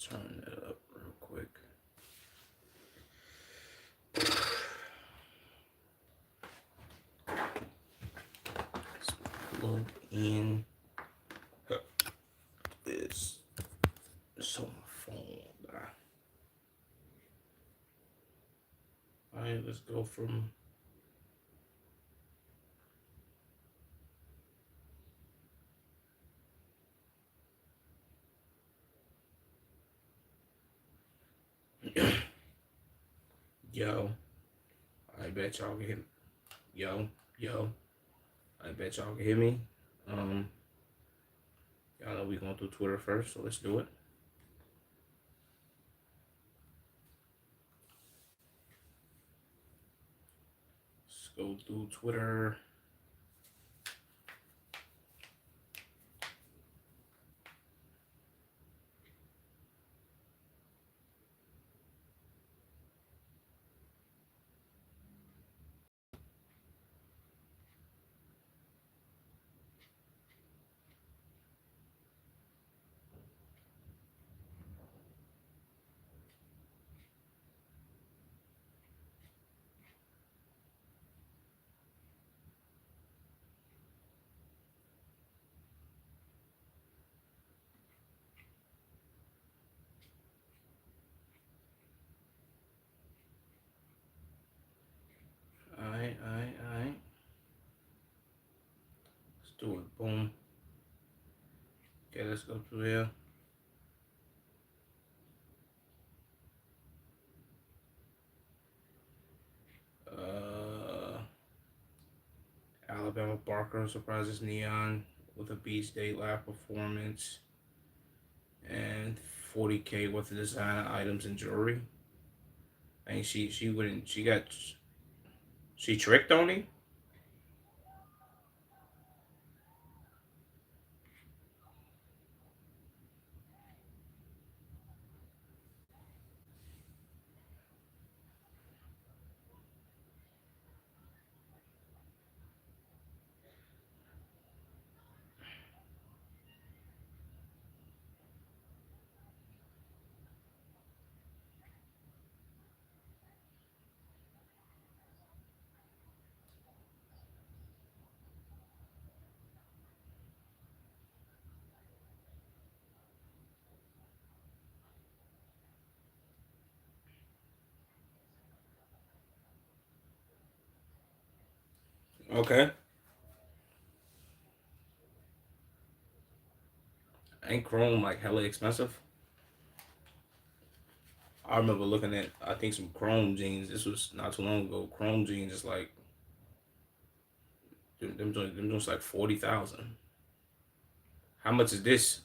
Turn it up real quick. Let's plug in this. So my phone. All right, let's go from. Yo, I bet y'all can hear me. Yo, I bet y'all can hear me. Um, y'all know we going through Twitter first, so let's do it. Let's go through Twitter. All right. Let's do it. Boom. Okay, let's go through here. Alabama Barker surprises Neon with a Beach Day live performance and 40K worth of designer items and jewelry. And she wouldn't she tricked on him. Okay. Ain't Chrome like hella expensive? I remember looking at I think some Chrome jeans. This was not too long ago. Chrome jeans is like them joints like 40,000. How much is this?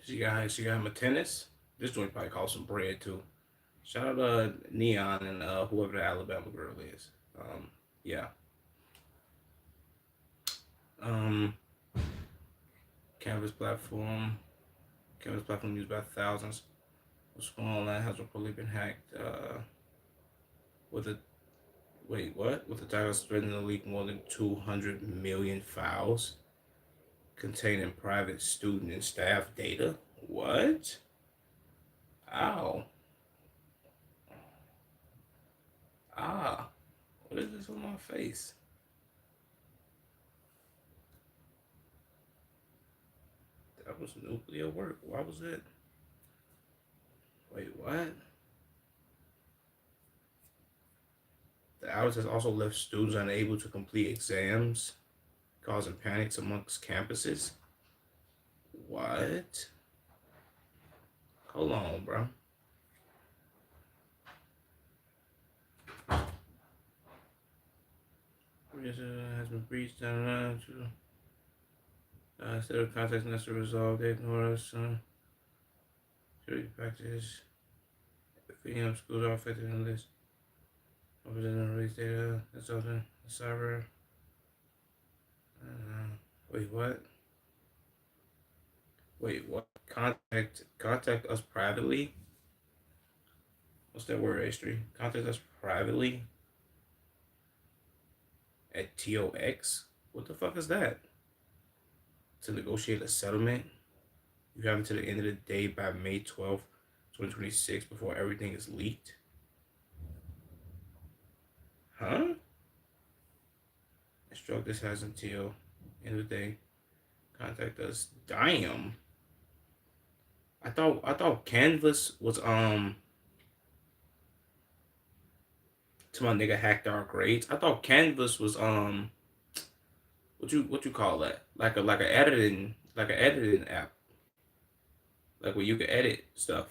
She got him a tennis. This joint probably cost some bread too. Shout out Neon and whoever the Alabama girl is. Yeah. Um, Canvas platform. Canvas platform used by thousands. Small online has reportedly been hacked. With a wait, what? With the title spreading the leak more than 200 million files containing private student and staff data. What? Ow. Ah. What is this on my face? That was nuclear work. Why was that? Wait, what? The outage has also left students unable to complete exams, causing panics amongst campuses. What? Hold on, bro. Has been breached and instead of context necessary resolved, they ignore us. Security practice. Freedom schools are affected in this. Representing release data. That's all the server. Wait, what? Wait, what? Contact us privately. What's that word, H3? Contact us privately at TOX. What the fuck is that? To negotiate a settlement. You have until the end of the day by May 12th, 2026 before everything is leaked. Huh? Instruct this has until end of the day. Contact us. Damn. I thought Canvas was to my nigga hacked our grades. I thought Canvas was what you call that? Like a editing app. Like where you can edit stuff.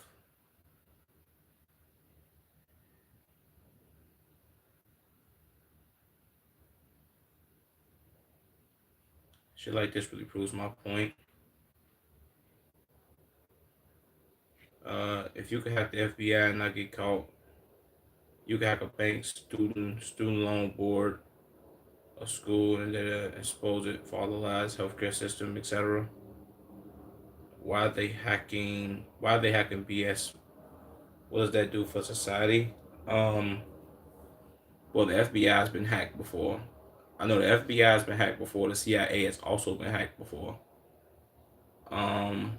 Shit like this really proves my point. If you could hack the FBI and not get caught, you could hack a bank, student loan board, a school, and then expose it for all the lies, healthcare system, etc. Why are they hacking? Why are they hacking BS? What does that do for society? Well, the FBI has been hacked before. I know the FBI has been hacked before. The CIA has also been hacked before. Um,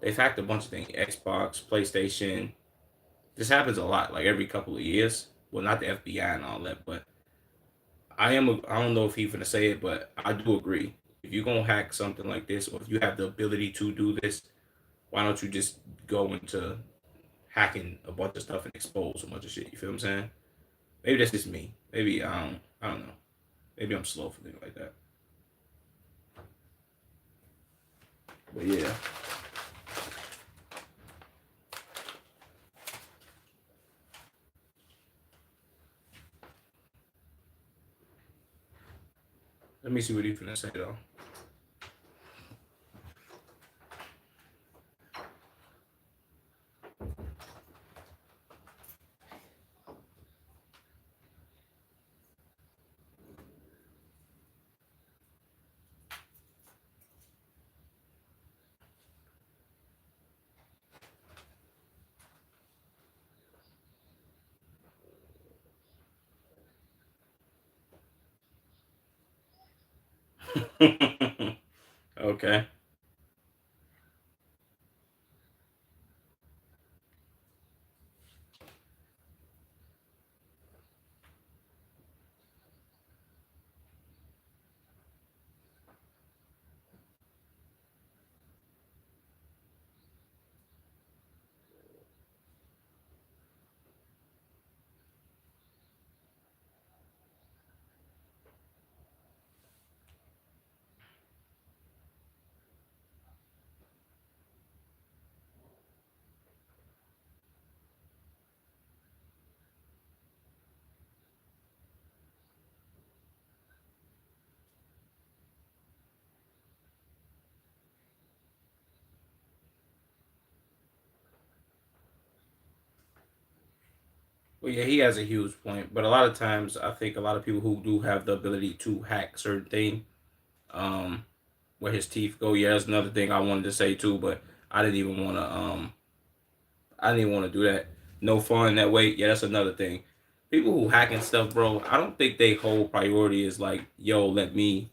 they've hacked a bunch of things: Xbox, PlayStation. This happens a lot, like every couple of years. Well, not the FBI and all that, but I don't know if he's gonna say it, but I do agree. If you're gonna hack something like this, or if you have the ability to do this, why don't you just go into hacking a bunch of stuff and expose a bunch of shit? You feel what I'm saying? Maybe that's just me. Maybe I don't know. Maybe I'm slow for things like that. But yeah. Let me see what he's gonna say though. Okay. Well, yeah, he has a huge point, but a lot of times I think a lot of people who do have the ability to hack certain thing, um, where his teeth go. Yeah, that's another thing I wanted to say too, but I didn't even want to. I didn't even want to do that. No fun that way. Yeah, that's another thing. People who hacking stuff, bro. I don't think they whole priority is like, yo, let me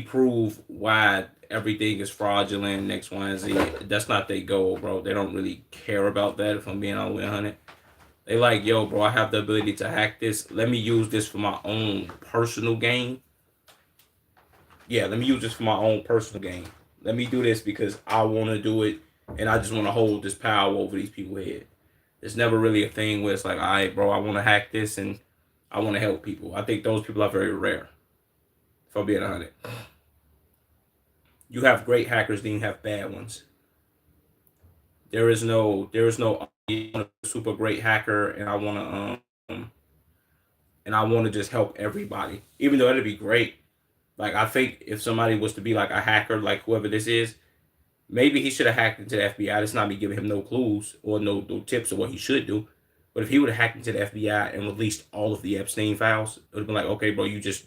prove why everything is fraudulent. X, Y, and Z. That's not their goal, bro. They don't really care about that. If I'm being all the way 100. They like, yo, bro, I have the ability to hack this. Let me use this for my own personal gain. Yeah, let me use this for my own personal gain. Let me do this because I want to do it. and I just want to hold this power over these people's head. It's never really a thing where it's like, all right, bro, I want to hack this and I want to help people. I think those people are very rare. If I'm being honest, you have great hackers, then you have bad ones. There is no super great hacker, and I want to just help everybody. Even though it'd be great. Like I think if somebody was to be like a hacker, like whoever this is, maybe he should have hacked into the FBI. That's not me giving him no clues or no tips of what he should do. But if he would have hacked into the FBI and released all of the Epstein files, it would have been like, okay, bro, you just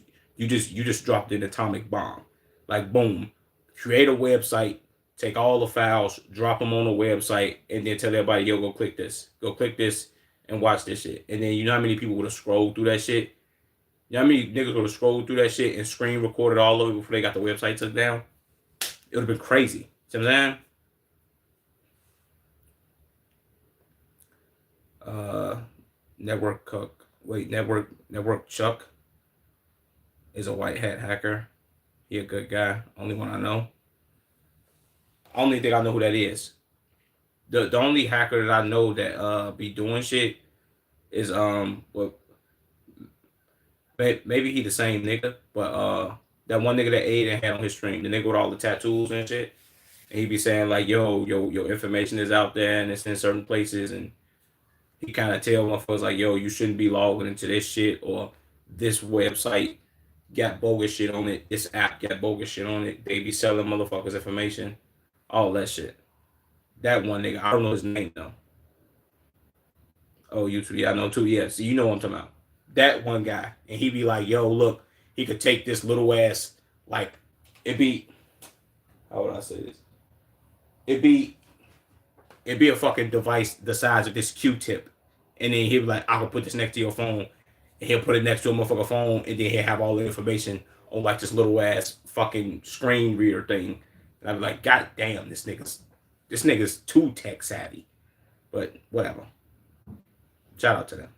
dropped an atomic bomb. Like boom, create a website, take all the files, drop them on a website, and then tell everybody, yo, go click this, and watch this shit. And then you know how many people would have scrolled through that shit? You know how many niggas would have scrolled through that shit and screen recorded all of it before they got the website took down? It would have been crazy. See what I'm saying? Uh, Network Cook. Wait, Network Chuck is a white hat hacker. He a good guy. Only one I know. I only think I know who that is. The only hacker that I know that be doing shit is well, maybe he the same nigga, but that one nigga that Aiden had on his stream, the nigga with all the tattoos and shit, and he be saying like, yo, your information is out there and it's in certain places, and he kind of tell motherfuckers like, yo, you shouldn't be logging into this shit, or this website got bogus shit on it, this app got bogus shit on it, they be selling motherfuckers information, all that shit. That one nigga, I don't know his name though. Oh, YouTube, yeah, I know too. Yeah, so you know what I'm talking about. That one guy, and he be like, "Yo, look, he could take this little ass, like, it be, how would I say this? It be, it be a fucking device the size of this Q-tip, and then he'll be like, I can put this next to your phone, and he'll put it next to a motherfucker phone, and then he'll have all the information on like this little ass fucking screen reader thing, and I'd be like, God damn, this nigga's too tech savvy, but whatever. Shout out to them.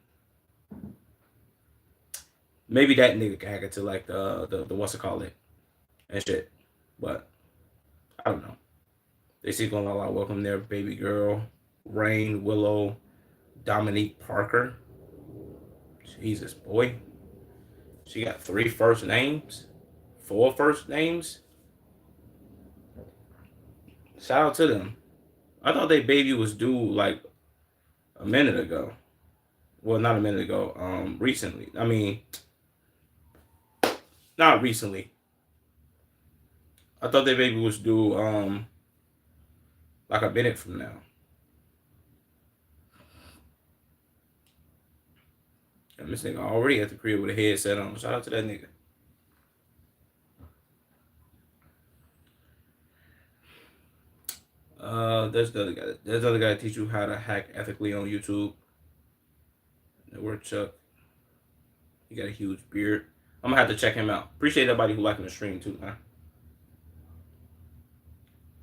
Maybe that nigga can hack it to like the what's it called it and shit. But I don't know. They see going all out. Welcome there, baby girl, Rain, Willow, Dominique Parker. Jesus boy, she got 3 first names, 4 first names. Shout out to them. I thought they baby was due like a minute ago. Well, not a minute ago. Recently. I mean, not recently. I thought their baby was due like a minute from now. And this nigga already at the crib with a headset on. Shout out to that nigga. There's the other guy. There's the other guy to teach you how to hack ethically on YouTube. Network Chuck. He got a huge beard. I'm gonna have to check him out. Appreciate everybody who liking the stream too, man.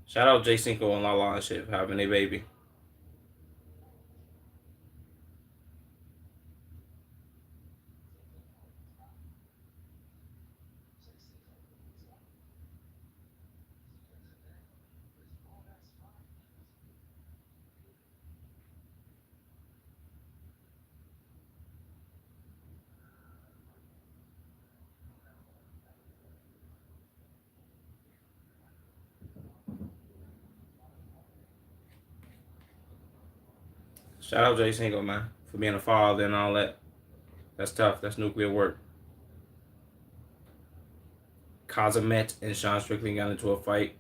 Shout out J Cinco and Lala and shit for having a baby. Shout out J Cinco, man, for being a father and all that. That's tough. That's nuclear work. Kazamet and Sean Strickland got into a fight,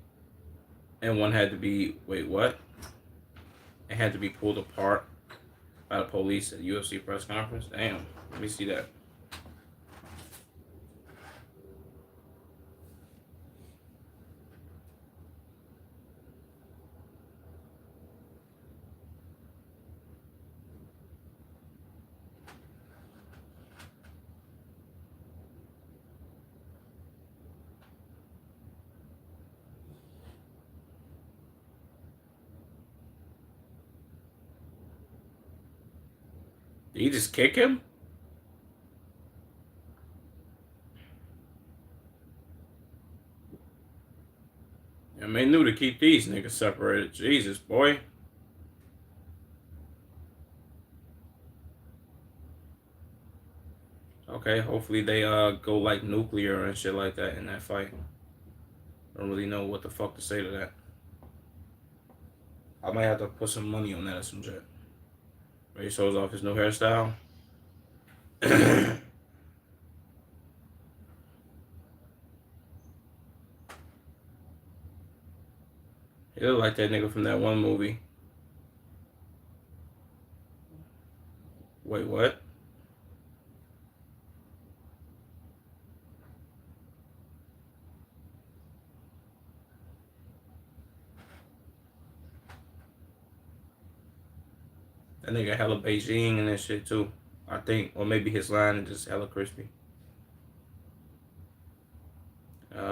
and one had to be what? It had to be pulled apart by the police at the UFC press conference. Damn. Let me see that. Did he just kick him? I damn, they knew to keep these niggas separated. Jesus, boy. Okay, hopefully they go like nuclear and shit like that in that fight. I don't really know what the fuck to say to that. I might have to put some money on that or some shit. He shows off his new hairstyle. He look like that nigga from that one movie. Wait, what? That nigga hella Beijing and that shit too. I think, or maybe his line is just hella crispy.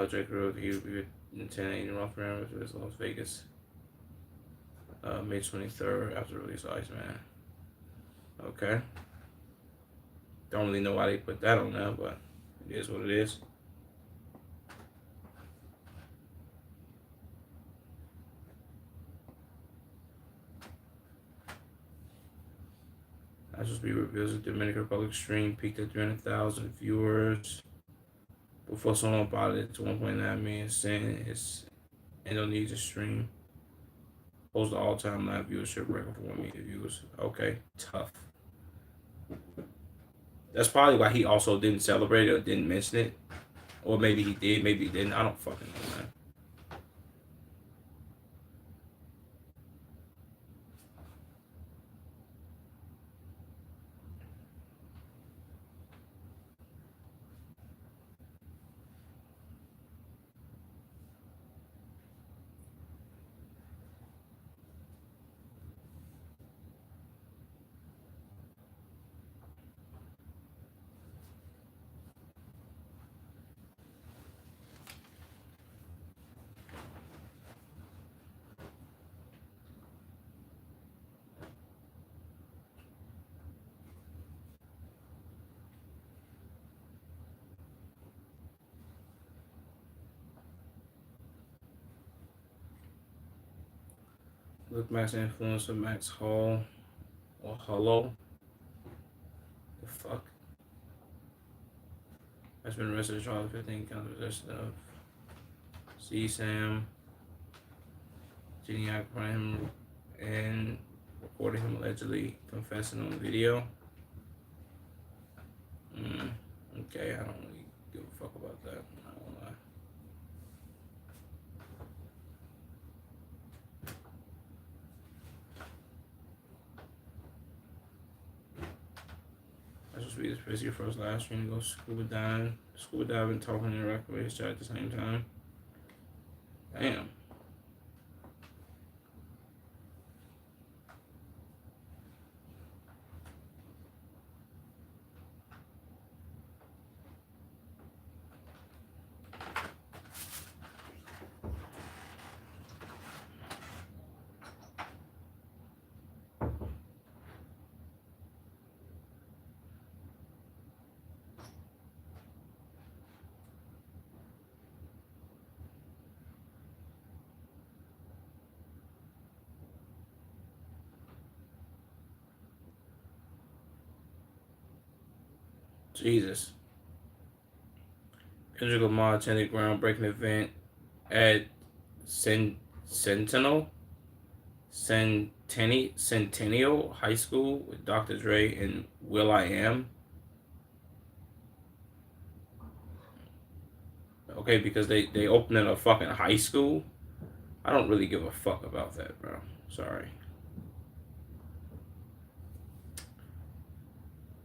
Drake wrote he would be in 1080 rough around with Las Vegas. May 23rd after the release of Iceman. Okay. Don't really know why they put that on there, but it is what it is. I just be reveals the Dominican Republic stream peaked at 300,000 viewers before someone bought it to 1.9 million, saying its Indonesia stream holds the all-time live viewership record for 1 million views. Okay, tough. That's probably why he also didn't celebrate it or didn't mention it. Or maybe he did, maybe he didn't. I don't fucking know, man. Look, Max influencer Max Hall or Hello. The fuck? Has been arrested in trial of 15 counts of possession of CSAM, Geniac him and recording him allegedly confessing on video. Okay, I don't really give a fuck about that. I don't lie. I just read this place your first live stream to go scuba diving, talking and interacting with his chat at the same time. Damn. Jesus. Kendrick Lamar attended groundbreaking event at Centennial High School with Dr. Dre and will.i.am. Okay, because they opened in a fucking high school. I don't really give a fuck about that, bro. Sorry.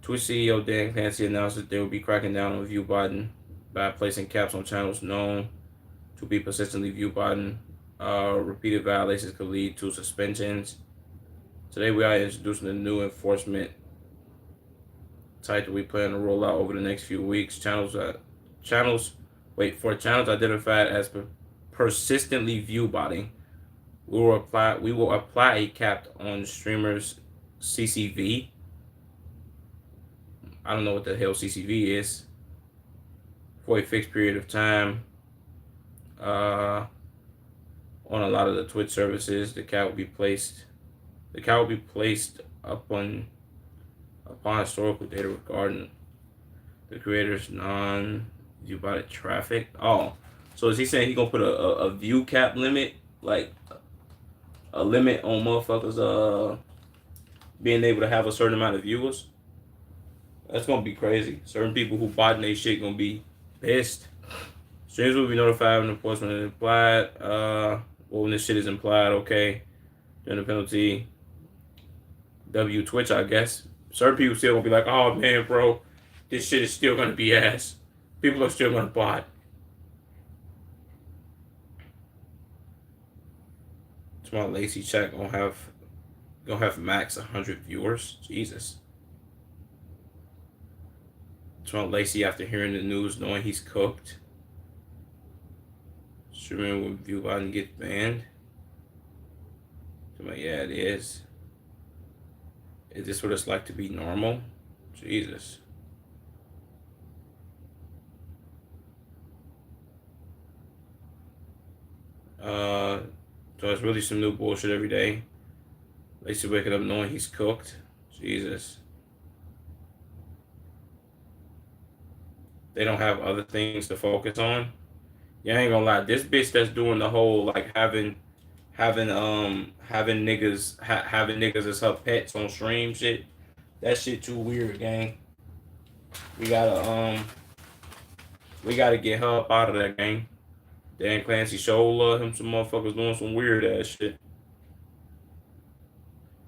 Twitch CEO Dan Clancy announced that they will be cracking down on view botting by placing caps on channels known to be persistently view botting. Repeated violations could lead to suspensions. Today we are introducing a new enforcement type that we plan to roll out over the next few weeks. Channels identified as persistently view botting, we will apply a cap on streamers' CCV. I don't know what the hell CCV is, for a fixed period of time. on a lot of the Twitch services. The cat will be placed. The cat will be placed upon historical data regarding the creator's non-viewbot traffic. Oh, so is he saying he gonna put a view cap limit, like a limit on motherfuckers being able to have a certain amount of viewers? That's gonna be crazy. Certain people who botting their shit gonna be pissed. Streams will be notified when enforcement is implied. Well, when this shit is implied, okay. Then the penalty. W Twitch, I guess. Certain people still gonna be like, oh man, bro, this shit is still gonna be ass. People are still gonna bot. Tomorrow, Lacey Chat gonna have max 100 viewers. Jesus. Tomorrow, Lacey, after hearing the news, knowing he's cooked. Streaming with view button gets banned. I'm like, yeah, it is. Is this what it's like to be normal? Jesus. So it's really some new bullshit every day. Lacey waking up knowing he's cooked. Jesus. They don't have other things to focus on. Yeah, I ain't gonna lie. This bitch that's doing the whole like having niggas as her pets on stream shit. That shit too weird, gang. We gotta get her up out of that, gang. Dan Clancy show love him some motherfuckers doing some weird ass shit.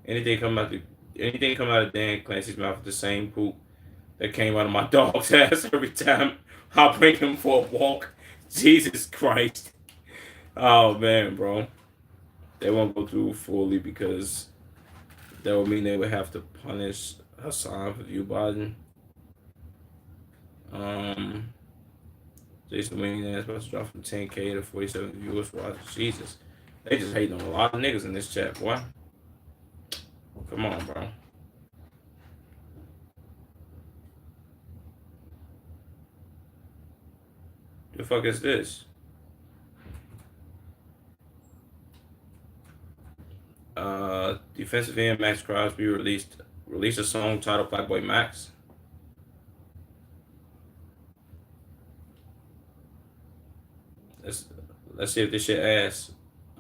Anything come out of Dan Clancy's mouth with the same poop that came out of my dog's ass every time I bring him for a walk. Jesus Christ. Oh man, bro. They won't go through fully because that would mean they would have to punish Hassan for view botting. Jason Wayne is supposed to drop from 10K to 47 viewers. Wow, Jesus. They just hating on a lot of niggas in this chat, boy. Come on, bro. The fuck is this? Defensive end Max Crosby released a song titled Black Boy Max. Let's see if this shit ass.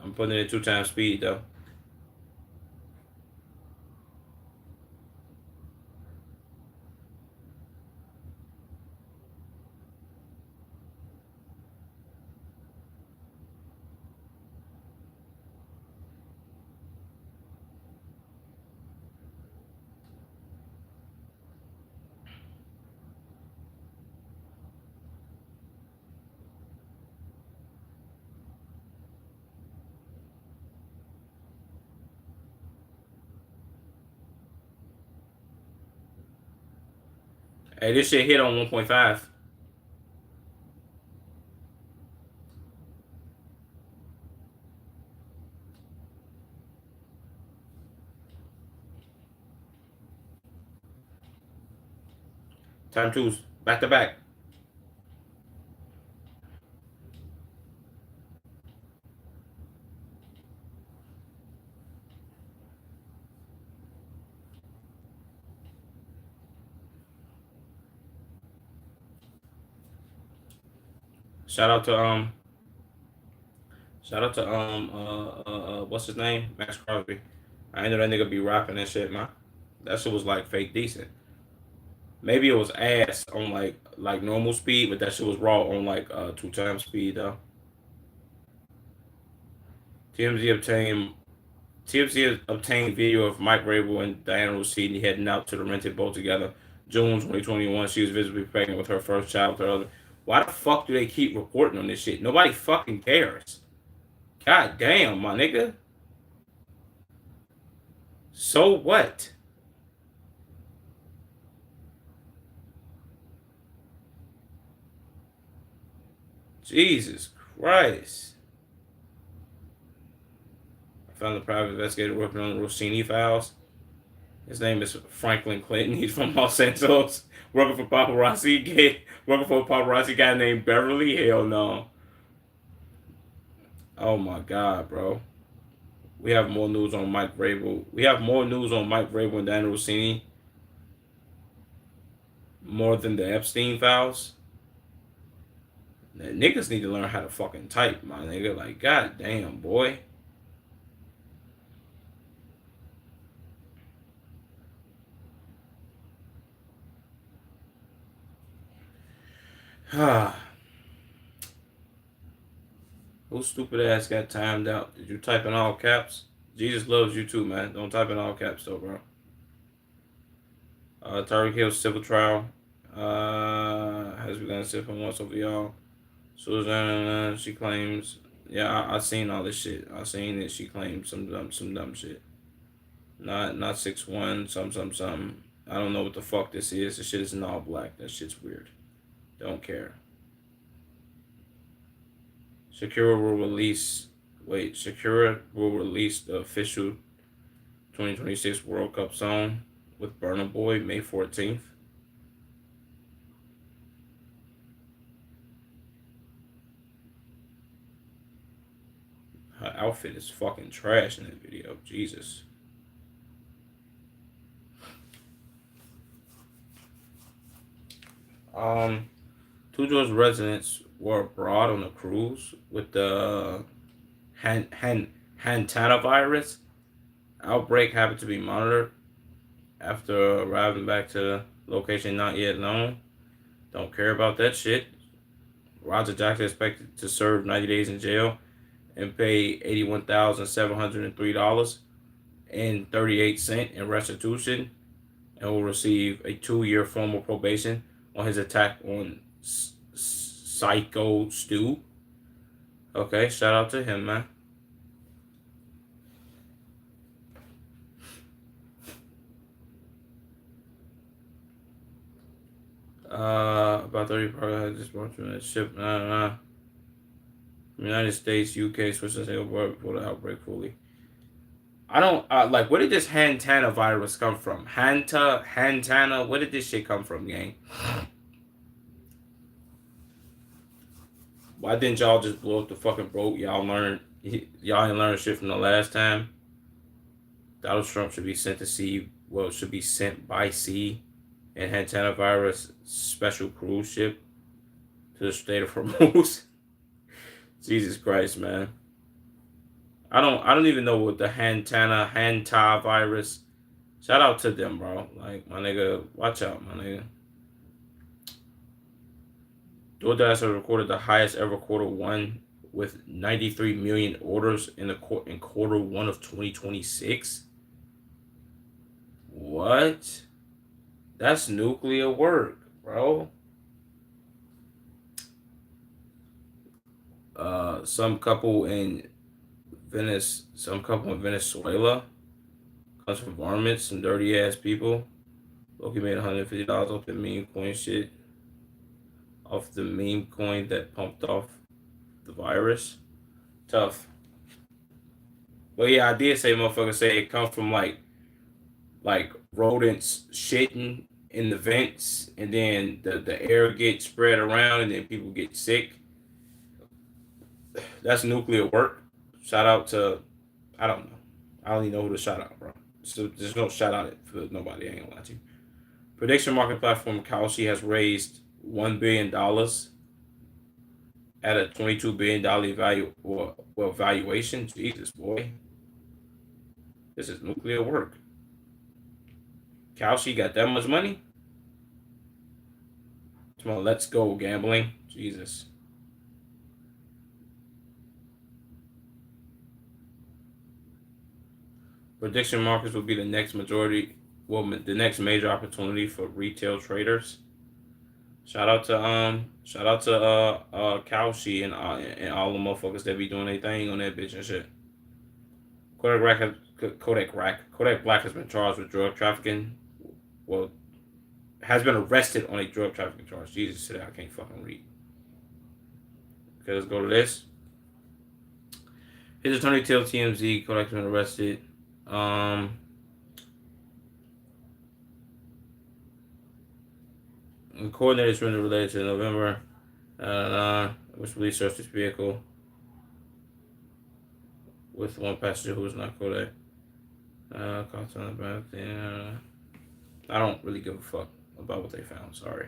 I'm putting it at 2 times speed though. Hey, this shit hit on 1.5. Time 2s, back to back. Shout out to what's his name? Max Crosby. I ain't know that nigga be rapping and shit, man. That shit was like fake decent. Maybe it was ass on like normal speed, but that shit was raw on like 2 times speed though. TMZ obtained video of Mike Rabel and Diana Rossini heading out to the rented boat together. June 2021, she was visibly pregnant with her first child with her other. Why the fuck do they keep reporting on this shit? Nobody fucking cares. God damn, my nigga. So what? Jesus Christ. I found the private investigator working on the Rossini files. His name is Franklin Clinton. He's from Los Angeles. Working for a paparazzi guy named Beverly. Hell no. Oh my God, bro. We have more news on Mike Vrabel. We have more news on Mike Vrabel and Daniel Rossini more than the Epstein files. Niggas need to learn how to fucking type, my nigga. Like, god damn, boy. Whose stupid ass got timed out? Did you type in all caps? Jesus loves you too, man. Don't type in all caps though, bro. Tyreek Hill's civil trial has begun to sit for once over y'all. Susan, she claims, yeah, I seen all this shit. I seen that she claims some dumb shit. Not 6'1", some. I don't know what the fuck this is. This shit is in all black. That shit's weird. Don't care. Shakira will release. Wait, Shakira will release the official 2026 World Cup song with Burna Boy May 14th. Her outfit is fucking trash in that video. Jesus. Two Georgia residents were abroad on a cruise with the Hantana virus outbreak happened to be monitored after arriving back to the location not yet known. Don't care about that shit. Roger Jackson is expected to serve 90 days in jail and pay $81,703.38 in restitution, and will receive a 2-year formal probation on his attack on Psycho Stu. Okay, shout out to him, man. About 30 probably had this brought from that ship. United States, UK switched to say before the outbreak fully. I don't like. Where did this Hantana virus come from? Hantana. Where did this shit come from, gang? Why didn't y'all just blow up the fucking boat? Y'all ain't learned shit from the last time. Donald Trump should be sent to sea. Well, should be sent by sea, and Hantana virus special cruise ship to the state of Hormuz. Jesus Christ, man. I don't even know what the Hanta virus. Shout out to them, bro. Like, my nigga, watch out, my nigga. DoorDash has recorded the highest ever Q1 with 93 million orders in Q1 of 2026. What? That's nuclear work, bro. Some couple in Venezuela comes from varmints, some dirty ass people. Loki made $150 off the meme coin shit. Off the meme coin that pumped off the virus. Tough. But yeah, I did say motherfuckers say it comes from like rodents shitting in the vents, and then the air gets spread around and then people get sick. That's nuclear work. Shout out to, I don't know. I don't even know who to shout out, bro. So there's no shout out for nobody. I ain't gonna lie to you. Prediction market platform Kalshi has raised $1 billion at a $22 billion valuation. Jesus, boy. This is nuclear work. Kalshi got that much money? Come on, let's go gambling. Jesus. Prediction markets will be the next major opportunity for retail traders. Shout out to Kalshi and all the motherfuckers that be doing their thing on that bitch and shit. Kodak Black has been charged with drug trafficking. Well, has been arrested on a drug trafficking charge. Jesus, today I can't fucking read. Okay, let's go to this. His attorney tells TMZ Kodak's been arrested. Coordinators related to November, which police searched this vehicle. with one passenger who was not Kodak. Cops on the back. Yeah. I don't really give a fuck about what they found. Sorry.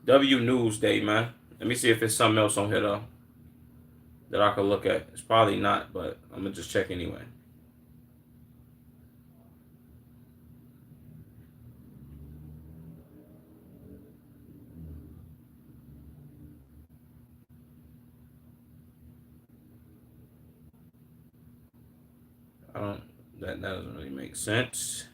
W News Day, man. Let me see if it's something else on here though that I could look at. It's probably not, but I'm gonna just check anyway. I don't. That doesn't really make sense.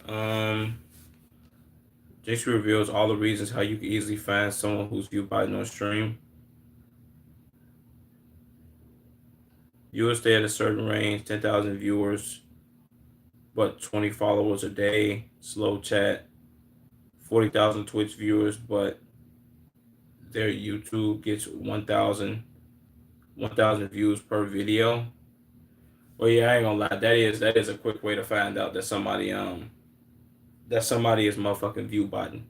Um, Jinx reveals all the reasons how you can easily find someone who's viewed by no stream. Viewers stay at a certain range, 10,000 viewers, but 20 followers a day. Slow chat, 40,000 Twitch viewers, but their YouTube gets 1,000 views per video. Well, yeah, I ain't gonna lie. That is a quick way to find out that somebody is motherfucking view button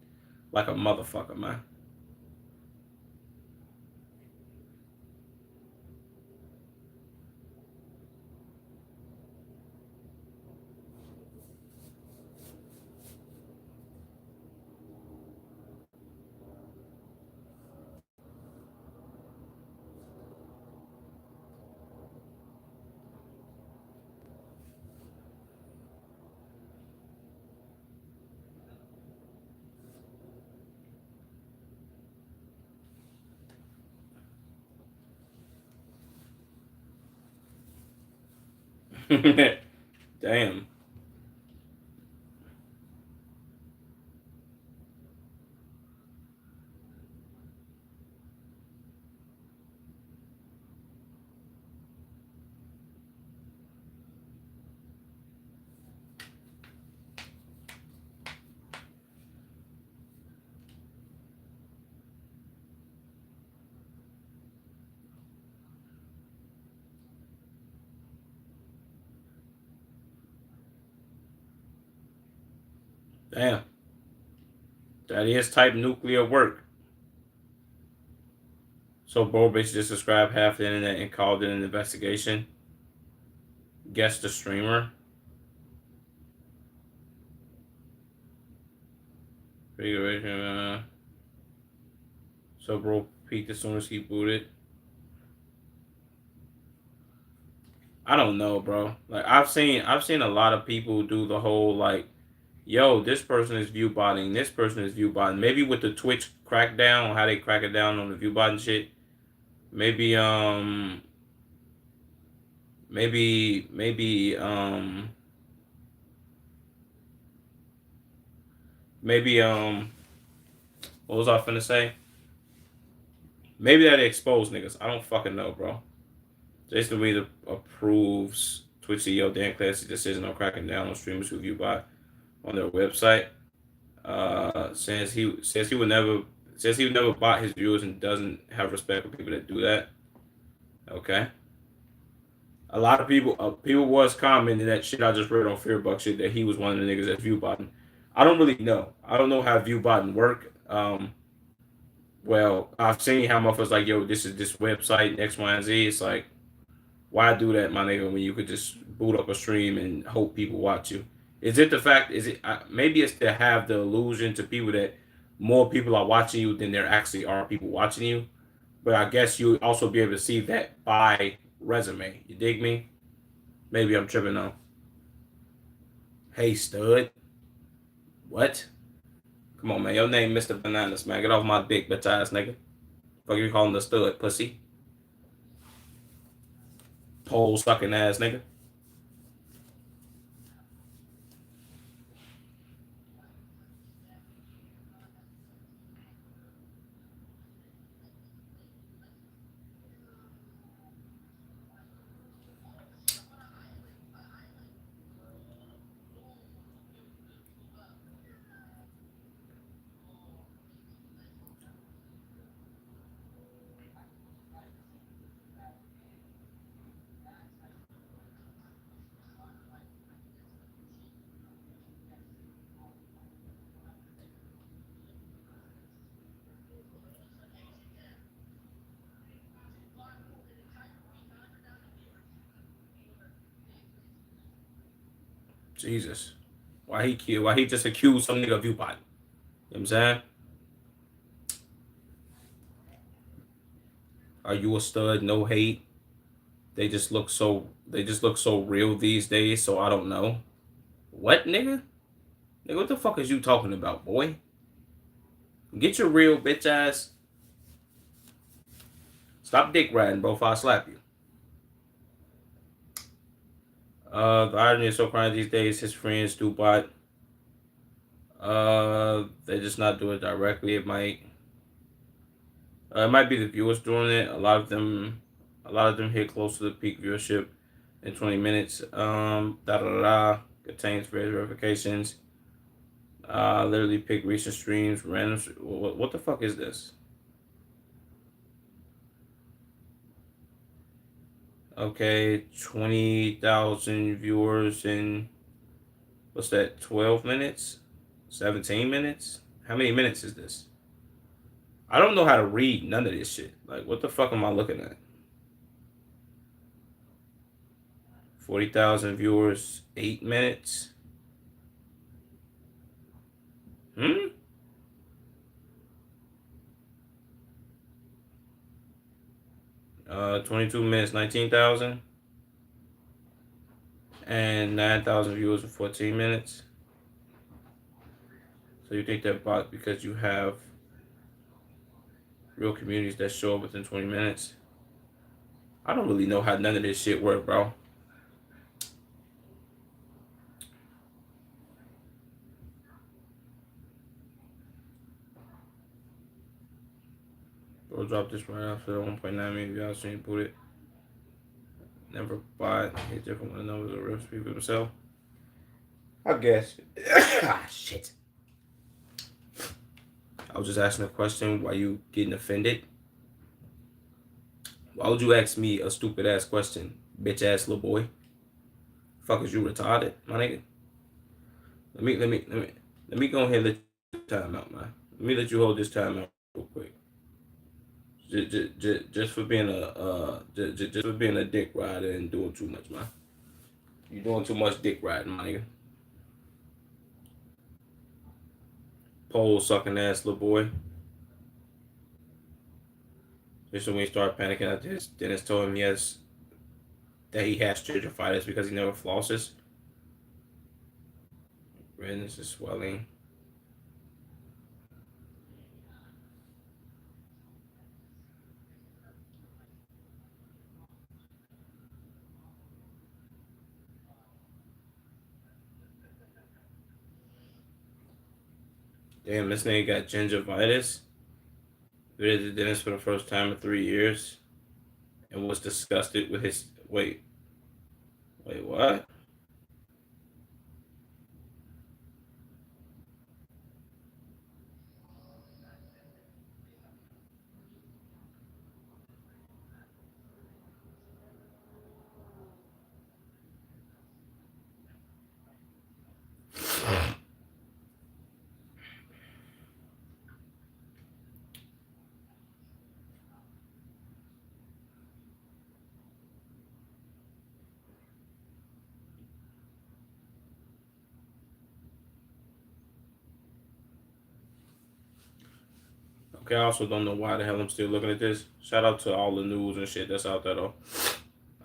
like a motherfucker, man. Damn. Damn. That is type nuclear work. So bro basically just described half the internet and called it an investigation. Guess the streamer. So bro peaked as soon as he booted. I don't know, bro. Like I've seen a lot of people do the whole like, yo, this person is view botting, this person is view botting. Maybe with the Twitch crackdown, how they crack it down on the view botting shit. Maybe maybe what was I finna say? Maybe that exposed niggas. I don't fucking know, bro. Jason Weeder approves Twitch CEO Dan Clancy's decision on cracking down on streamers who view bot on their website. Says he would never bot his viewers and doesn't have respect for people that do that. Okay. A lot of people was commenting that shit I just read on Fearbuck shit that he was one of the niggas that's view botting. I don't really know. I don't know how view botting work. Well, I've seen how motherfuckers like, yo, this is this website X, Y, and Z. It's like, why do that, my nigga, when you could just boot up a stream and hope people watch you? Is it the fact? Is it maybe it's to have the illusion to people that more people are watching you than there actually are people watching you? But I guess you also be able to see that by resume. You dig me? Maybe I'm tripping on. Hey, stud. What? Come on, man. Your name Mr. Bananas, man. Get off my dick, bitch ass nigga. Fuck you calling the stud, pussy. Pole sucking ass nigga. Jesus. Why he killed? Why he just accused some nigga of you bot? You know what I'm saying? Are you a stud? No hate. They just look so real these days, so I don't know. What, nigga? Nigga, what the fuck is you talking about, boy? Get your real bitch ass. Stop dick riding, bro, if I slap you. The irony is so crying these days, his friends do bot. They just not do it directly. It might be the viewers doing it. A lot of them hit close to the peak viewership in 20 minutes. Contains various verifications. Literally pick recent streams, random. What the fuck is this? Okay, 20,000 viewers in what's that? 12 minutes, 17 minutes. How many minutes is this? I don't know how to read none of this shit. Like, what the fuck am I looking at? 40,000 viewers, 8 minutes. 22 minutes, 19,000. And 9,000 viewers in 14 minutes. So you think that bot because you have real communities that show up within 20 minutes? I don't really know how none of this shit work, bro. Bro, drop this right after the 1.9 million views. So you put it. Never bought. It's different when I know the real speak for himself. I guess. Ah, shit. I was just asking a question. Why you getting offended? Why would you ask me a stupid ass question, bitch ass little boy? Fuck, is you retarded, my nigga? Let me go ahead and let you time out, man. Let me let you hold this time out real quick. Just for being a dick rider and doing too much, man. You doing too much dick riding, my nigga. Pole sucking ass little boy. Just when we start panicking at this, Dennis told him yes that he has gingivitis because he never flosses. Redness is swelling. Damn, this nigga got gingivitis. Visited the dentist for the first time in 3 years and was disgusted with his. Wait, what? Okay, I also don't know why the hell I'm still looking at this. Shout out to all the news and shit that's out there, though.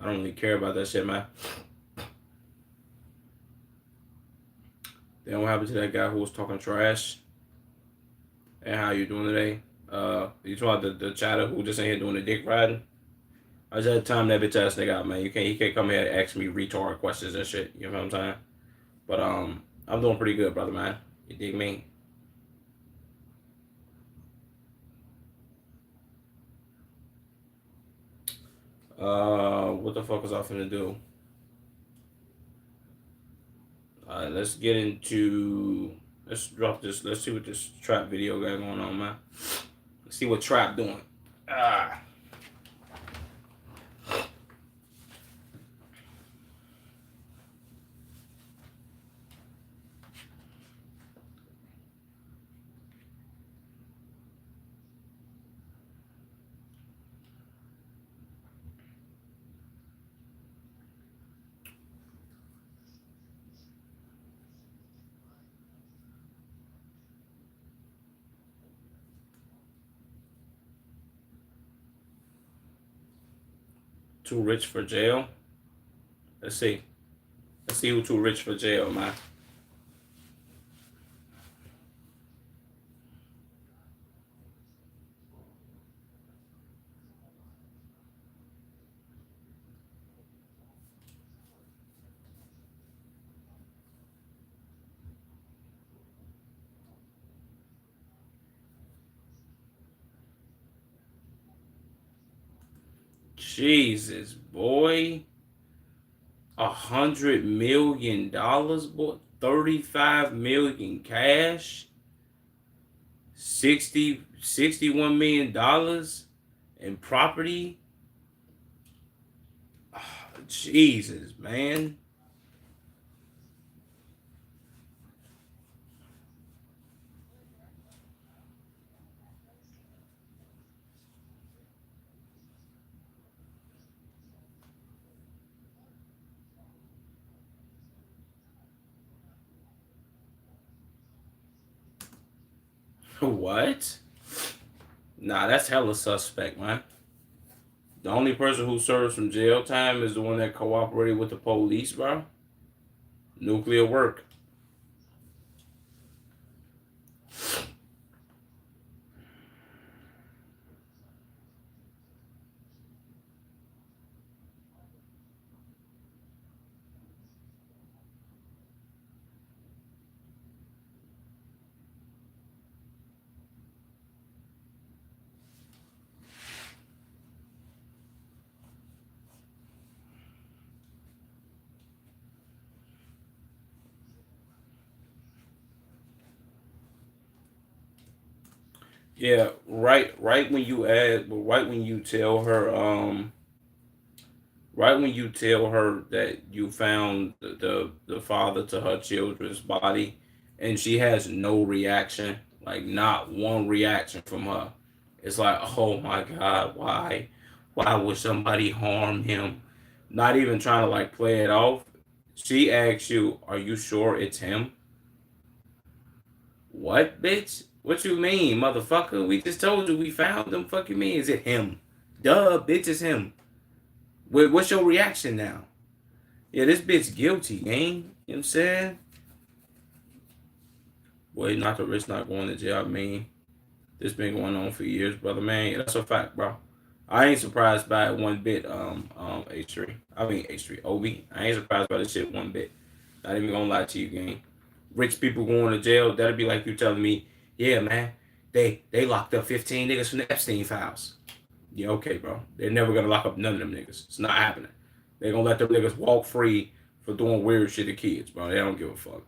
I don't really care about that shit, man. Then what happened to that guy who was talking trash? And how you doing today? You talking about the chatter who just ain't here doing the dick riding? I just had to time that bitch ass nigga out, man. You can't come here and ask me retard questions and shit. You know what I'm saying? But I'm doing pretty good, brother, man. You dig me? What the fuck was I finna do? Let's get into. Let's drop this. Let's see what this trap video got going on, man. Let's see what trap doing. Ah. Too rich for jail. Let's see. Let's see who too rich for jail, man. Jesus, boy. $100 million, boy. 35 million cash. 61 million dollars in property. Oh, Jesus, man. What? Nah, that's hella suspect, man. The only person who serves some jail time is the one that cooperated with the police, bro. Nuclear work. Yeah, right when you add, but right when you tell her that you found the father to her children's body, and she has no reaction, like not one reaction from her. It's like, oh my God, why would somebody harm him? Not even trying to like play it off. She asks you, are you sure it's him? What, bitch? What you mean, motherfucker? We just told you we found him. Fuck you mean? Is it him? Duh, bitch, it's him. What's your reaction now? Yeah, this bitch guilty, gang. You know what I'm saying? Boy, not the rich not going to jail. I mean, this been going on for years, brother, man. Yeah, that's a fact, bro. I ain't surprised by it one bit, H3. I mean H3, OB. I ain't surprised by this shit one bit. Not even gonna lie to you, gang. Rich people going to jail, that'd be like you telling me, yeah, man, they locked up 15 niggas from the Epstein files. Yeah, okay, bro. They're never gonna lock up none of them niggas. It's not happening. They're gonna let them niggas walk free for doing weird shit to kids, bro. They don't give a fuck.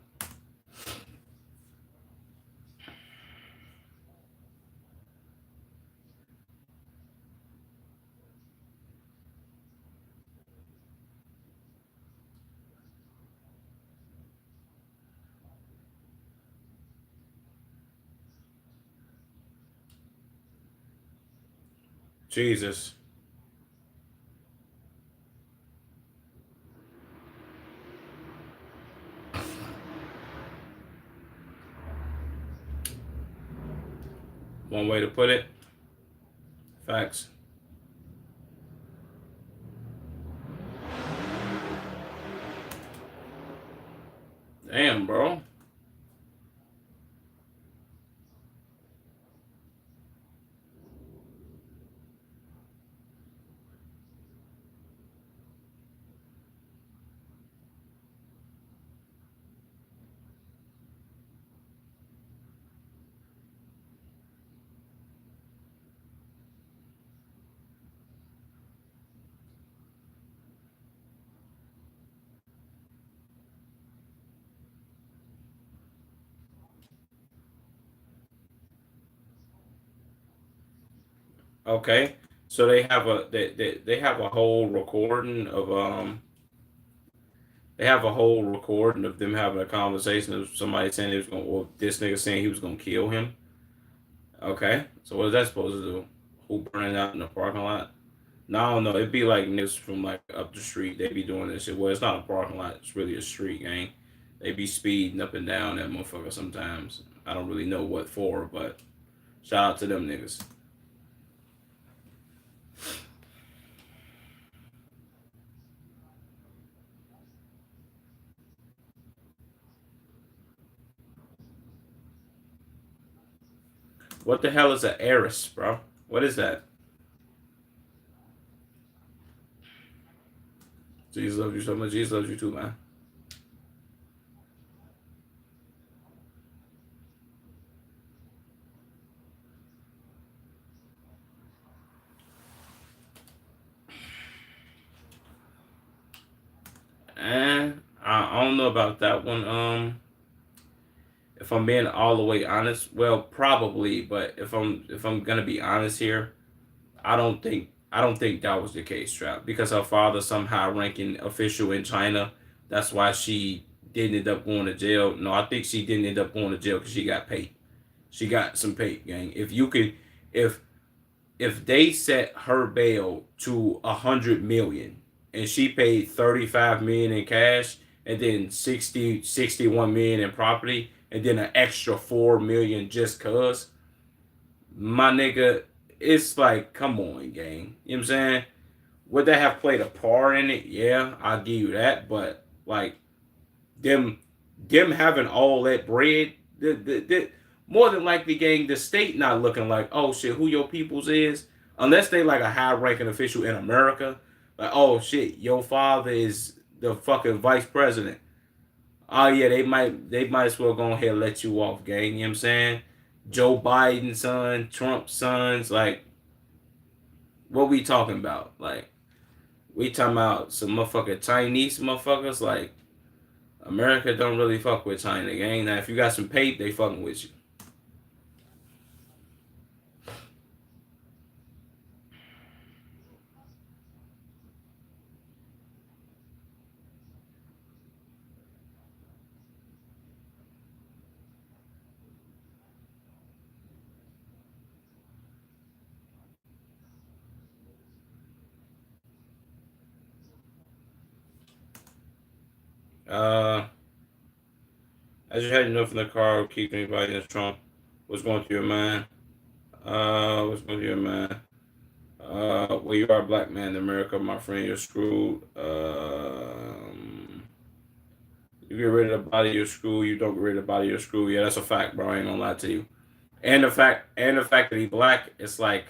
Jesus. One way to put it. Facts. Damn, bro. Okay. So they have a whole recording of they have a whole recording of them having a conversation of somebody saying he was gonna, well, this nigga saying he was gonna kill him. Okay. So what is that supposed to do? Who burning out in the parking lot? No, I don't know. It'd be like niggas from like up the street. They be doing this shit. Well, it's not a parking lot. It's really a street, gang. They be speeding up and down that motherfucker sometimes. I don't really know what for, but shout out to them niggas. What the hell is an heiress, bro? What is that? Jesus loves you so much. Jesus loves you too, man. And I don't know about that one. If I'm being all the way honest, well, probably. But if I'm gonna be honest here, I don't think that was the case, Trap. Because her father somehow ranking official in China. That's why she didn't end up going to jail. No, I think she didn't end up going to jail because she got paid. She got some paid, gang. If you could, if if they set her bail to 100 million and she paid 35 million in cash and then 61 million in property and then an extra 4 million just cause, my nigga, it's like, come on, gang. You know what I'm saying? Would that have played a part in it? Yeah, I'll give you that. But like them them having all that bread, more than likely, gang, the state not looking like, oh shit, who your peoples is, unless they like a high ranking official in America, like, oh shit, your father is the fucking vice president. Oh yeah, they might as well go ahead and let you off, gang. You know what I'm saying? Joe Biden's son, Trump's sons, like, what we talking about? Like, we talking about some motherfucking Chinese motherfuckers, like, America don't really fuck with China, gang. Now, if you got some paper, they fucking with you. Uh, as you had enough in the car, keep anybody in Trump. What's going through your mind? What's going through your mind? Well, you are a black man in America, my friend. You're screwed. You get rid of the body, you're screwed. You don't get rid of the body, you're screwed. Yeah, that's a fact, bro. I ain't gonna lie to you. And the fact that he black, it's like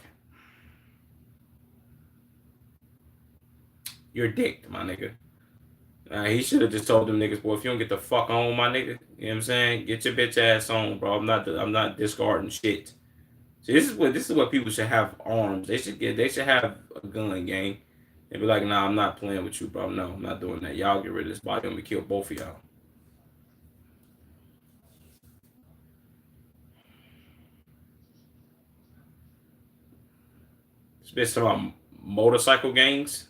you're dicked, my nigga. He should have just told them niggas, boy, if you don't get the fuck on, my nigga, you know what I'm saying? Get your bitch ass on, bro. I'm not discarding shit. See, this is what people should have arms. They should have a gun, gang. And be like, nah, I'm not playing with you, bro. No, I'm not doing that. Y'all get rid of this body and we kill both of y'all. It's been some motorcycle gangs.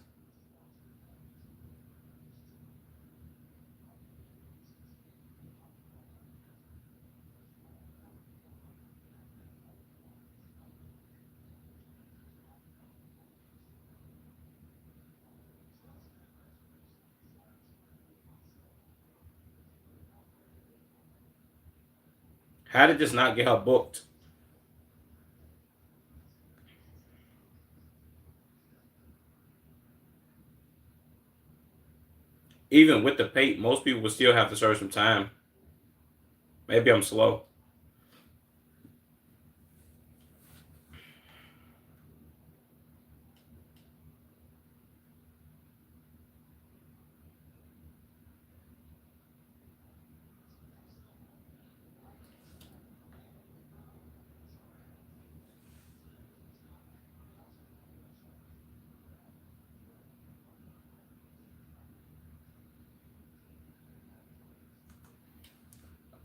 How did this not get her booked? Even with the pay, most people would still have to serve some time. Maybe I'm slow.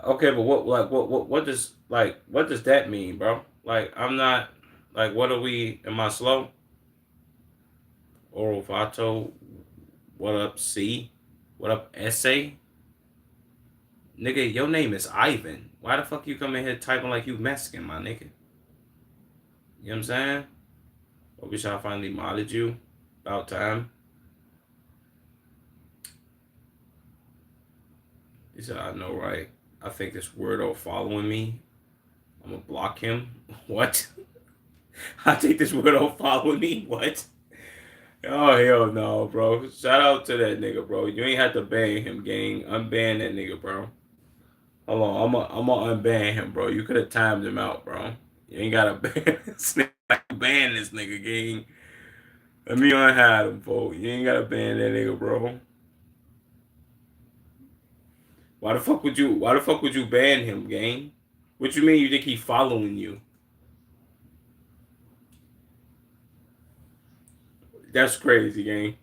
Okay, but what does that mean, bro? Like, I'm not, like, what are we? Am I slow? Oral Vato, what up, C? What up, Essay? Nigga, your name is Ivan. Why the fuck you come in here typing like you Mexican, my nigga? You know what I'm saying? I wish I finally modded you. About time. He said, I know, right? I think this weirdo following me. I'm gonna block him. What? I think this weirdo following me. What? Oh hell no, bro. Shout out to that nigga, bro. You ain't have to ban him, gang. Unban that nigga, bro. Hold on, I'm gonna unban him, bro. You could have timed him out, bro. You know You ain't gotta ban this nigga. Ban this nigga, gang. Let me unhide him, folks. You ain't gotta ban that nigga, bro. Why the fuck would you? Why the fuck would you ban him, gang? What you mean? You think he following you? That's crazy, gang.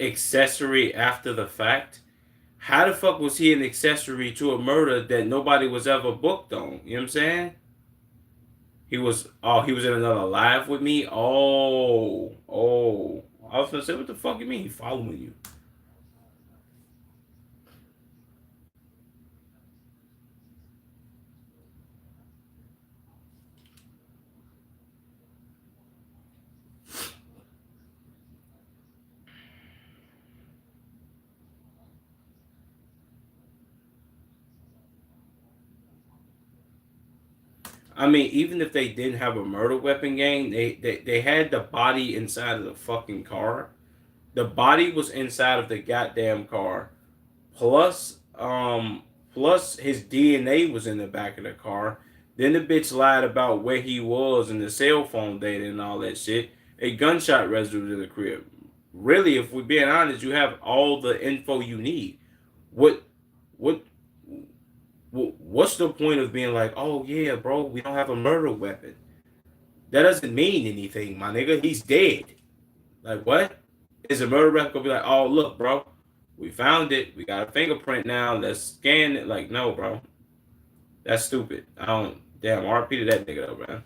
Accessory after the fact. How the fuck was he an accessory to a murder that nobody was ever booked on? You know what I'm saying? He was in another live with me. Oh. I was gonna say, what the fuck you mean he following you? I mean, even if they didn't have a murder weapon, gang, they had the body inside of the fucking car. The body was inside of the goddamn car. Plus his DNA was in the back of the car. Then the bitch lied about where he was and the cell phone data and all that shit. A gunshot residue in the crib. Really, if we're being honest, you have all the info you need. What what what's the point of being like, oh yeah, bro, we don't have a murder weapon? That doesn't mean anything, my nigga. He's dead. Like what? Is a murder weapon gonna be like, oh look, bro, we found it. We got a fingerprint now. Let's scan it. Like, no, bro. That's stupid. I don't. Damn, RP to that nigga though, man.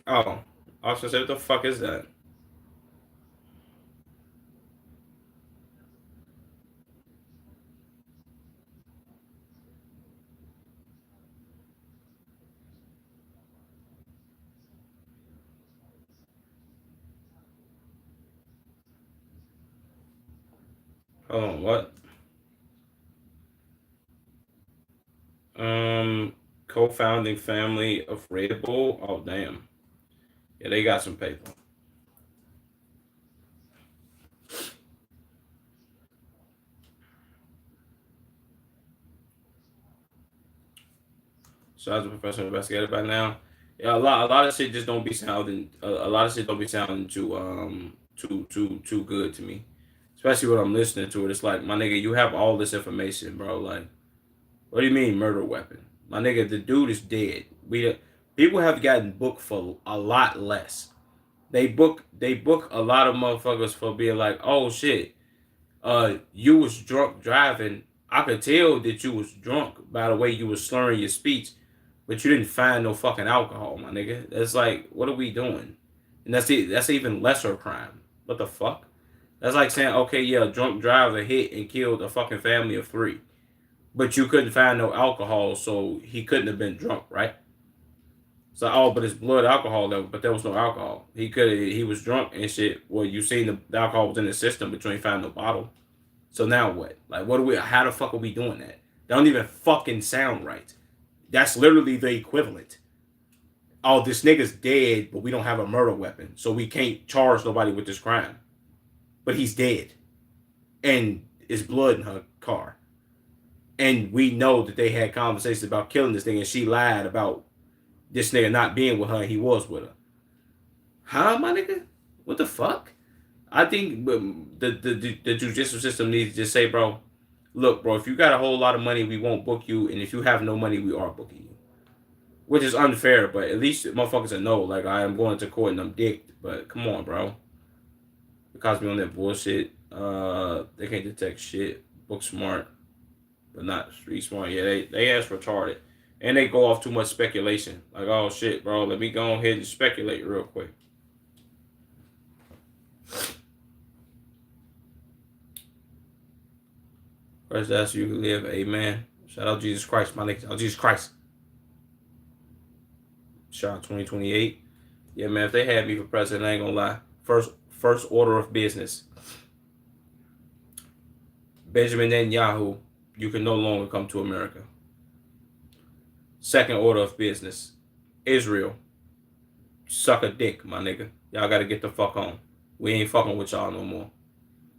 Oh, I was gonna say, what the fuck is that? Hold on, what? Co-founding family of Raidable. Oh, damn. Yeah, they got some paper. So as a professional investigator by now, yeah, a lot of shit just don't be sounding. A lot of shit don't be sounding too good to me. Especially when I'm listening to it. It's like, my nigga, you have all this information, bro. Like, what do you mean murder weapon? My nigga, the dude is dead. We People have gotten booked for a lot less. They book a lot of motherfuckers for being like, oh shit, you was drunk driving. I could tell that you was drunk by the way you was slurring your speech, but you didn't find no fucking alcohol, my nigga. That's like, what are we doing? And that's it. That's even lesser crime. What the fuck? That's like saying, okay, yeah, drunk driver hit and killed a fucking family of three, but you couldn't find no alcohol, so he couldn't have been drunk, right? So, oh, but it's blood alcohol level, but there was no alcohol. He was drunk and shit. Well, you seen the alcohol was in the system, but you ain't found no bottle. So now what? Like, what do we? How the fuck are we doing that? That don't even fucking sound right. That's literally the equivalent. Oh, this nigga's dead, but we don't have a murder weapon, so we can't charge nobody with this crime. But he's dead, and it's blood in her car, and we know that they had conversations about killing this thing, and she lied about this nigga not being with her, and he was with her. Huh, my nigga? What the fuck? I think the judicial system needs to just say, bro, look, bro, if you got a whole lot of money, we won't book you, and if you have no money, we are booking you. Which is unfair, but at least motherfuckers know, like, I am going to court and I'm dicked. But come on, bro. Because me on that bullshit. They can't detect shit. Book smart, but not street smart. Yeah, they ass retarded. And they go off too much speculation. Like, oh shit, bro, let me go ahead and speculate real quick. First, that's you can live. Amen. Shout out Jesus Christ, my nigga. Shout out Jesus Christ. Shout out 2028. Yeah, man, if they had me for president, I ain't gonna lie. First order of business. Benjamin Netanyahu, you can no longer come to America. Second order of business. Israel, suck a dick, my nigga. Y'all gotta get the fuck on. We ain't fucking with y'all no more.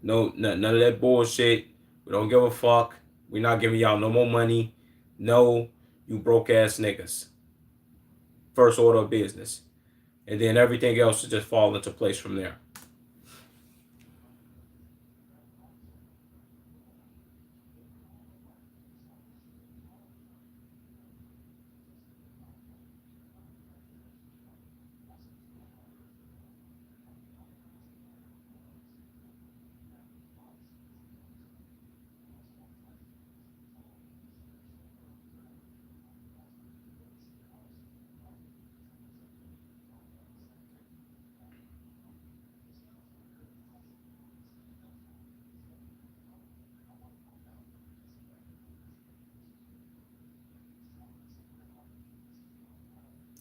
No, none of that bullshit. We don't give a fuck. We not giving y'all no more money. No, you broke ass niggas. First order of business. And then everything else will just fall into place from there.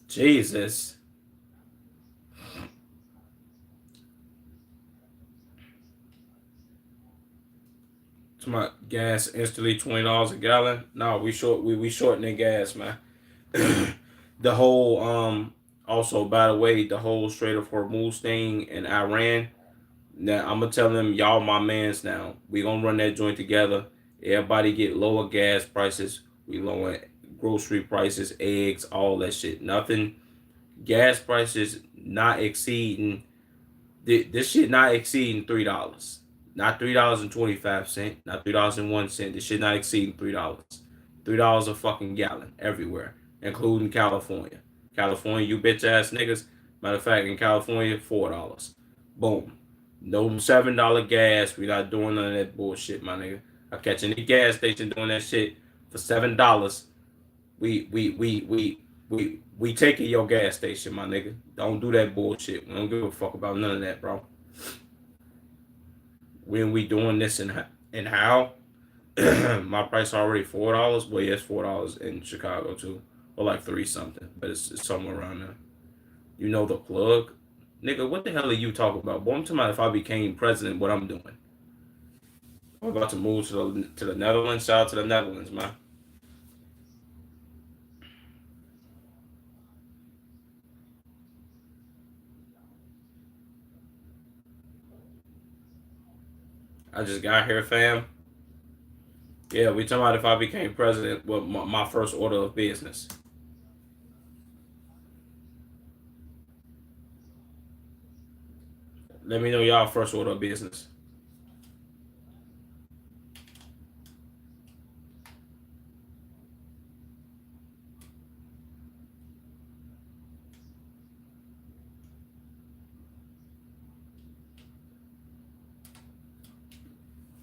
Jesus. It's my gas instantly $20 a gallon. No, we shortening gas, man. The whole also, by the way, the whole Strait of Hormuz thing in Iran. Now I'm gonna tell them, y'all my mans now. We gonna run that joint together. Everybody get lower gas prices. We lower grocery prices, eggs, all that shit. Nothing. Gas prices not exceeding this shit not exceeding $3. Not $3.25. Not $3.01. This shit not exceeding $3. $3 a fucking gallon everywhere, including California. California, you bitch ass niggas. Matter of fact, in California, $4. Boom. No $7 gas. We not doing none of that bullshit, my nigga. I catch any gas station doing that shit for $7. We taking your gas station, my nigga. Don't do that bullshit. We don't give a fuck about none of that, bro. When we doing this and how? My price already $4. Well, yes, $4 in Chicago too, or like 3 something, but it's somewhere around there. You know the plug, nigga. What the hell are you talking about? Boy, I'm talking about if I became president, what I'm doing. I'm about to move to the Netherlands. Shout out to the Netherlands, man. I just got here, fam. Yeah, we talking about if I became president, what my first order of business. Let me know y'all first order of business.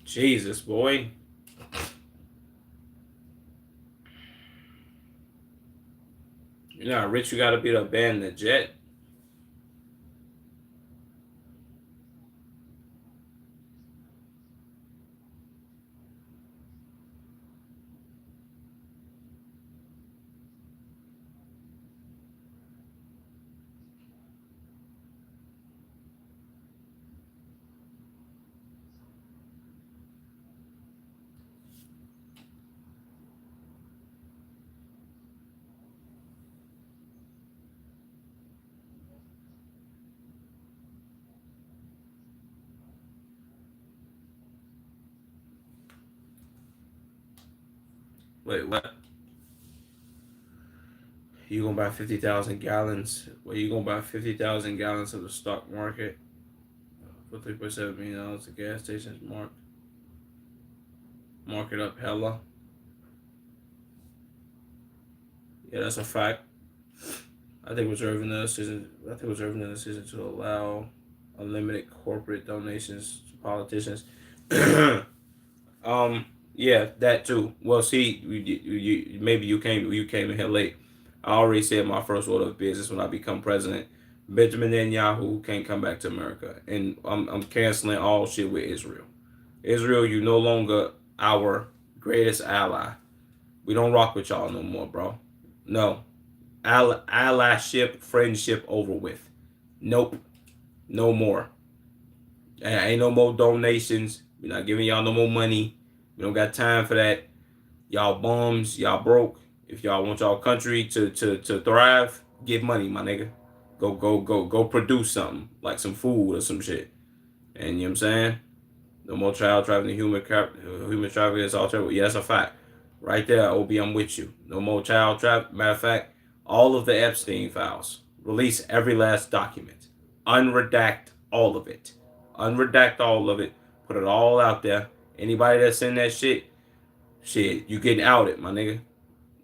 Jesus, boy. You know how rich you gotta be to abandon the jet? Wait, what? You gonna buy 50,000 gallons? Well, you gonna buy 50,000 gallons of the stock market for $3.7 million? The gas stations market up hella. Yeah, that's a fact. I think reserving the decision. I think reserving the decision to allow unlimited corporate donations to politicians. um, yeah, that too. Well, see, maybe you came in here late. I already said my first order of business when I become president. Benjamin Netanyahu can't come back to America, and I'm canceling all shit with Israel. Israel, you no longer our greatest ally. We don't rock with y'all no more, bro. No, allyship, friendship over with. Nope, no more. Ain't no more donations. We're not giving y'all no more money. We don't got time for that. Y'all bums, y'all broke. If y'all want y'all country to thrive, get money, my nigga. Go produce something like some food or some shit. And you know what I'm saying? No more child trafficking, human trafficking is all terrible. Yeah, that's a fact. Right there, OB, I'm with you. No more child trafficking. Matter of fact, all of the Epstein files. Release every last document. Unredact all of it. Unredact all of it. Put it all out there. Anybody that's in that shit, you getting outed, my nigga.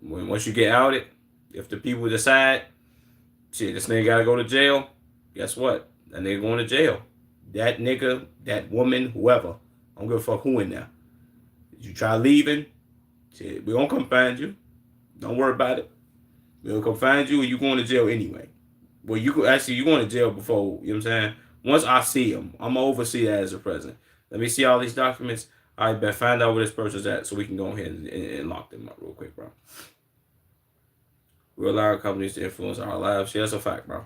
Once you get outed, if the people decide, shit, this nigga gotta go to jail, guess what? That nigga going to jail. That nigga, that woman, whoever. I don't give a fuck who in there. You try leaving, shit, we gonna come find you. Don't worry about it. We gonna come find you and you going to jail anyway. Well, you actually you going to jail before, you know what I'm saying? Once I see him, I'm gonna oversee that as a president. Let me see all these documents. I bet find out where this person's at so we can go ahead and lock them up real quick, bro. We allow companies to influence our lives. Yeah, that's a fact, bro.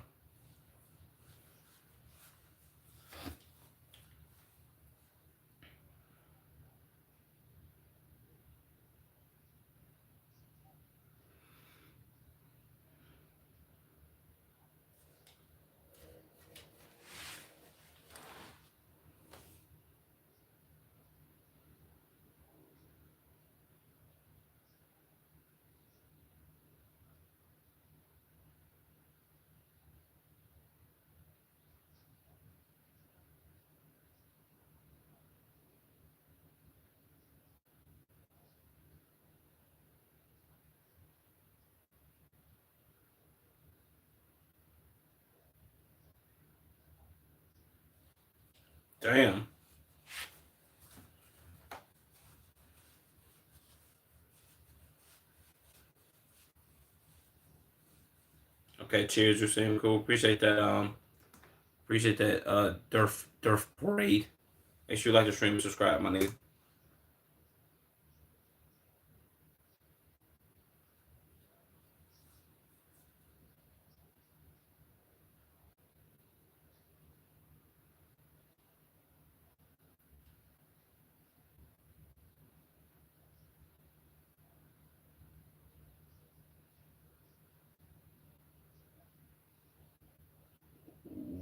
Damn. Okay, cheers, you seem cool. Appreciate that. Appreciate that. Durf Braid. Make sure you like the stream and subscribe, my nigga.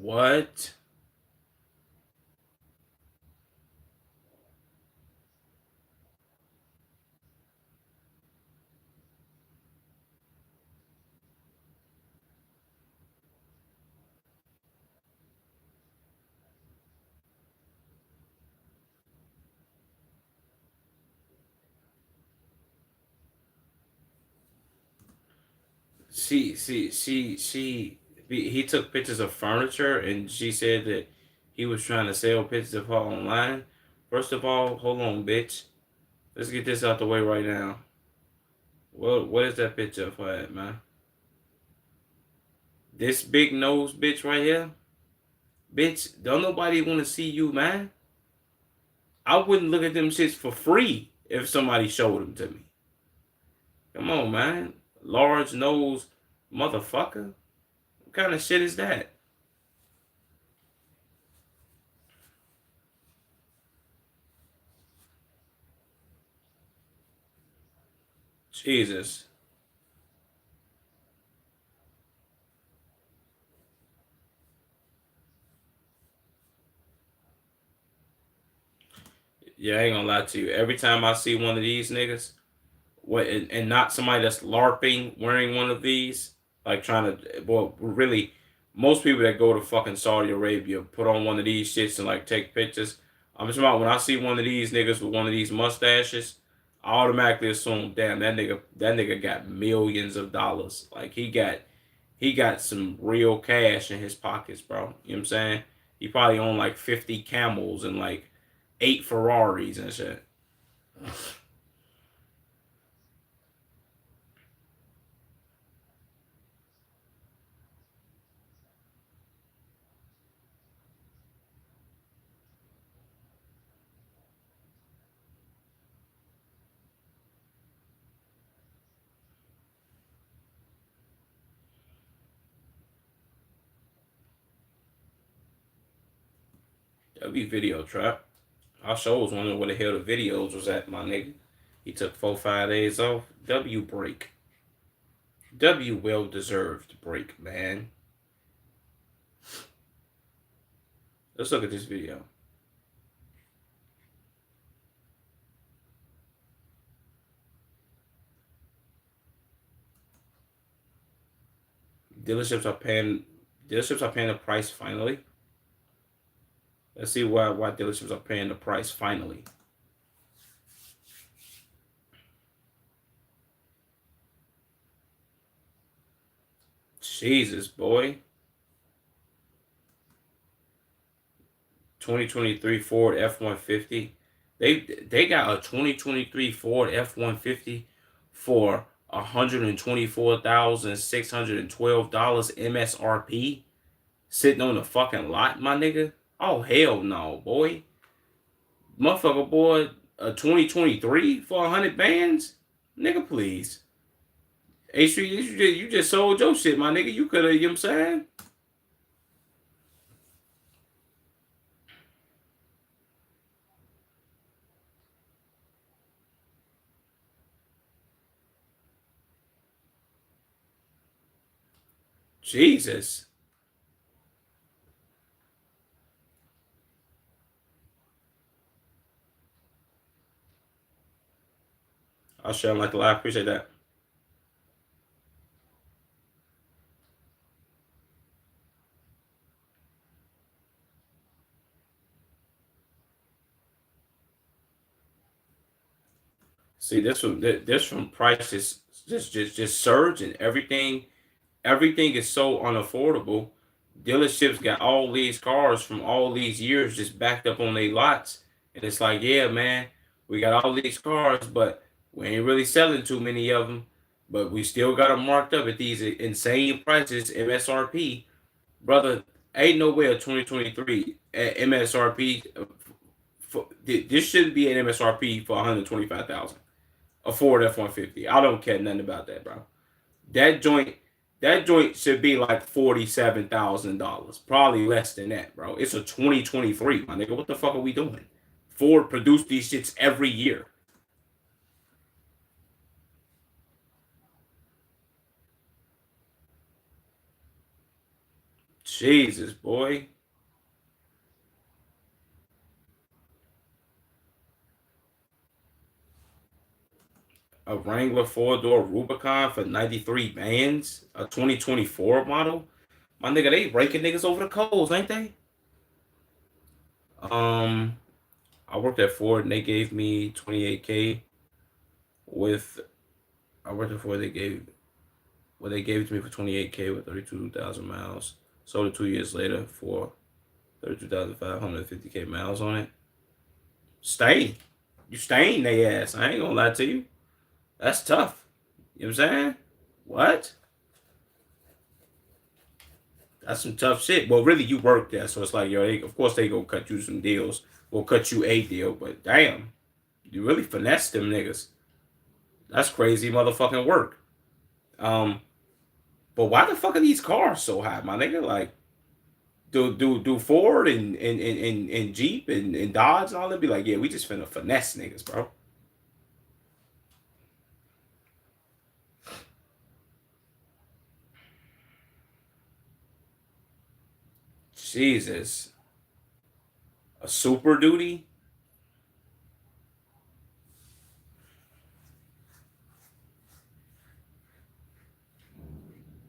What? He took pictures of furniture and she said that he was trying to sell pictures of her online. First of all, hold on, bitch. Let's get this out the way right now. What is that picture of her at, man? This big nose bitch right here? Bitch, don't nobody want to see you, man. I wouldn't look at them shits for free if somebody showed them to me. Come on, man. Large nose motherfucker. What kind of shit is that? Jesus. Yeah, I ain't gonna lie to you. Every time I see one of these niggas, what and not somebody that's LARPing wearing one of these, like trying to, well, really, most people that go to fucking Saudi Arabia put on one of these shits and like take pictures. I'm just about when I see one of these niggas with one of these mustaches, I automatically assume, damn, that nigga got millions of dollars. Like he got some real cash in his pockets, bro. You know what I'm saying? He probably owned like 50 camels and like 8 Ferraris and shit. That'd be video trap. I sure was wondering where the hell the videos was at, my nigga. He took 4, 5 days off. W break. W well deserved break, man. Let's look at this video. Dealerships are paying the price finally. Let's see why dealerships are paying the price finally. Jesus, boy. 2023 Ford F-150. They got a 2023 Ford F-150 for $124,612 MSRP sitting on the fucking lot, my nigga. Oh hell no, boy. Motherfucker, boy, a 2023 for 100 bands? Nigga, please. H3, you just sold your shit, my nigga. You could have, you know what I'm saying? Jesus. I'll share them like the live. Appreciate that. See, this from prices just surge and everything is so unaffordable. Dealerships got all these cars from all these years just backed up on their lots, and it's like, yeah, man, we got all these cars, but we ain't really selling too many of them. But we still got them marked up at these insane prices, MSRP, brother. Ain't no way a 2023 MSRP. This should be an MSRP for 125,000. A Ford F-150. I don't care nothing about that, bro. That joint, that joint should be like $47,000, probably less than that, bro. It's a 2023, my nigga. What the fuck are we doing? Ford produced these shits every year. Jesus, boy. A Wrangler 4-door Rubicon for 93 bands, a 2024 model. My nigga, they raking niggas over the coals, ain't they? Um, I worked at Ford and they gave me 28K with I worked at Ford. They gave it to me for 28K with 32,000 miles. Sold it 2 years later for 32,550K miles on it. Stay. You staying they ass. I ain't gonna lie to you. That's tough. You know what I'm saying? What? That's some tough shit. Well, really, you work there, so it's like, yo, of course they gonna cut you some deals. We'll cut you a deal, but damn, you really finesse them niggas. That's crazy motherfucking work. Um, but why the fuck are these cars so high, my nigga? Like, do Ford and Jeep and Dodge and all that be like, yeah, we just finna finesse niggas, bro. Jesus. A Super Duty?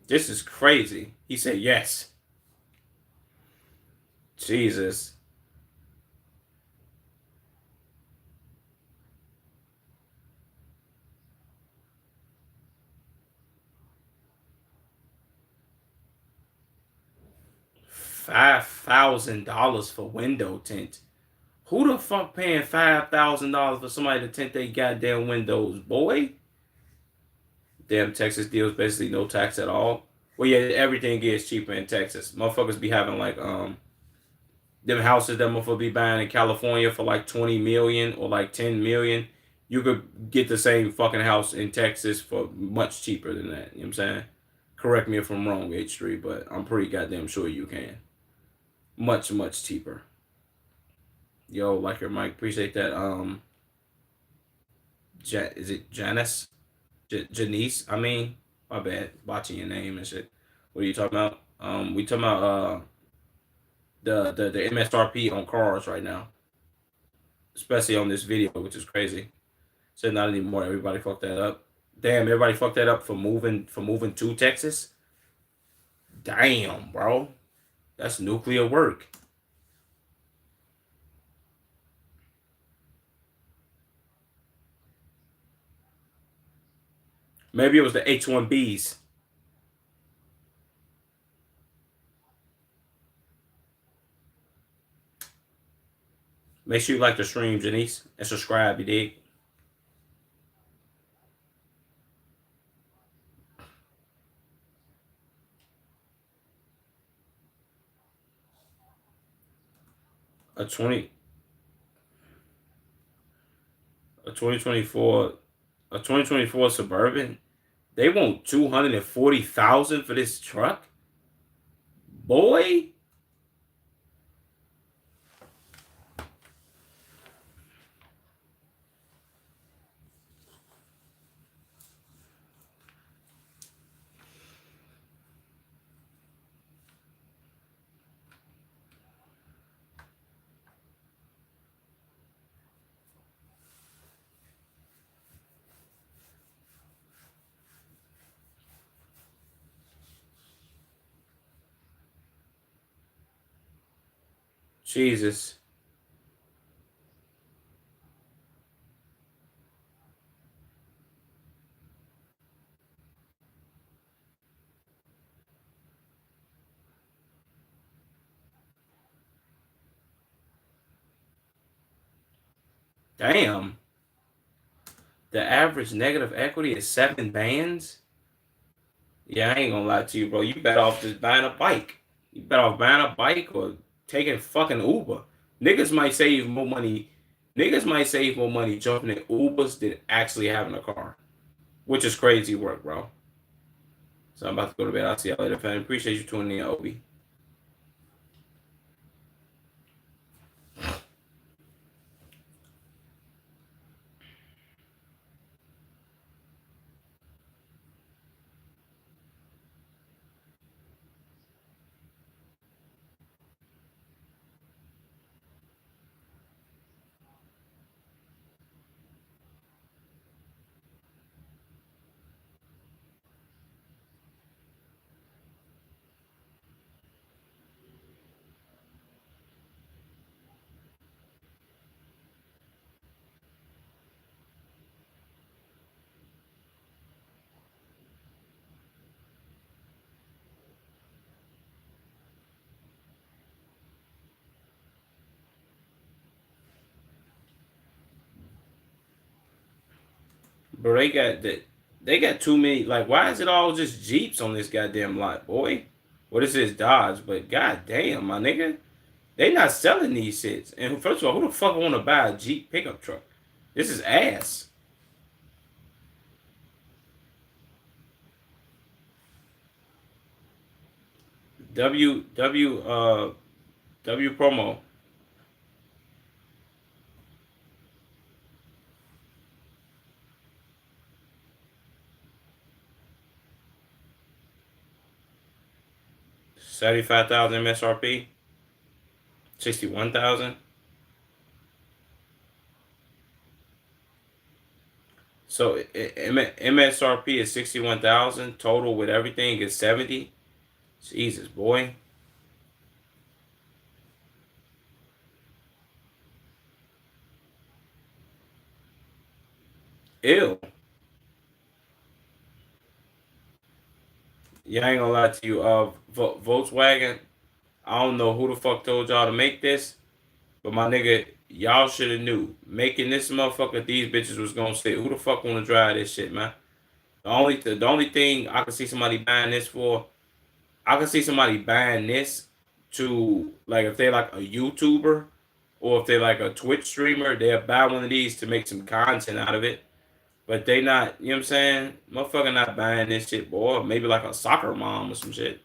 This is crazy. He said yes. Jesus. $5,000 for window tint. Who the fuck paying $5,000 for somebody to tint their goddamn windows, boy? Damn, Texas deals basically no tax at all. Well, yeah, everything is cheaper in Texas. Motherfuckers be having like them houses that motherfuckers be buying in California for like 20 million or like 10 million. You could get the same fucking house in Texas for much cheaper than that. You know what I'm saying? Correct me if I'm wrong, H3, but I'm pretty goddamn sure you can. Much, much cheaper. Yo, like your mic. Appreciate that. Is it Janice? Janice? I mean, my bad. Botching your name and shit. What are you talking about? We talking about the MSRP on cars right now, especially on this video, which is crazy. So not anymore. Everybody fucked that up. Damn, everybody fucked that up for moving to Texas. Damn, bro, that's nuclear work. Maybe it was the H1Bs. Make sure you like the stream, Janice, and subscribe. You dig? A 20, a 2024, a 2024 Suburban. They want 240,000 for this truck, boy. Jesus, damn. The average negative equity is 7 bands. Yeah, I ain't gonna lie to you, bro. You better off just buying a bike. You better off buying a bike or taking fucking Uber. Niggas might save more money. Niggas might save more money jumping in Ubers than actually having a car, which is crazy work, bro. So I'm about to go to bed. I'll see y'all later, fam. Appreciate you tuning in, Obi. Bro, they got too many. Like, why is it all just Jeeps on this goddamn lot, boy? What is this Dodge? But goddamn, my nigga, they not selling these shits. And first of all, who the fuck want to buy a Jeep pickup truck? This is ass. W promo. $75,000 MSRP. 61,000. So MSRP is 61,000. Total with everything is 70. Jesus, boy. Ew. Yeah, I ain't gonna lie to you. Volkswagen. I don't know who the fuck told y'all to make this, but my nigga, y'all should have knew. Making this motherfucker, these bitches was gonna say, who the fuck wanna drive this shit, man? The only thing I could see somebody buying this for, I could see somebody buying this to, like, if they're like a YouTuber or if they're like a Twitch streamer, they'll buy one of these to make some content out of it. But they not, you know what I'm saying? Motherfucker not buying this shit, boy. Maybe like a soccer mom or some shit.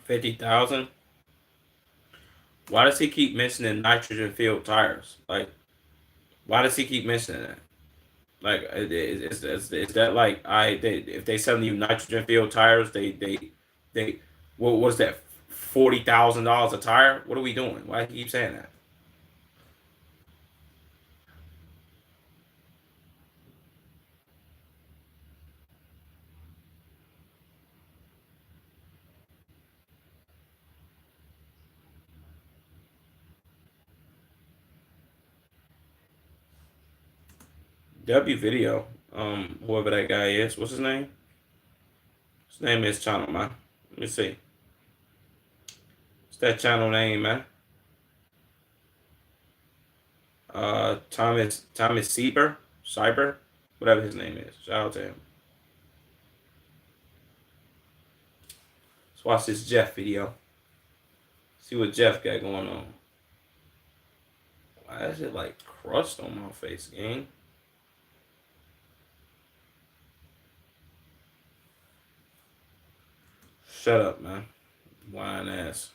50,000. Why does he keep mentioning nitrogen filled tires? Like, why does he keep mentioning that? Like, is that like if they selling you nitrogen filled tires, they what was that, $40,000 a tire? What are we doing? Why do he keep saying that? W video, whoever that guy is, what's his name? His name is Channel Man. Let me see. What's that channel name, man? Thomas Cyber, whatever his name is. Shout out to him. Let's watch this Jeff video. See what Jeff got going on. Why is it like crust on my face, gang? Shut up, man. Lying ass.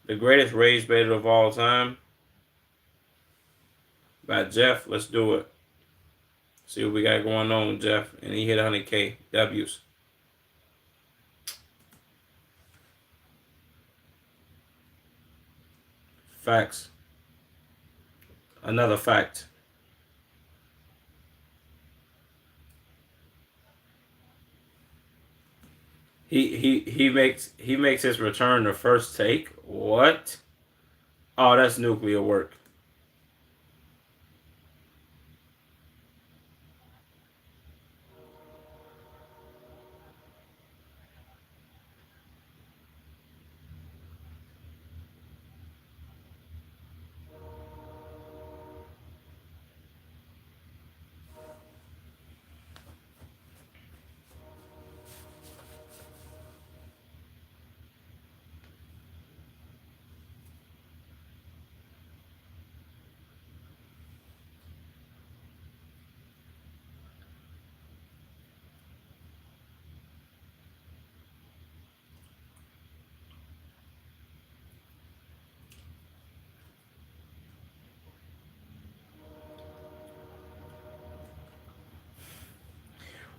The greatest rage bait of all time by Jeff. Let's do it. See what we got going on, Jeff. And he hit 100K W's. Facts. Another fact. He makes his return the first take. What? Oh, that's nuclear work.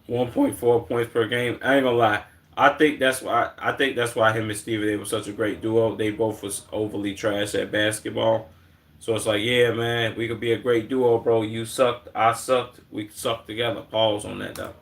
$1.4 points per game. I ain't gonna lie. I think that's why him and Stephen A was such a great duo. They both was overly trash at basketball. So it's like, yeah, man, we could be a great duo, bro. You sucked, I sucked, we sucked together. Pause on that though.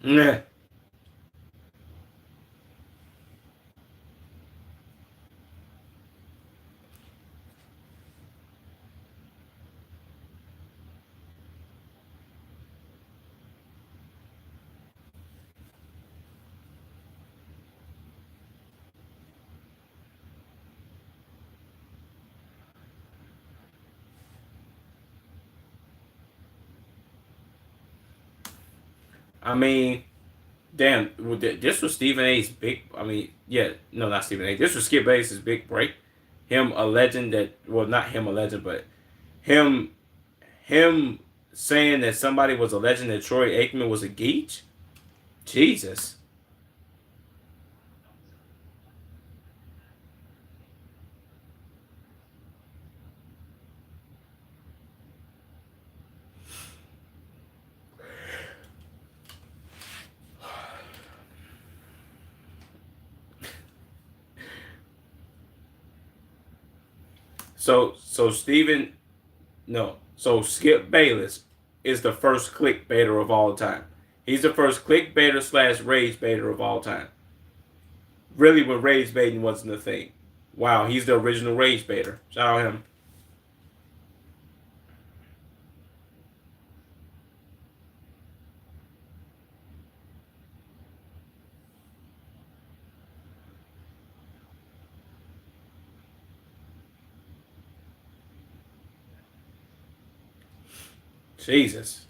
Yeah. I mean, damn, this was Stephen A's big. I mean, yeah, no, not Stephen A. This was Skip Bayless's big break. Him, a legend that, well, not him, a legend, but him, him saying that somebody was a legend that Troy Aikman was a geech. Jesus. So Stephen, no, So Skip Bayless is the first clickbaiter of all time. He's the first clickbaiter slash rage baiter of all time. Really, when rage baiting wasn't a thing. Wow, he's the original rage baiter. Shout out him. Jesus.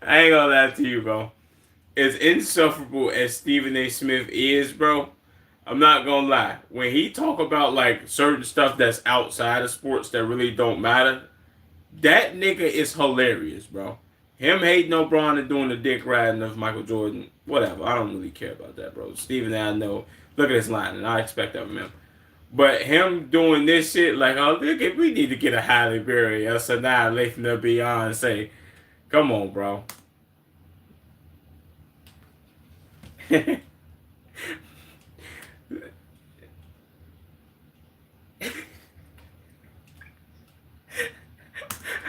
I ain't gonna lie to you, bro. As insufferable as Stephen A. Smith is, bro, I'm not gonna lie. When he talk about like certain stuff that's outside of sports that really don't matter, that nigga is hilarious, bro. Him hating on Braun and doing the dick riding of Michael Jordan, whatever. I don't really care about that, bro. Stephen A. I know. Look at his line, and I expect that from him. But him doing this shit, like, oh, look, we need to get a Halle Berry, a Sanaa Lathan, a Beyonce. Come on, bro.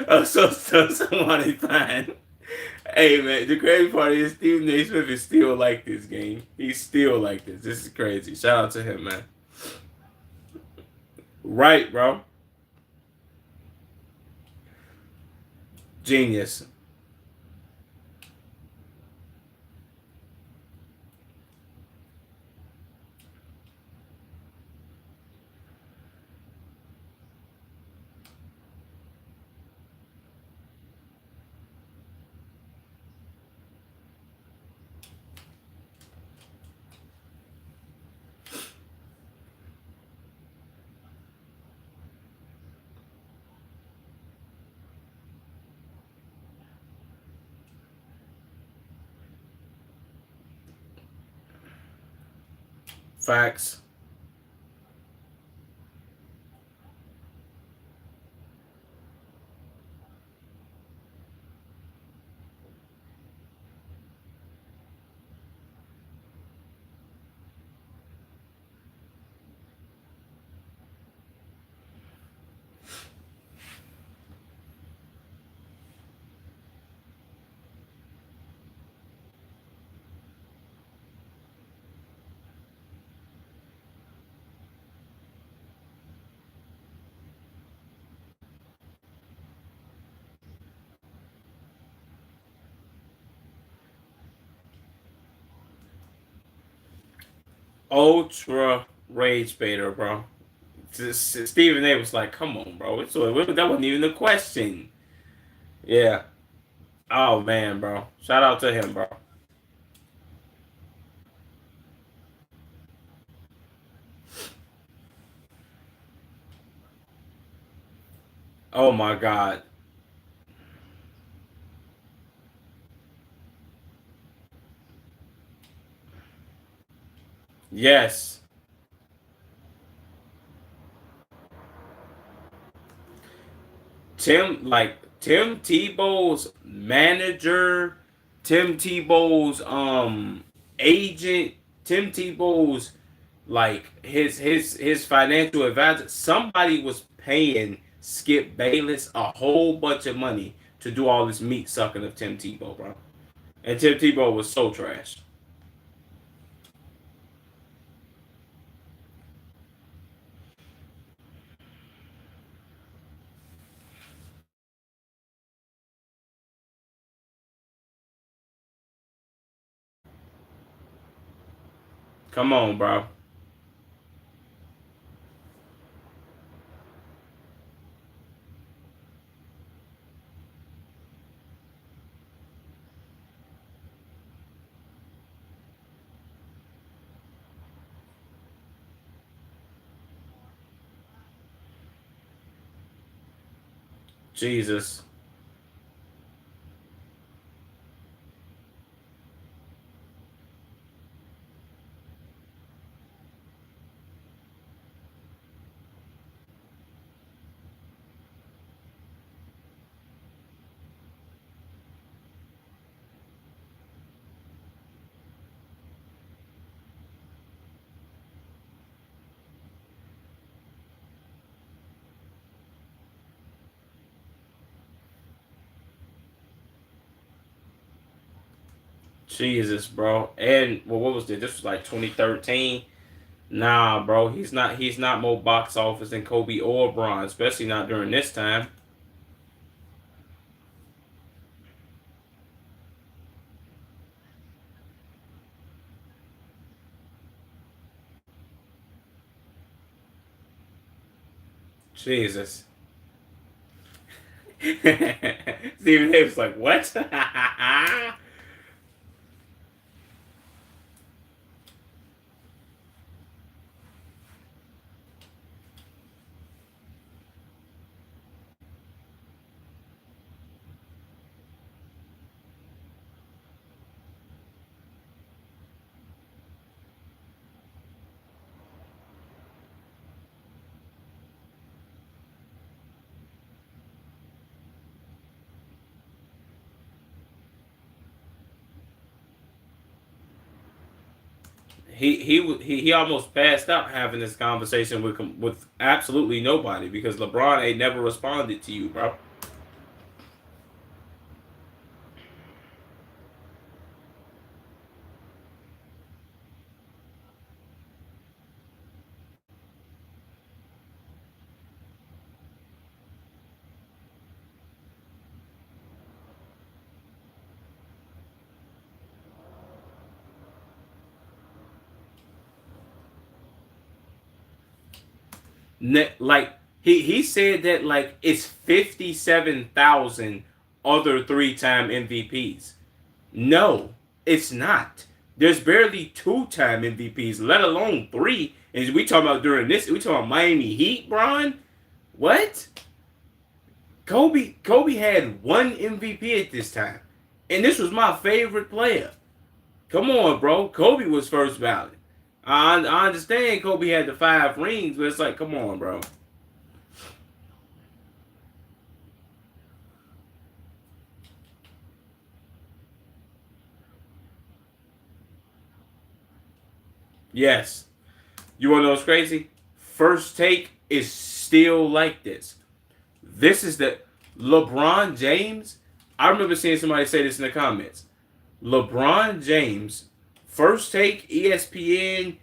Oh, so somebody fine. Hey man, the crazy part is Stephen A. Smith is still like this game. He's still like this. This is crazy. Shout out to him, man. Right, bro. Genius. Facts. Ultra rage baiter, bro. Stephen A. was like, come on, bro. That wasn't even a question. Yeah. Oh man, bro. Shout out to him, bro. Oh my god. Yes. Tim Tebow's manager, Tim Tebow's agent, Tim Tebow's like his financial advisor, somebody was paying Skip Bayless a whole bunch of money to do all this meat sucking of Tim Tebow, bro. And Tim Tebow was so trash. Come on, bro. Jesus. Jesus, bro. And well, what was this? This was like 2013. Nah, bro. He's not. He's not more box office than Kobe or Bron, especially not during this time. Jesus. Stephen Davis like what? he almost passed out having this conversation with absolutely nobody because LeBron ain't never responded to you, bro. Like he said that like it's 57,000 other 3-time MVPs. No, it's not. There's barely 2-time MVPs, let alone three. And we talking about during this, we talking about Miami Heat, Bron. What? Kobe had one MVP at this time, and this was my favorite player. Come on, bro. Kobe was first ballot. I understand Kobe had the 5 rings, but it's like, come on, bro. Yes. You want to know what's crazy? First Take is still like this. This is the LeBron James. I remember seeing somebody say this in the comments. LeBron James, First Take, ESPN,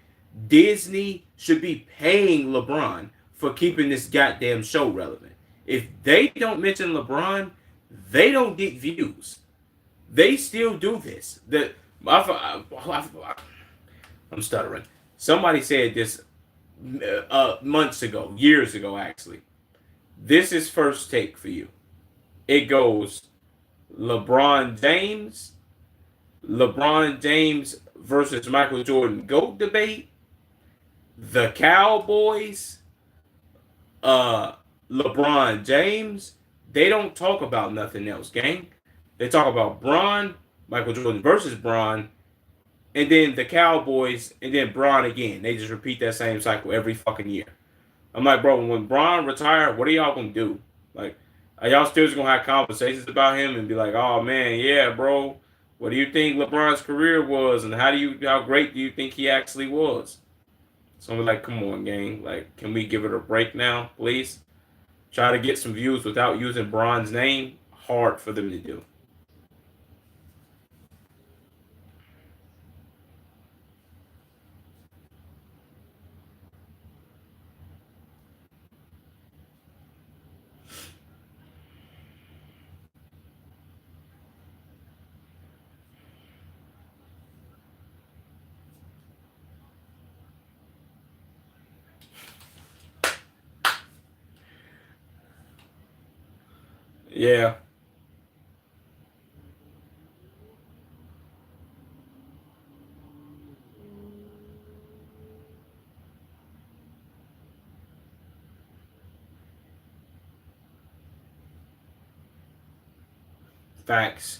Disney should be paying LeBron for keeping this goddamn show relevant. If they don't mention LeBron, they don't get views. They still do this. I'm stuttering. Somebody said this months ago, years ago, actually. This is First Take for you. It goes LeBron James, LeBron James versus Michael Jordan GOAT debate, the Cowboys, uh, LeBron James. They don't talk about nothing else, gang. They talk about Bron, Michael Jordan versus Bron, and then the Cowboys, and then Bron again. They just repeat that same cycle every fucking year. I'm like, bro, when Bron retired, what are y'all gonna do? Like, are y'all still just gonna have conversations about him and be like, oh man, yeah, bro, what do you think LeBron's career was, and how great do you think he actually was? So I'm like, come on, gang, like, can we give it a break now, please? Try to get some views without using Bron's name. Hard for them to do. Yeah, facts.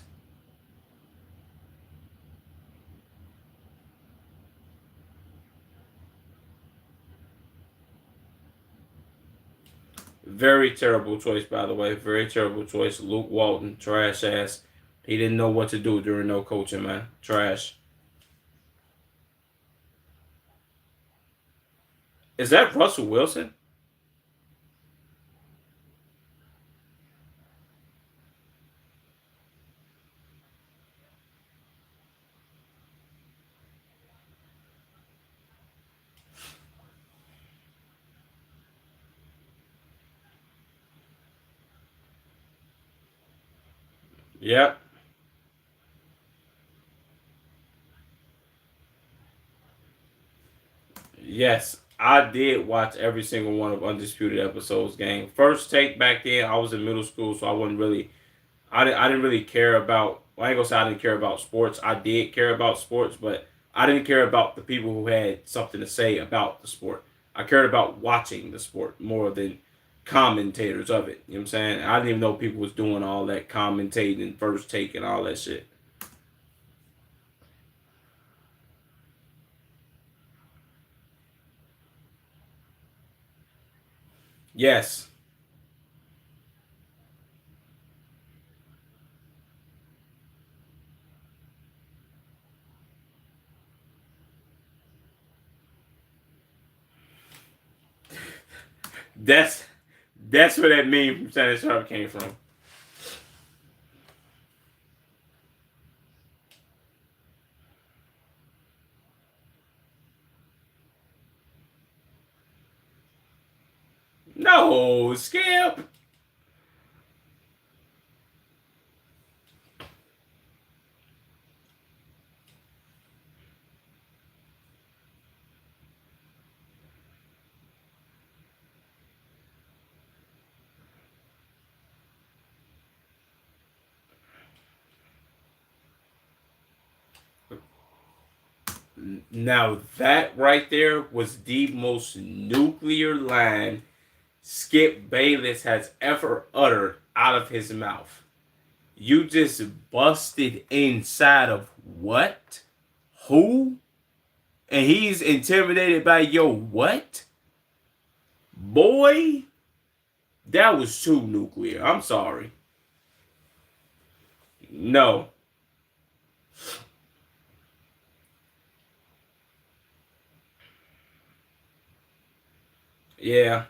Very terrible choice, by the way. Very terrible choice. Luke Walton, trash ass. He didn't know what to do during no coaching, man. Trash. Is that Russell Wilson? Yep. Yes, I did watch every single one of Undisputed episodes. Game first take back then. I was in middle school, so I wasn't really. I didn't really care about. Well, I ain't gonna say I didn't care about sports. I did care about sports, but I didn't care about the people who had something to say about the sport. I cared about watching the sport more than commentators of it. You know what I'm saying? I didn't even know people was doing all that commentating, first take, and all that shit. Yes, that's that's where that meme from Shannon Sharp came from. No, Skip. Now that right there was the most nuclear line Skip Bayless has ever uttered out of his mouth. You just busted inside of what? Who? And he's intimidated by your what? Boy, that was too nuclear. I'm sorry. No. Yeah.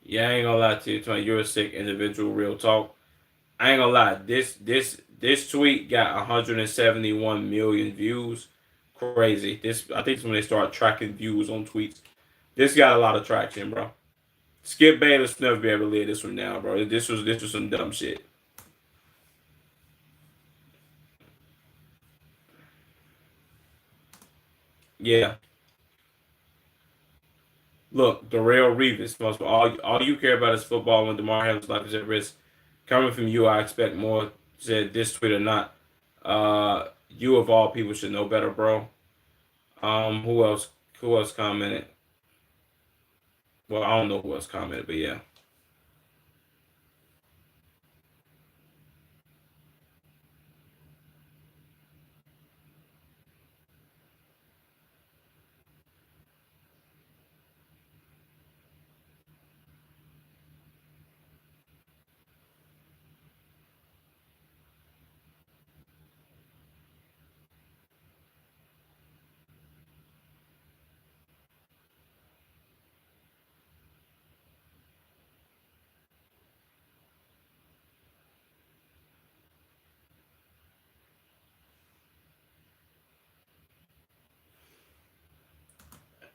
Yeah, I ain't gonna lie to you, Tony. You're a sick individual, real talk. I ain't gonna lie. This tweet got 171 million views. Crazy. This I think it's when they start tracking views on tweets. This got a lot of traction, bro. Skip Bayless never be able to live this one down, bro. This was some dumb shit. Yeah. Look, Darrell Reeves, most all you care about is football when DeMar Hamlin's life is at risk. Coming from you, I expect more. Said this tweet or not. You of all people should know better, bro. Who else? Who else commented? Well, I don't know who else commented, but yeah.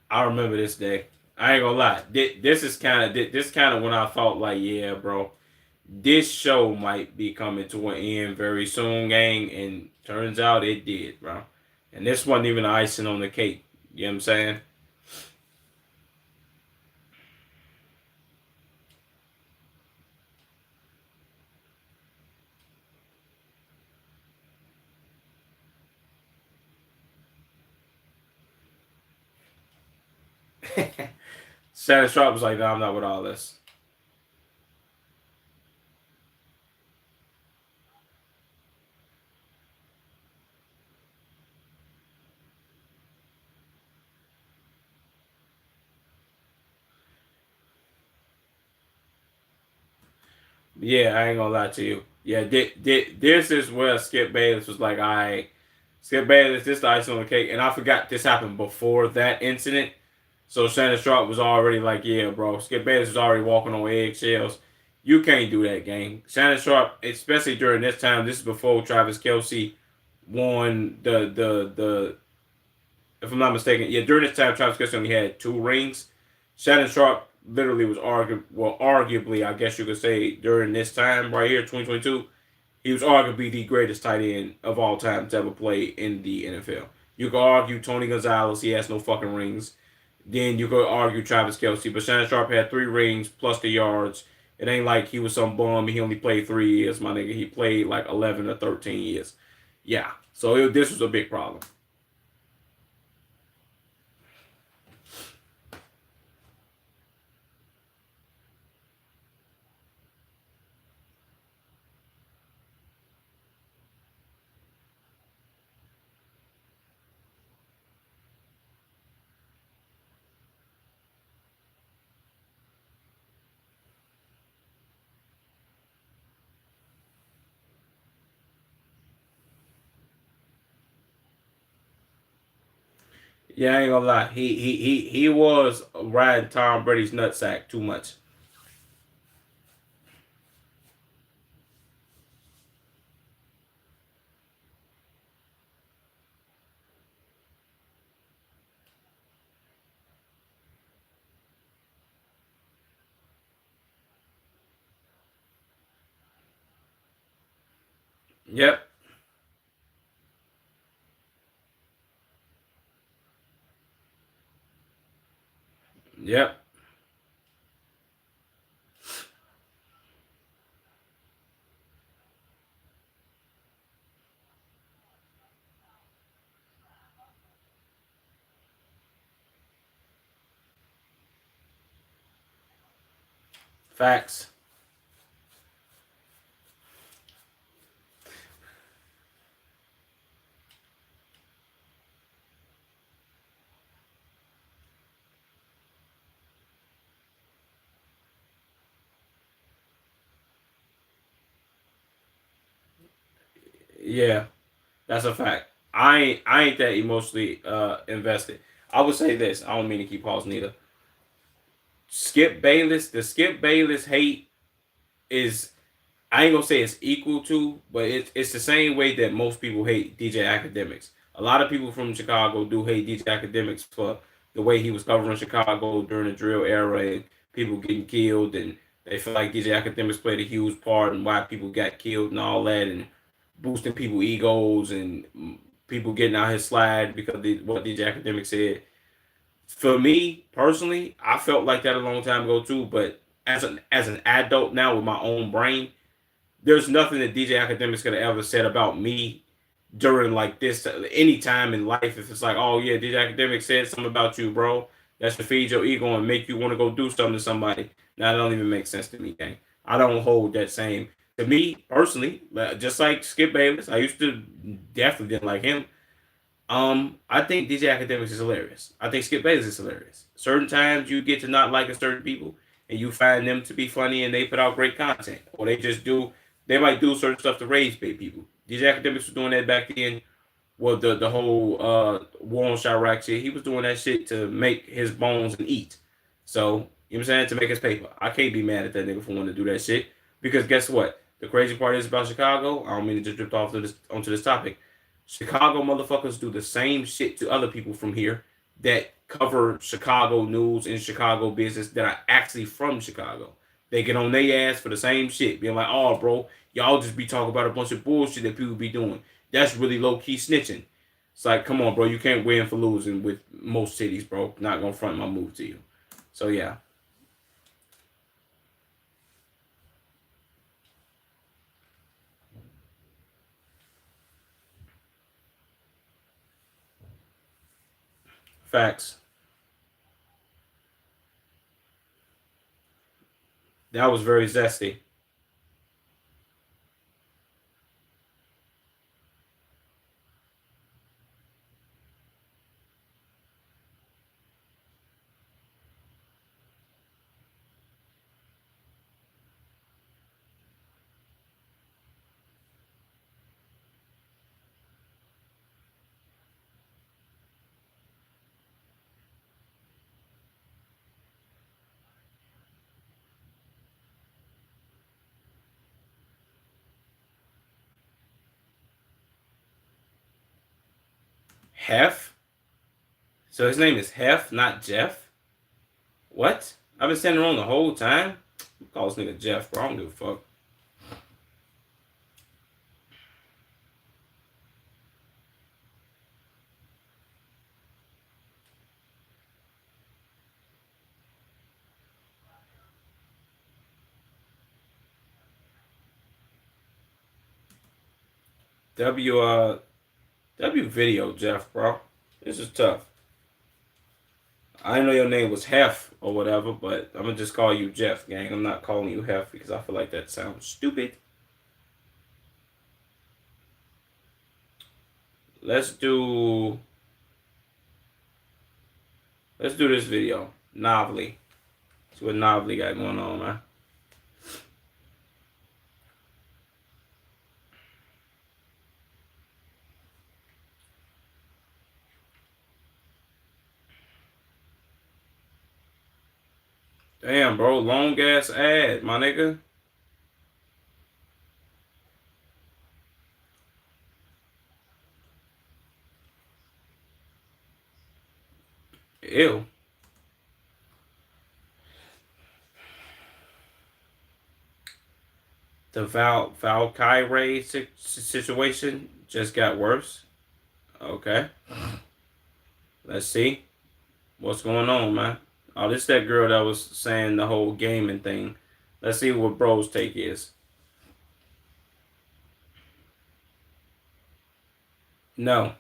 I remember this day. I ain't gonna lie. This kind of when I thought like, yeah, bro, this show might be coming to an end very soon, gang. And turns out it did, bro. And this wasn't even icing on the cake. You know what I'm saying? Shannon Sharp was like, no, I'm not with all this. Yeah, I ain't gonna lie to you. Yeah, this is where Skip Bayless was like, all right, Skip Bayless, this the icing on the cake. And I forgot this happened before that incident. So Shannon Sharp was already like, yeah, bro. Skip Bayless was already walking on eggshells. You can't do that, gang. Shannon Sharp, especially during this time, this is before Travis Kelsey won if I'm not mistaken. Yeah, during this time, Travis Kelce only had 2 rings. Shannon Sharp literally was arguably, I guess you could say, during this time right here, 2022, he was arguably the greatest tight end of all time to ever play in the NFL. You could argue Tony Gonzalez, he has no fucking rings. Then you could argue Travis Kelce, but Shannon Sharp had 3 rings plus the yards. It ain't like he was some bum. He only played 3 years, my nigga. He played like 11 or 13 years. Yeah, so this was a big problem. Yeah, I ain't gonna lie. He was riding Tom Brady's nutsack too much. Yep, yep. Facts. Yeah, that's a fact. I ain't that emotionally invested. I would say this. I don't mean to keep pausing either. Skip Bayless, the Skip Bayless hate is, I ain't gonna say it's equal to, but it's the same way that most people hate DJ Academics. A lot of people from Chicago do hate DJ Academics for the way he was covering Chicago during the drill era and people getting killed, and they feel like DJ Academics played a huge part in why people got killed and all that, and boosting people egos and people getting out his slide because of what DJ Academics said. For me personally, I felt like that a long time ago too, but as an adult now with my own brain, there's nothing that DJ Academics could have ever said about me during like this any time in life. If it's like, oh yeah, DJ Academics said something about you, bro, that should feed your ego and make you want to go do something to somebody. Now that don't even make sense to me, gang. I don't hold that same. To me personally, just like Skip Bayless, I used to definitely didn't like him. I think DJ Academics is hilarious. I think Skip Bayless is hilarious. Certain times you get to not like a certain people, and you find them to be funny, and they put out great content, or they just do. They might do certain stuff to raise big people. DJ Academics was doing that back then. Well, the whole war on Chirac shit, he was doing that shit to make his bones and eat. So you know what I'm saying, to make his paper. I can't be mad at that nigga for wanting to do that shit because guess what? The crazy part is about Chicago. I don't mean to just drift off to this onto this topic. Chicago motherfuckers do the same shit to other people from here that cover Chicago news and Chicago business that are actually from Chicago. They get on their ass for the same shit, being like, "Oh, bro, y'all just be talking about a bunch of bullshit that people be doing. That's really low key snitching." It's like, come on, bro, you can't win for losing with most cities, bro. Not gonna front my move to you. So yeah, facts. That was very zesty. Hef. So his name is Hef, not Jeff? What? I've been saying it wrong the whole time? Call this nigga Jeff, bro. I don't give a fuck. W video, Jeff, bro. This is tough. I didn't know your name was Hef or whatever, but I'm gonna just call you Jeff, gang. I'm not calling you Hef because I feel like that sounds stupid. Let's do this video. Novely. See what Novely got going on, man. Damn, bro, long ass ad, my nigga. Ew. The Valkyrie situation just got worse. Okay. Let's see what's going on, man. Oh, this that girl that was saying the whole gaming thing. Let's see what bro's take is. No.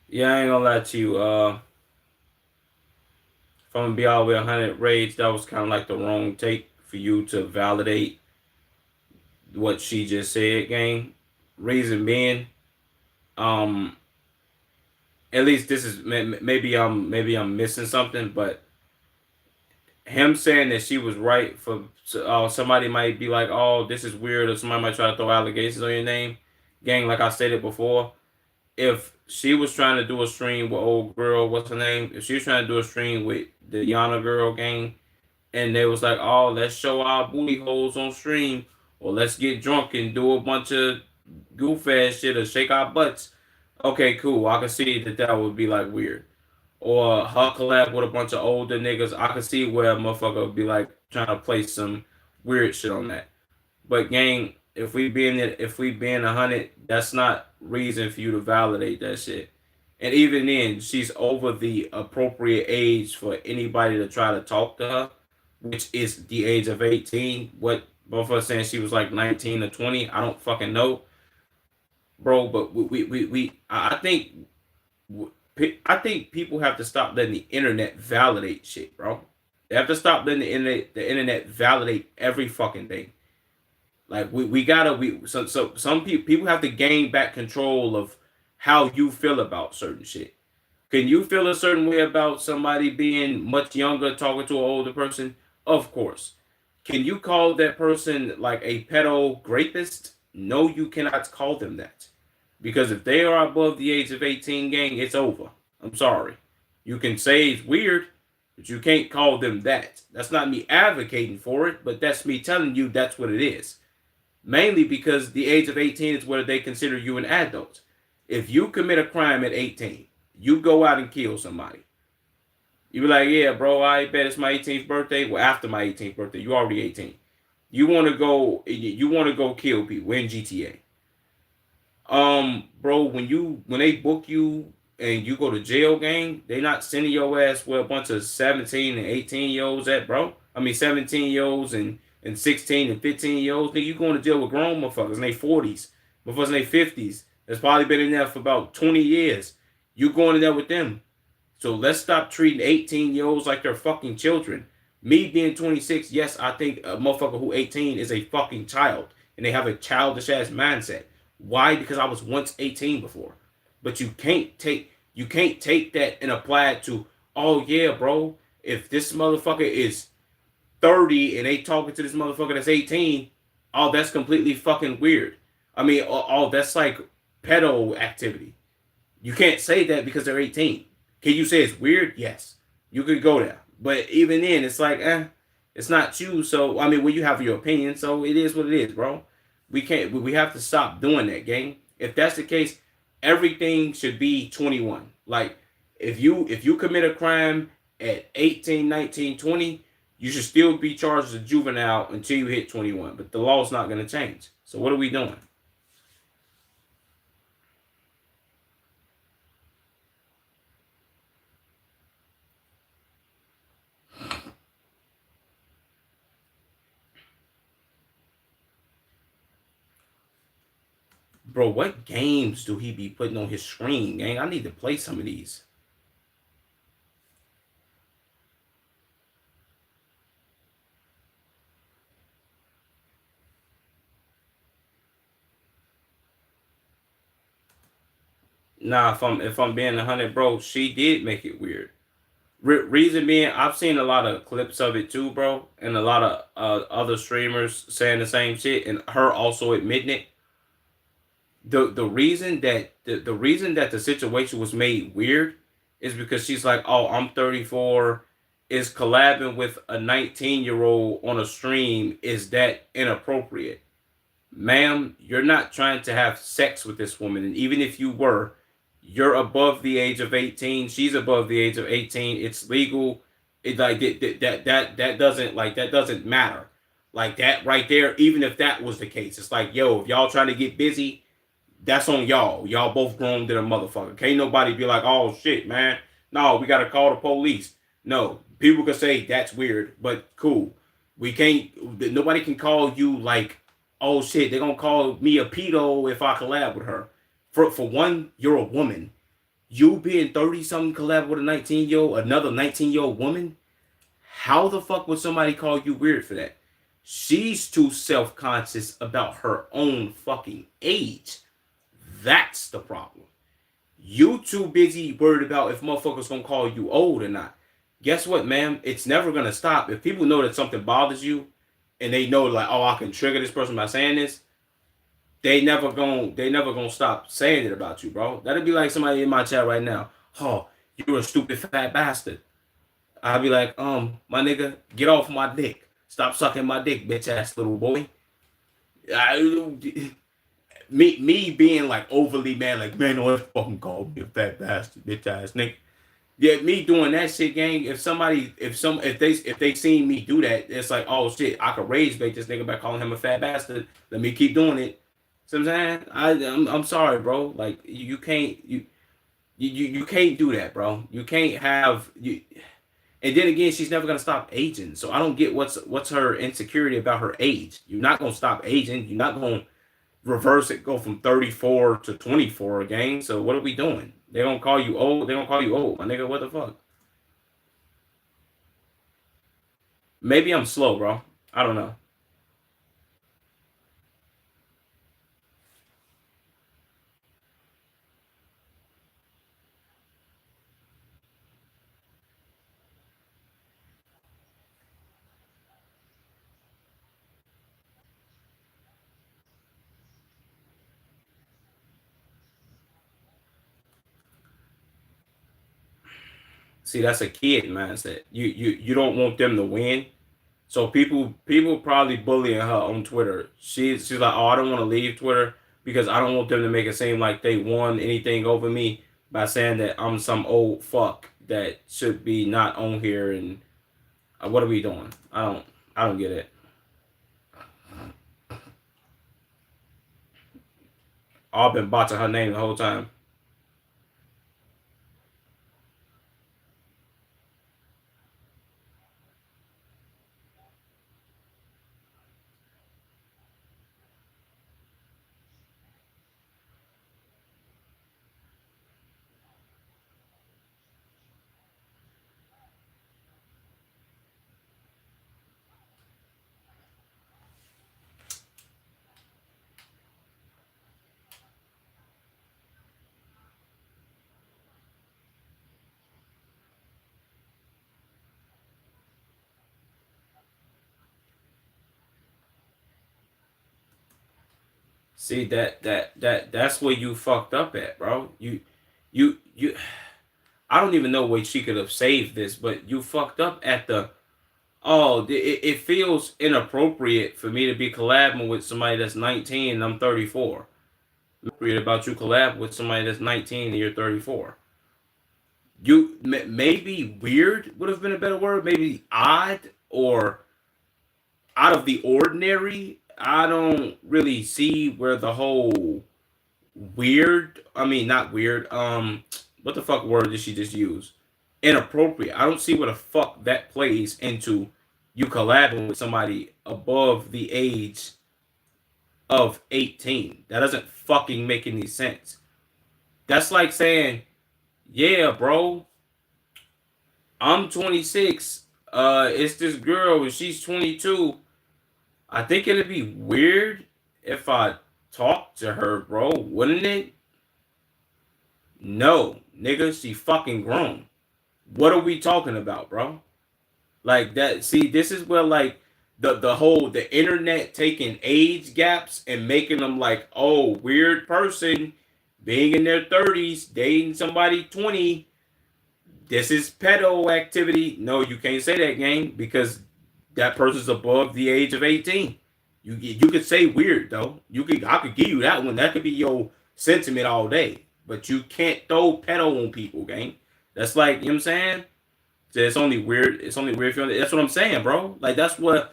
Yeah, I ain't gonna lie to you. If I'm gonna be all the way 100 raids, that was kind of like the wrong take for you to validate what she just said, gang. Reason being, um, at least this is maybe I'm missing something, but him saying that she was right for somebody might be like, oh, this is weird, or somebody might try to throw allegations on your name, gang. Like I stated before, if she was trying to do a stream with old girl, what's her name? If she was trying to do a stream with the Yana girl gang, and they was like, oh, let's show our booty holes on stream, or let's get drunk and do a bunch of goof ass shit or shake our butts. Okay, cool. I can see that would be like weird. Or her collab with a bunch of older niggas. I can see where a motherfucker would be like trying to play some weird shit on that. But gang, if we being 100, that's not reason for you to validate that shit. And even then, she's over the appropriate age for anybody to try to talk to her, which is the age of 18. What both of us saying she was like 19 or 20, I don't fucking know, bro. But I think people have to stop letting the internet validate shit, bro. They have to stop letting the internet validate every fucking thing. Like we gotta so some people have to gain back control of how you feel about certain shit. Can you feel a certain way about somebody being much younger talking to an older person? Of course. Can you call that person like a pedo rapist? No, you cannot call them that. Because if they are above the age of 18, gang, it's over. I'm sorry. You can say it's weird, but you can't call them that. That's not me advocating for it, but that's me telling you that's what it is. Mainly because the age of 18 is where they consider you an adult. If you commit a crime at 18, you go out and kill somebody. You be like, yeah, bro, I bet it's my 18th birthday. Well, after my 18th birthday, you already 18. You want to go kill people in GTA. Bro, when they book you and you go to jail, gang, they not sending your ass where a bunch of 17 and 18 year olds at, bro. I mean 17 year olds and 16 and 15 year olds. Nigga, you going to jail with grown motherfuckers in their 40s, motherfuckers in their 50s. That's probably been in there for about 20 years. You going in there with them. So let's stop treating 18-year-olds like they're fucking children. Me being 26, yes, I think a motherfucker who 18 is a fucking child. And they have a childish ass mindset. Why? Because I was once 18 before. But you can't take that and apply it to, oh yeah, bro, if this motherfucker is 30 and they talking to this motherfucker that's 18, oh, that's completely fucking weird. I mean, oh, that's like pedo activity. You can't say that because they're 18. Can you say it's weird? Yes, you could go there. But even then, it's like, it's not you. So I mean, well, you have your opinion. So it is what it is, bro. We can't. We have to stop doing that, gang. If that's the case, everything should be 21. Like if you commit a crime at 18, 19, 20, you should still be charged as a juvenile until you hit 21. But the law's not going to change. So what are we doing? Bro, what games do he be putting on his screen, gang? I need to play some of these. Nah, if I'm being 100, bro, she did make it weird. Reason being, I've seen a lot of clips of it too, bro, and a lot of other streamers saying the same shit, and her also admitting it. The reason that the situation was made weird is because she's like, oh, I'm 34, is collabing with a 19-year old on a stream, is that inappropriate? Ma'am, you're not trying to have sex with this woman, and even if you were, you're above the age of 18. She's above the age of 18. It's legal. It like that doesn't like that doesn't matter. Like that right there, even if that was the case, it's like, yo, if y'all trying to get busy, that's on y'all. Y'all both grown than a motherfucker. Can't nobody be like, oh shit, man. No, we gotta call the police. No, people can say that's weird, but cool. We can't. Nobody can call you like, oh shit, they're gonna call me a pedo if I collab with her. For one, you're a woman. You being 30 something collab with a 19-year old, another 19-year-old woman. How the fuck would somebody call you weird for that? She's too self conscious about her own fucking age. That's the problem. You too busy worried about if motherfuckers gonna call you old or not. Guess what, man? It's never gonna stop. If people know that something bothers you, and they know like, oh, I can trigger this person by saying this, they never gonna stop saying it about you, bro. That'd be like somebody in my chat right now. Oh, you're a stupid fat bastard. I'd be like, my nigga, get off my dick. Stop sucking my dick, bitch ass little boy. I, me being like overly mad, like, man, don't fucking call me a fat bastard, bitch ass nigga. Yeah, me doing that shit, gang. If they seen me do that, it's like, oh shit, I could rage bait this nigga by calling him a fat bastard. Let me keep doing it. So I'm saying, I'm sorry, bro. Like you can't you can't do that, bro. You can't have you. And then again, she's never gonna stop aging. So I don't get what's her insecurity about her age. You're not gonna stop aging. You're not gonna reverse it, go from 34 to 24 again. So what are we doing? They're gonna call you old. They're gonna call you old, my nigga. What the fuck? Maybe I'm slow, bro. I don't know. See, that's a kid mindset. You don't want them to win. So people probably bullying her on Twitter. She's like, oh, I don't want to leave Twitter because I don't want them to make it seem like they won anything over me by saying that I'm some old fuck that should be not on here. And what are we doing? I don't get it. I've been botching her name the whole time. See that's where you fucked up at, bro. You I don't even know way she could have saved this, but you fucked up at the it feels inappropriate for me to be collabing with somebody that's 19 and I'm 34. Appropriate about you collab with somebody that's 19 and you're 34. Maybe weird would have been a better word, maybe odd or out of the ordinary. I don't really see where the whole weird, I mean not weird, what the fuck word did she just use? Inappropriate. I don't see where the fuck that plays into you collabing with somebody above the age of 18. That doesn't fucking make any sense. That's like saying, yeah, bro, I'm 26. It's this girl and she's 22. I think it'd be weird if I talked to her, bro, wouldn't it? No, nigga, she fucking grown. What are we talking about, bro? Like that. See, this is where like the internet taking age gaps and making them like, oh, weird person being in their 30s dating somebody 20. This is pedo activity. No, you can't say that, gang, because that person's above the age of 18. You could say weird though. I could give you that one. That could be your sentiment all day. But you can't throw pedo on people, gang. That's like, you know what I'm saying? So it's only weird. It's only weird feeling. That's what I'm saying, bro. Like that's why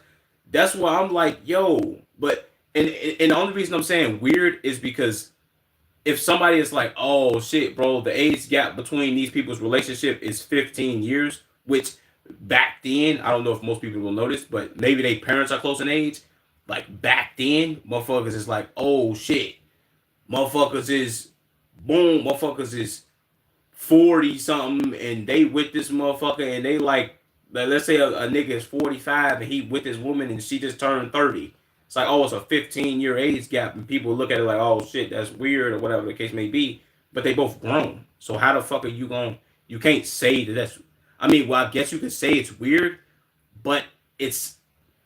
I'm like, yo. But and the only reason I'm saying weird is because if somebody is like, oh shit, bro, the age gap between these people's relationship is 15 years, which back then, I don't know if most people will notice, but maybe they parents are close in age. Like back then, motherfuckers is like, oh shit, motherfuckers is boom, motherfuckers is 40 something and they with this motherfucker and they like let's say a nigga is 45 and he with his woman and she just turned 30. It's like, oh, it's a 15-year age gap and people look at it like, oh shit, that's weird or whatever the case may be. But they both grown. So how the fuck are you going? You can't say that that's. I mean, well, I guess you could say it's weird, but it's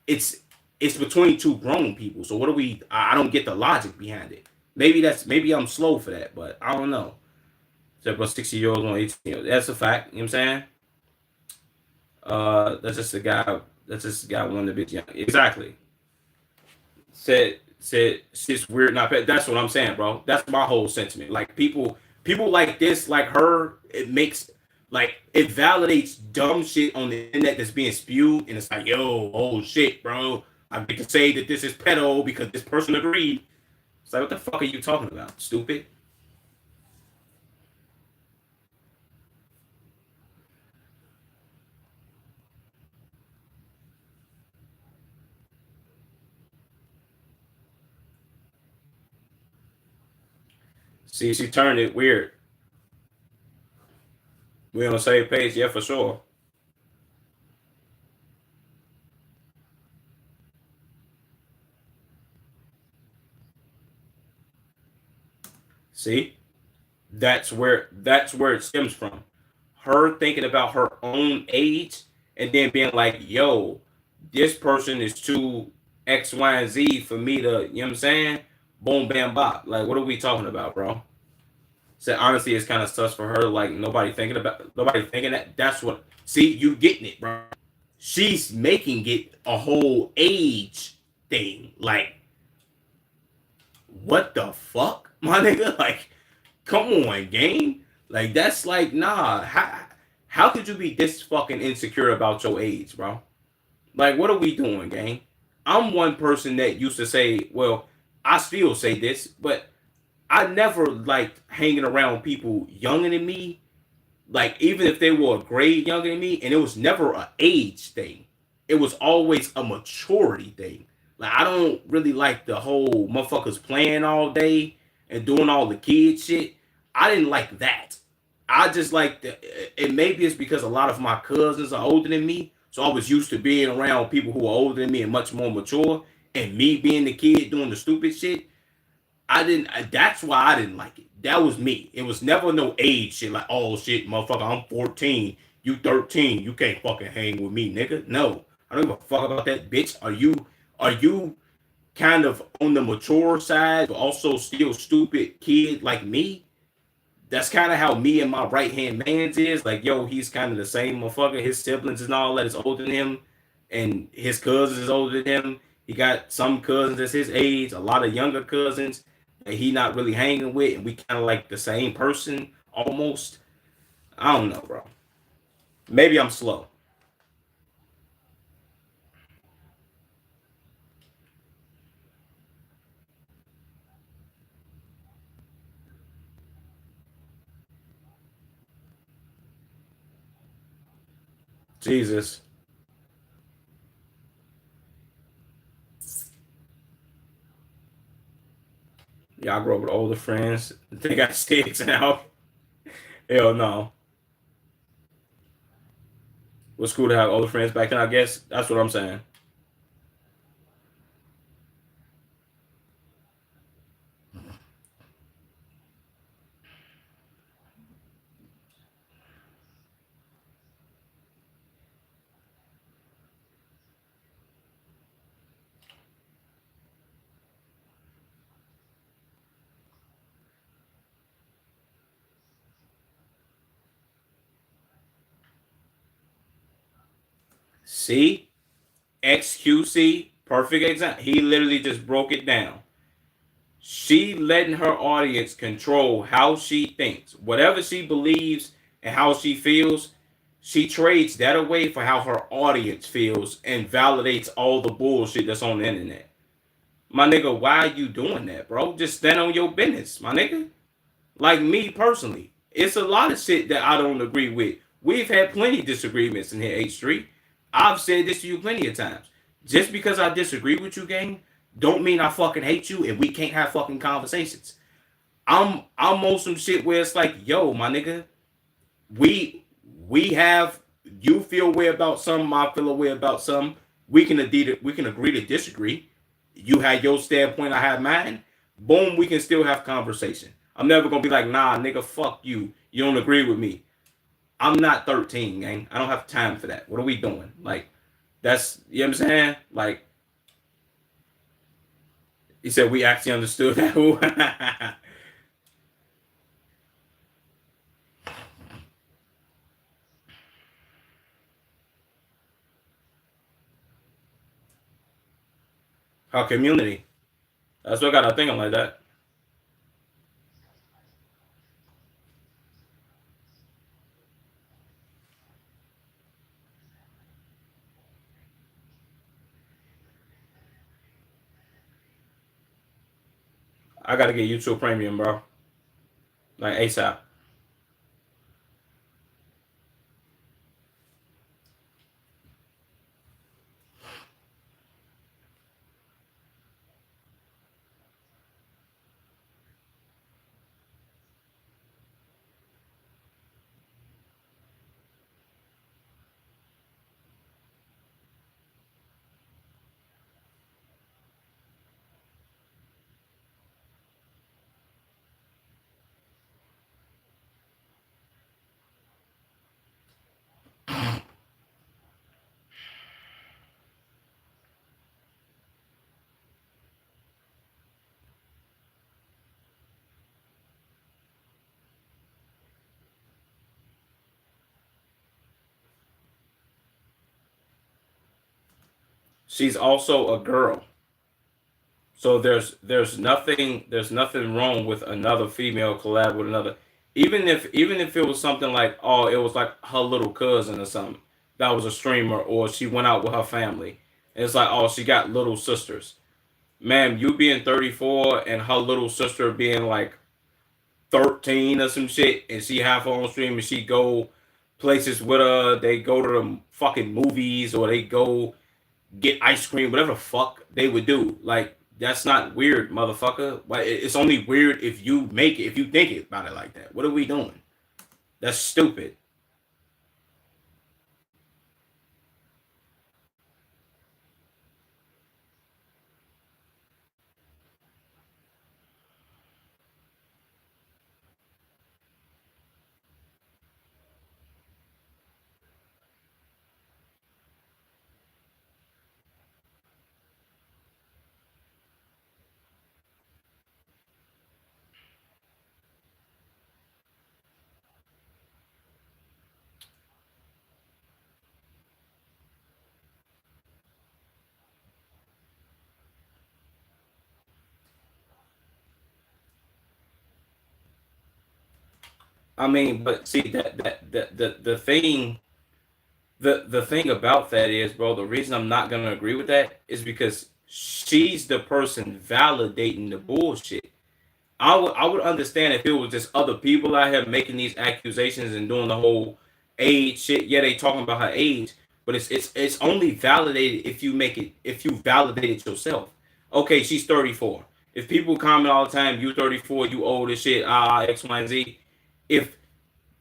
it's it's between two grown people. So what do we? I don't get the logic behind it. Maybe I'm slow for that, but I don't know. Except for 60 year olds on 18. That's a fact. You know what I'm saying? That's just a guy. That's just a guy one a bit young. Exactly. Said shit's weird. Not bad. That's what I'm saying, bro. That's my whole sentiment. Like people like this, like her. It makes like it validates dumb shit on the internet that's being spewed, and it's like, yo, oh shit, bro. I get to say that this is pedo because this person agreed. It's like, what the fuck are you talking about, stupid? See, she turned it weird. We on the same page, yeah, for sure. See, that's where it stems from. Her thinking about her own age and then being like, yo, this person is too X, Y, and Z for me to, you know what I'm saying? Boom, bam, bop. Like, what are we talking about, bro? So honestly, it's kind of sus for her. Like nobody thinking that. That's what. See, you getting it, bro? She's making it a whole age thing. Like, what the fuck, my nigga? Like, come on, game. Like, that's like, nah. How could you be this fucking insecure about your age, bro? Like, what are we doing, gang? I'm one person that used to say, well, I still say this, but I never liked hanging around people younger than me. Like, even if they were a grade younger than me, and it was never an age thing. It was always a maturity thing. Like, I don't really like the whole motherfuckers playing all day and doing all the kid shit. I didn't like that. I just like the, and maybe it's because a lot of my cousins are older than me, so I was used to being around people who are older than me and much more mature, and me being the kid doing the stupid shit. I didn't. That's why I didn't like it. That was me. It was never no age shit like, oh shit, motherfucker, I'm 14, you 13, you can't fucking hang with me, nigga. No, I don't give a fuck about that, bitch. Are you kind of on the mature side, but also still stupid kid like me? That's kind of how me and my right hand man's is. Like, yo, he's kind of the same motherfucker. His siblings and all that is older than him, and his cousins is older than him. He got some cousins that's his age, a lot of younger cousins that he not really hanging with, and we kind of like the same person almost. I don't know, bro. Maybe I'm slow. Jesus. Y'all grow up with older friends. They got sticks now. Hell no. It was cool to have older friends back then, I guess. That's what I'm saying. See? XQC, perfect example. He literally just broke it down. She letting her audience control how she thinks. Whatever she believes and how she feels, she trades that away for how her audience feels and validates all the bullshit that's on the internet. My nigga, why are you doing that, bro? Just stand on your business, my nigga. Like me personally, it's a lot of shit that I don't agree with. We've had plenty of disagreements in here, H Street. I've said this to you plenty of times. Just because I disagree with you, gang, don't mean I fucking hate you and we can't have fucking conversations. I'm on some shit where it's like, yo, my nigga, we we have you feel way about something, I feel a way about something. We can agree to disagree. You had your standpoint, I had mine. Boom, we can still have conversation. I'm never gonna be like, nah, nigga, fuck you. You don't agree with me. I'm not 13, gang. I don't have time for that. What are we doing? Like, that's you know what I'm saying? Like he said we actually understood that. Our community. That's what got to thinking like that. I gotta get YouTube Premium, bro. Like ASAP. She's also a girl. So there's nothing wrong with another female collab with another. Even if it was something like oh it was like her little cousin or something that was a streamer or she went out with her family. And it's like oh she got little sisters. Ma'am, you being 34 and her little sister being like 13 or some shit and she have her own stream and she go places with her, they go to the fucking movies or they go get ice cream, whatever the fuck they would do. Like that's not weird, motherfucker. But it's only weird if you make it, if you think about it like that. What are we doing? That's stupid. I mean, but see the thing about that is, bro, the reason I'm not gonna agree with that is because she's the person validating the bullshit. I would understand if it was just other people out here making these accusations and doing the whole age shit. Yeah, they talking about her age, but it's only validated if you make it if you validate it yourself. Okay, she's 34. If people comment all the time, you 34, you old as shit, X, Y, and Z. If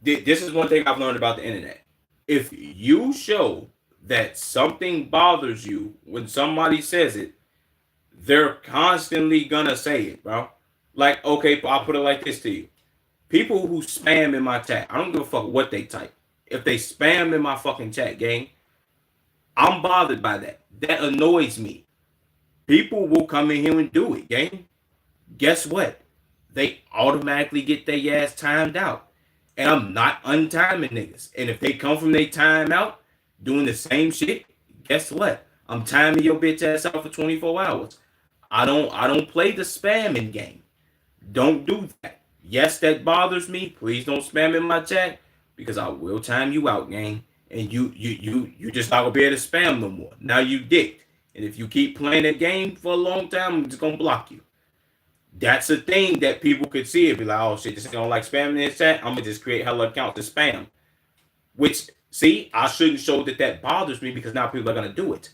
this is one thing I've learned about the internet. If you show that something bothers you when somebody says it, they're constantly gonna say it, bro. Like, okay, I'll put it like this to you. People who spam in my chat, I don't give a fuck what they type. If they spam in my fucking chat, gang, I'm bothered by that. That annoys me. People will come in here and do it, gang. Guess what? They automatically get their ass timed out. And I'm not untiming niggas. And if they come from their timeout doing the same shit, guess what? I'm timing your bitch ass out for 24 hours. I don't play the spamming game. Don't do that. Yes, that bothers me. Please don't spam in my chat because I will time you out, gang. And you just not gonna be able to spam no more. Now you dicked. And if you keep playing that game for a long time, I'm just gonna block you. That's a thing that people could see and be like, oh shit, this don't like spamming in this chat. I'm gonna just create hella accounts to spam. Which, see, I shouldn't show that that bothers me because now people are gonna do it.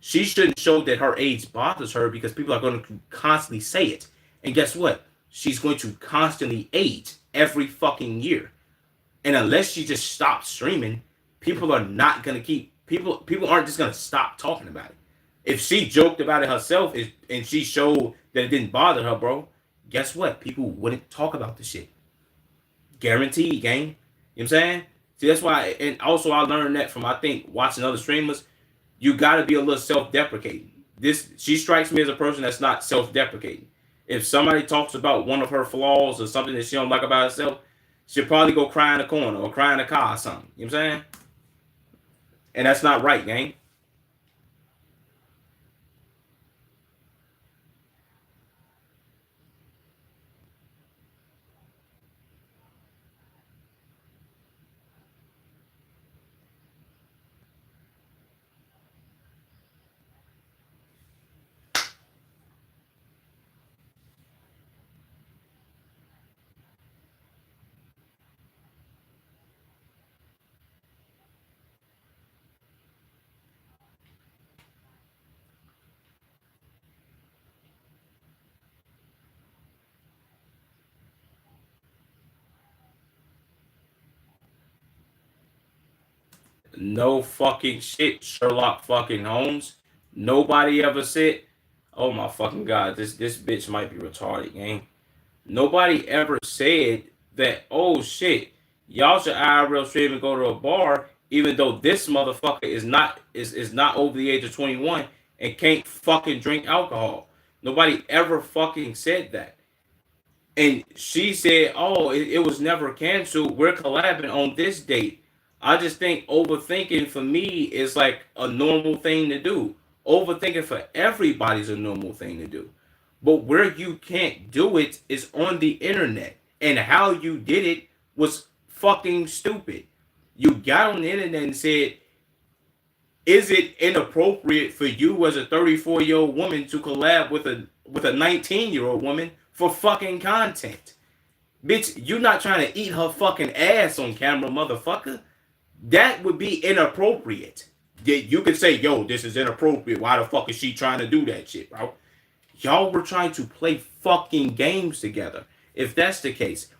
She shouldn't show that her age bothers her because people are going to constantly say it. And guess what? She's going to constantly age every fucking year. And unless she just stops streaming, people are not going to keep people aren't just going to stop talking about it. If she joked about it herself and she showed that it didn't bother her, bro, guess what? People wouldn't talk about the shit. Guaranteed, gang. You know what I'm saying? See, that's why, and also I learned that from, I think, watching other streamers. You got to be a little self-deprecating. She strikes me as a person that's not self-deprecating. If somebody talks about one of her flaws or something that she don't like about herself, she'll probably go cry in the corner or cry in the car or something. You know what I'm saying? And that's not right, gang. No fucking shit, Sherlock fucking Holmes. Nobody ever said, "Oh my fucking god, this bitch might be retarded, gang." Nobody ever said that. Oh shit, y'all should IRL stream and go to a bar, even though this motherfucker is not over the age of 21 and can't fucking drink alcohol. Nobody ever fucking said that. And she said, "Oh, it was never canceled. We're collabing on this date." I just think overthinking for me is like a normal thing to do. Overthinking for everybody's a normal thing to do. But where you can't do it is on the internet. And how you did it was fucking stupid. You got on the internet and said, "Is it inappropriate for you as a 34-year-old woman to collab with a 19-year-old woman for fucking content?" Bitch, you not trying to eat her fucking ass on camera, motherfucker. That would be inappropriate. You could say, "Yo, this is inappropriate. Why the fuck is she trying to do that shit, bro?" Y'all were trying to play fucking games together. If that's the case,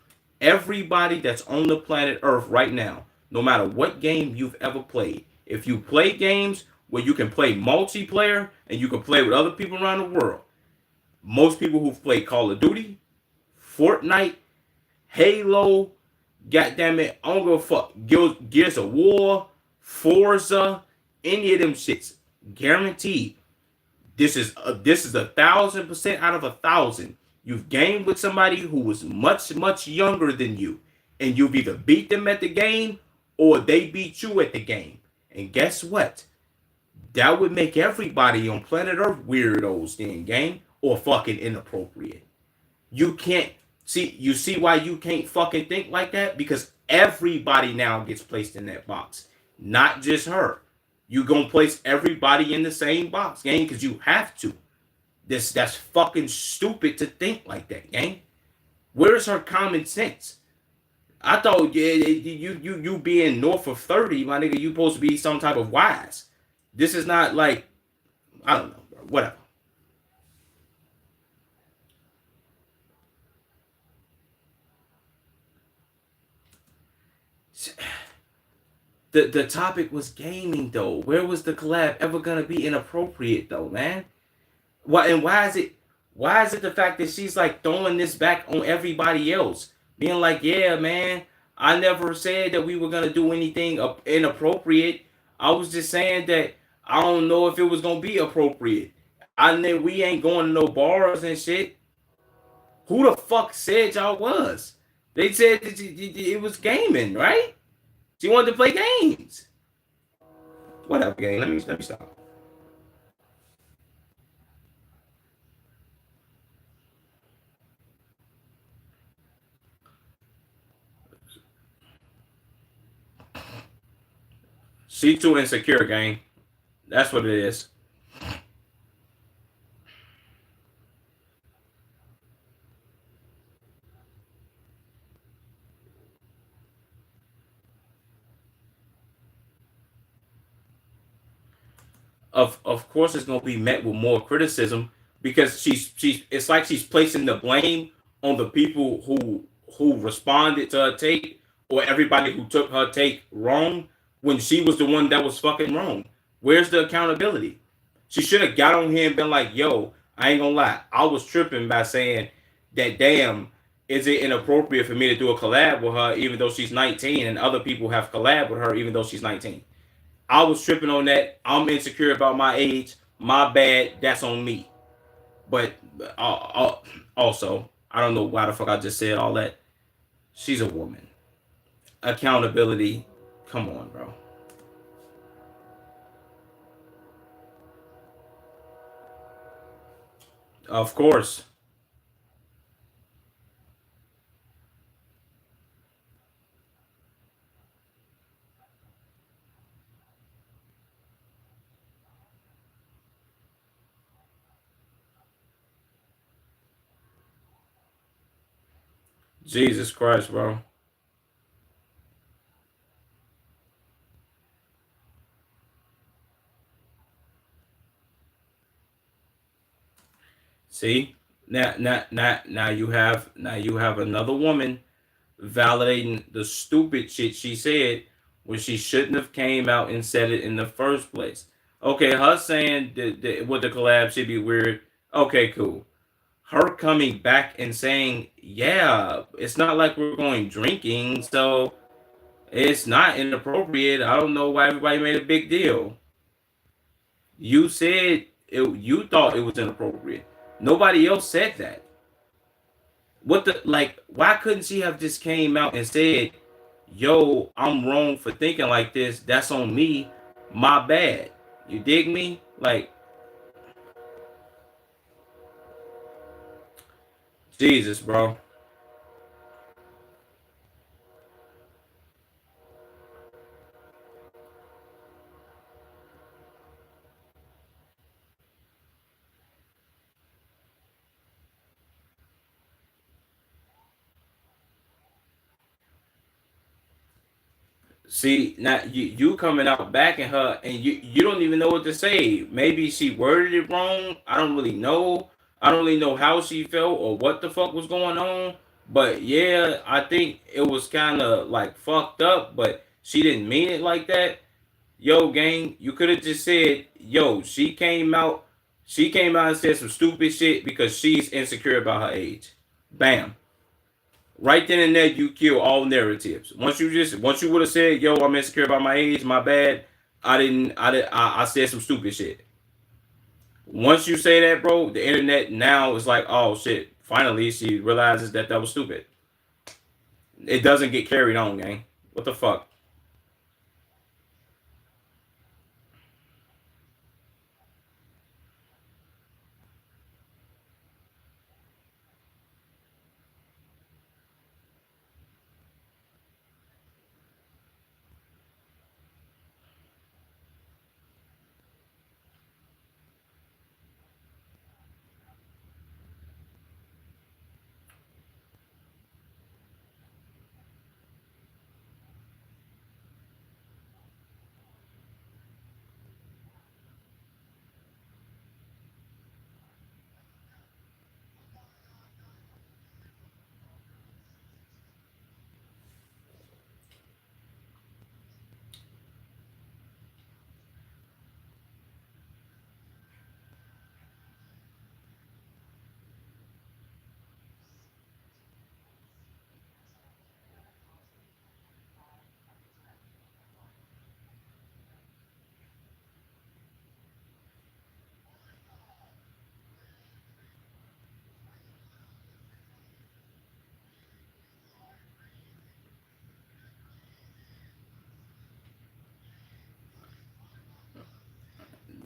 everybody that's on the planet Earth right now, no matter what game you've ever played, if you play games where you can play multiplayer and you can play with other people around the world, most people who've played Call of Duty, Fortnite, Halo, goddamn it, I don't give a fuck, Gears of War, Forza, any of them shits, guaranteed. This is 1,000% out of 1,000. You've gamed with somebody who was much younger than you, and you've either beat them at the game or they beat you at the game. And guess what? That would make everybody on planet Earth weirdos then, gang, or fucking inappropriate. You can't See, you see why you can't fucking think like that? Because everybody now gets placed in that box, not just her. You gonna place everybody in the same box, gang, because you have to. That's fucking stupid to think like that, gang. Where's her common sense? I thought, yeah, you being north of 30, my nigga, you supposed to be some type of wise. This is not like, I don't know, bro. Whatever. The topic was gaming though. Where was the collab ever gonna be inappropriate though, man? Why is it the fact that she's like throwing this back on everybody else? Being like, yeah, man, I never said that we were gonna do anything inappropriate. I was just saying that I don't know if it was gonna be appropriate. I know we ain't going to no bars and shit. Who the fuck said y'all was? They said that it was gaming, right? She wanted to play games. Whatever, game. Let me stop. She too insecure, gang. That's what it is. Of course it's gonna be met with more criticism because she's it's like she's placing the blame on the people who responded to her take or everybody who took her take wrong when she was the one that was fucking wrong. Where's the accountability? She should have got on here and been like, yo, I ain't gonna lie, I was tripping by saying that damn, is it inappropriate for me to do a collab with her even though she's 19 and other people have collab with her even though she's 19? I was tripping on that. I'm insecure about my age. My bad. That's on me. But also, I don't know why the fuck I just said all that. She's a woman. Accountability. Come on, bro. Of course. Jesus Christ, bro. See? Now you have another woman validating the stupid shit she said when she shouldn't have came out and said it in the first place. Okay, her saying that what the collab should be weird. Okay, cool. Her coming back and saying, "Yeah, it's not like we're going drinking, so it's not inappropriate." I don't know why everybody made a big deal. You said it, you thought it was inappropriate. Nobody else said that. What the like? Why couldn't she have just came out and said, "Yo, I'm wrong for thinking like this. That's on me. My bad." You dig me? Like Jesus, bro. See, now you coming out backing her, and you don't even know what to say. Maybe she worded it wrong. I don't really know. I don't really know how she felt or what the fuck was going on. But yeah, I think it was kind of like fucked up. But she didn't mean it like that. Yo, gang, you could have just said, yo, she came out. She came out and said some stupid shit because she's insecure about her age. Bam. Right then and there, you kill all narratives. Once you would have said, "Yo, I'm insecure about my age. My bad. I said some stupid shit." Once you say that, bro, the internet now is like, "Oh shit!" Finally, she realizes that that was stupid. It doesn't get carried on, gang. What the fuck?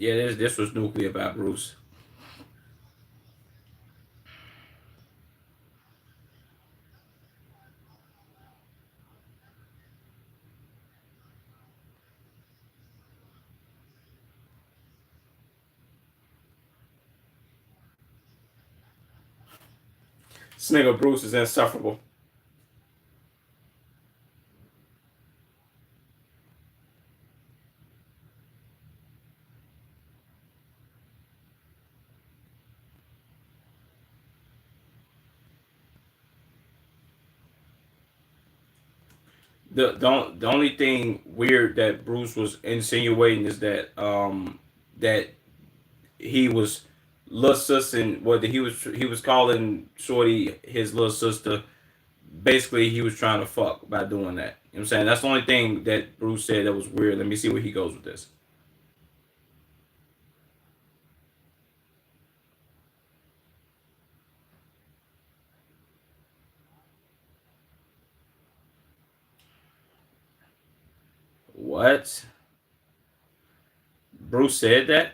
Yeah, this was nuclear by Bruce. This nigga Bruce is insufferable. The only thing weird that Bruce was insinuating is that he was little sis and what he was calling Shorty his little sister. Basically, he was trying to fuck by doing that. You know what I'm saying? That's the only thing that Bruce said that was weird. Let me see where he goes with this. What? Bruce said that?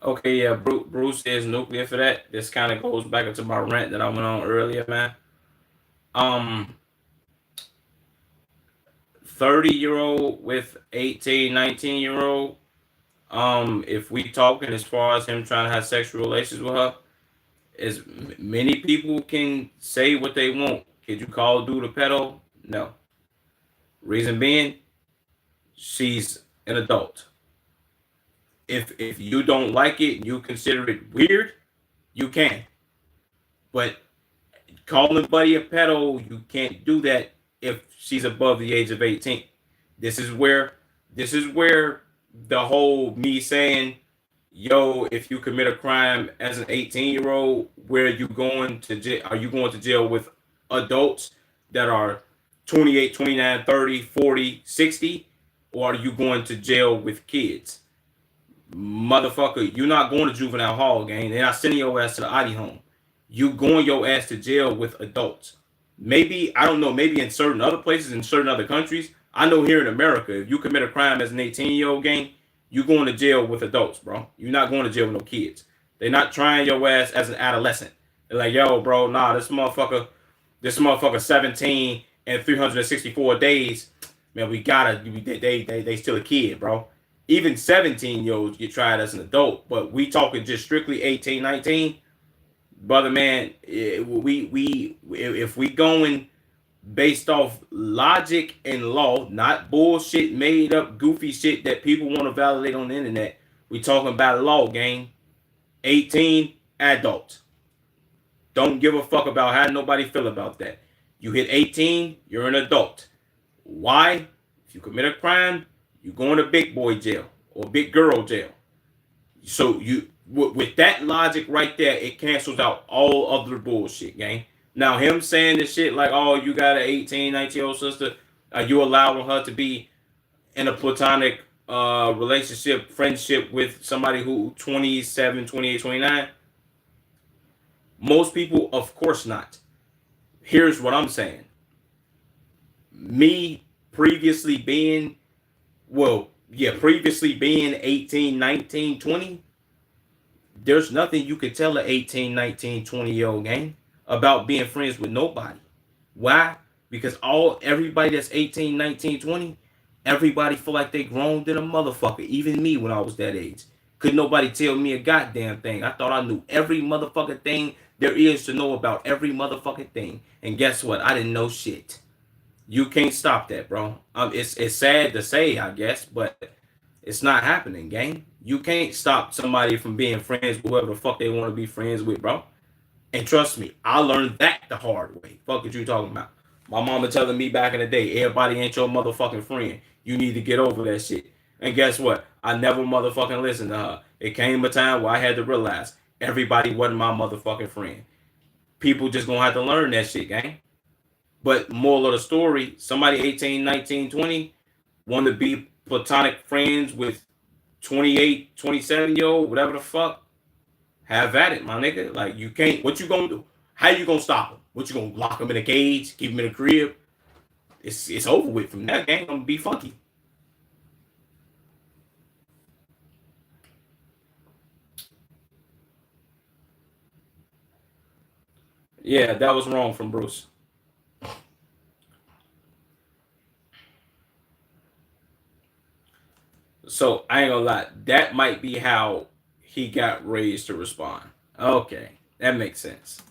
Okay, yeah, Bruce is nuclear for that. This kind of goes back into my rant that I went on earlier, man. Um, 30-year old with 18, 19-year old. If we talking as far as him trying to have sexual relations with her, as many people can say what they want. Could you call dude a pedo? No. Reason being, she's an adult. If you don't like it, you consider it weird, you can. But calling buddy a pedo, you can't do that if she's above the age of 18. This is where this is where the whole me saying, yo, if you commit a crime as an 18-year-old, where are you going to jail? Are you going to jail with adults that are 28, 29, 30, 40, 60, or are you going to jail with kids? Motherfucker, you're not going to juvenile hall, gang. They're not sending your ass to the ID home. You going your ass to jail with adults. Maybe, I don't know, maybe in certain other places, in certain other countries. I know here in America, if you commit a crime as an 18-year-old, gang, you going to jail with adults, bro. You're not going to jail with no kids. They're not trying your ass as an adolescent. They're like, yo, bro, nah, this motherfucker 17 and 364 days, man, we gotta, they still a kid, bro. Even 17-year-olds get tried as an adult, but we talking just strictly 18, 19, brother, man. We if we going based off logic and law, not bullshit, made up, goofy shit that people want to validate on the internet. We talking about law, gang. 18, adult. Don't give a fuck about how nobody feel about that. You hit 18, you're an adult. Why? If you commit a crime, you going to big boy jail or big girl jail. So you with that logic right there, it cancels out all other bullshit, gang. Now him saying this shit like, oh, you got an 18, 19-year-old sister, are you allowing her to be in a platonic relationship, friendship with somebody who 27, 28, 29? Most people, of course not. Here's what I'm saying. Me previously being, previously being 18, 19, 20, there's nothing you could tell an 18, 19, 20-year-old gang about being friends with nobody. Why? Because everybody that's 18, 19, 20, everybody feel like they grown than a motherfucker. Even me when I was that age. Could nobody tell me a goddamn thing. I thought I knew every motherfucking thing there is to know about every motherfucking thing. And guess what? I didn't know shit. You can't stop that, bro. It's sad to say, I guess, but it's not happening, gang. You can't stop somebody from being friends with whoever the fuck they want to be friends with, bro. And trust me, I learned that the hard way. Fuck what you talking about. My mama telling me back in the day, everybody ain't your motherfucking friend. You need to get over that shit. And guess what? I never motherfucking listened to her. It came a time where I had to realize everybody wasn't my motherfucking friend. People just gonna have to learn that shit, gang. But moral of the story, somebody 18, 19, 20 want to be platonic friends with 28, 27 year old, whatever the fuck, have at it, my nigga. Like, you can't, what you gonna do? How you gonna stop them? What you gonna lock them in a cage, keep them in a crib? It's over with from that game. Gonna be funky. Yeah, that was wrong from Bruce. So I ain't gonna lie, that might be how he got raised to respond. Okay, that makes sense.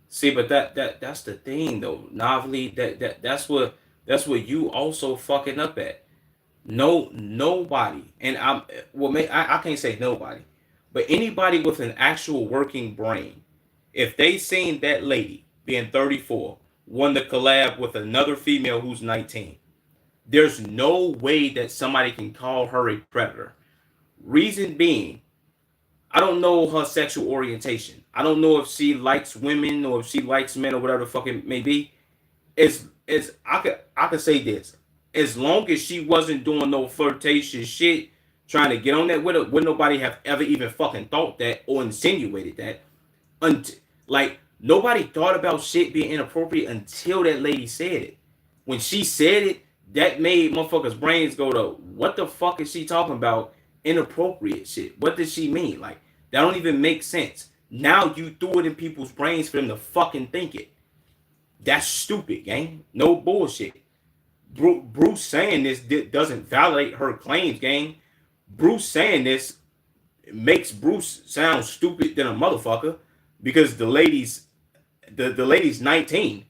See, but that's the thing though, Novelty. That's what you also fucking up at. No, nobody, and I can't say nobody, but anybody with an actual working brain, if they seen that lady being 34 want to collab with another female who's 19, there's no way that somebody can call her a predator. Reason being, I don't know her sexual orientation. I don't know if she likes women or if she likes men or whatever the fuck it may be. It's I could say this. As long as she wasn't doing no flirtatious shit, trying to get on that with her, would nobody have ever even fucking thought that or insinuated that. Like, nobody thought about shit being inappropriate until that lady said it. When she said it, that made motherfuckers' brains go to, what the fuck is she talking about? Inappropriate shit. What does she mean? Like, that don't even make sense. Now you threw it in people's brains for them to fucking think it. That's stupid, gang. No bullshit. Bruce saying this doesn't validate her claims, gang. Bruce saying this makes Bruce sound stupid than a motherfucker because the lady's 19.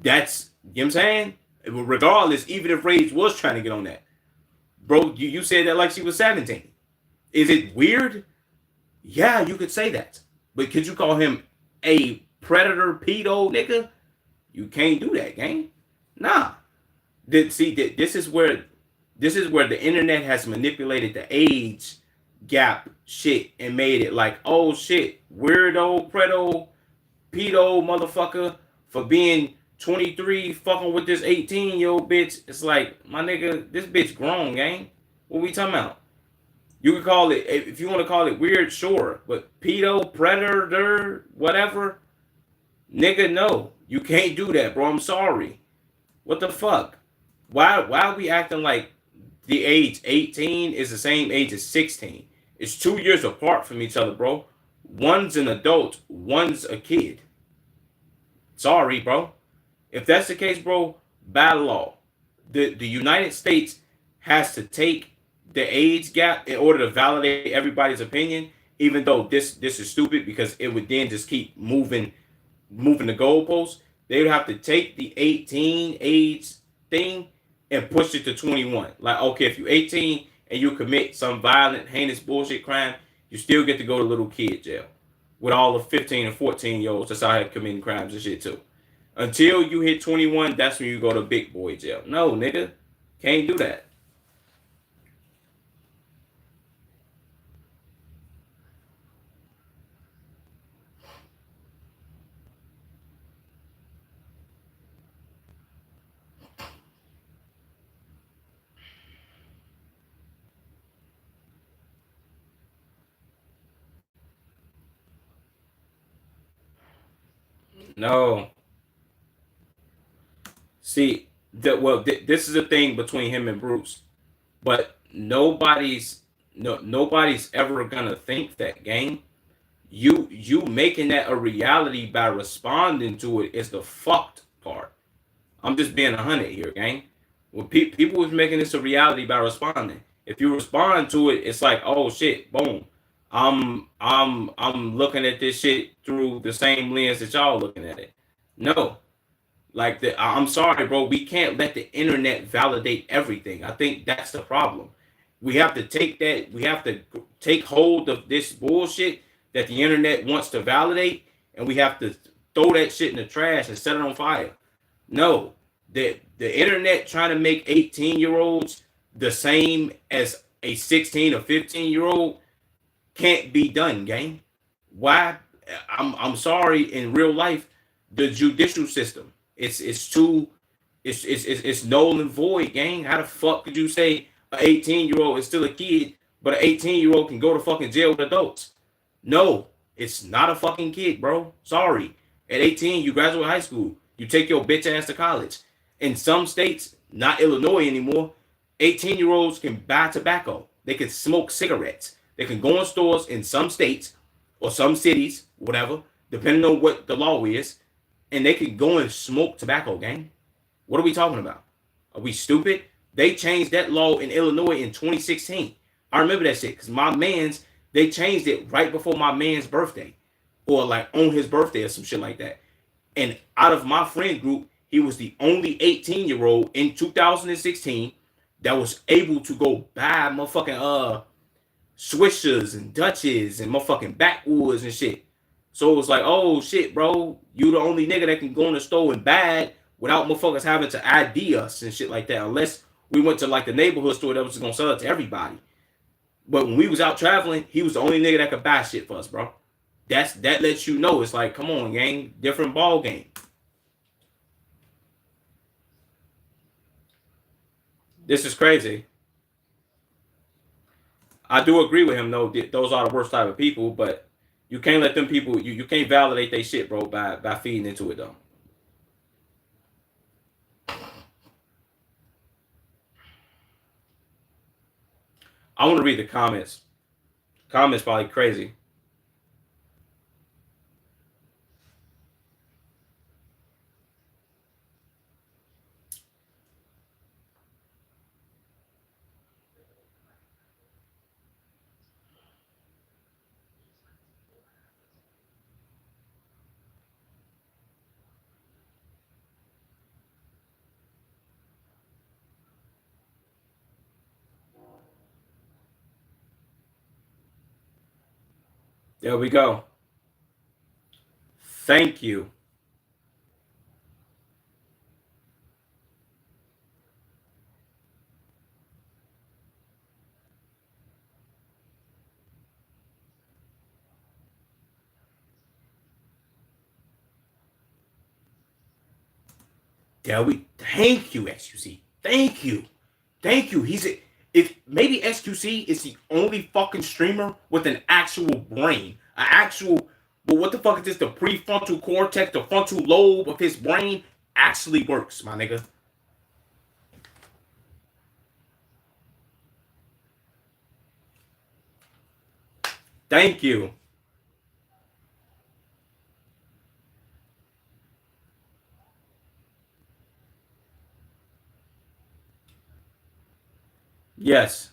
That's, you know what I'm saying? Regardless, even if Rage was trying to get on that. Bro, you said that like she was 17. Is it weird? Yeah, you could say that. But could you call him a predator pedo nigga? You can't do that, gang. Nah. See, this is where the internet has manipulated the age gap shit and made it like, oh shit, weirdo, predo, pedo motherfucker for being 23 fucking with this 18-year-old bitch. It's like, my nigga, this bitch grown, gang. What we talking about? You can call it, if you want to call it weird, sure. But pedo, predator, whatever, nigga, no. You can't do that, bro. I'm sorry. What the fuck? Why are we acting like the age 18 is the same age as 16? It's 2 years apart from each other, bro. One's an adult, one's a kid. Sorry, bro. If that's the case, bro, by law, the United States has to take the age gap in order to validate everybody's opinion. Even though this is stupid because it would then just keep moving the goalposts. They would have to take the 18 age thing and push it to 21. Like, okay, if you're 18 and you commit some violent, heinous bullshit crime, you still get to go to little kid jail with all the 15 and 14-year-olds that's out here committing crimes and shit too. Until you hit 21, that's when you go to big boy jail. No, nigga. Can't do that. No. See, this is a thing between him and Bruce. But nobody's nobody's ever gonna think that, gang. You making that a reality by responding to it is the fucked part. I'm just being 100 here, gang. When people was making this a reality by responding. If you respond to it, it's like, oh shit, boom. I'm looking at this shit through the same lens that y'all looking at it. No, like I'm sorry, bro. We can't let the internet validate everything. I think that's the problem. We have to take that. We have to take hold of this bullshit that the internet wants to validate, and we have to throw that shit in the trash and set it on fire. No, the internet trying to make 18-year-olds the same as a 16 or 15-year-old can't be done, gang. Why? I'm sorry. In real life, the judicial system it's too it's null and void, gang. How the fuck could you say an 18-year-old is still a kid, but an 18-year-old can go to fucking jail with adults? No, it's not a fucking kid, bro. Sorry. At 18, you graduate high school. You take your bitch ass to college. In some states, not Illinois anymore, 18-year-olds can buy tobacco. They can smoke cigarettes. They can go in stores in some states or some cities, whatever, depending on what the law is, and they can go and smoke tobacco, gang. What are we talking about? Are we stupid? They changed that law in Illinois in 2016. I remember that shit because my man's, they changed it right before my man's birthday or like on his birthday or some shit like that. And out of my friend group, he was the only 18-year-old in 2016 that was able to go buy motherfucking swishers and Dutches and motherfucking backwoods and shit. So it was like, oh shit, bro, you the only nigga that can go in the store and buy it without motherfuckers having to ID us and shit like that. Unless we went to like the neighborhood store that was just gonna sell it to everybody. But when we was out traveling, he was the only nigga that could buy shit for us, bro. That lets you know it's like, come on, gang, different ball game. This is crazy. I do agree with him though. Those are the worst type of people, but you can't let them people. You can't validate they shit, bro, by feeding into it though. I want to read the comments. Comments probably crazy. There we go. Thank you. There we. Thank you, XQC. Thank you. Thank you. He's a, if maybe XQC is the only fucking streamer with an actual brain, an actual. But what the fuck is this? The prefrontal cortex, the frontal lobe of his brain actually works, my nigga. Thank you. Yes.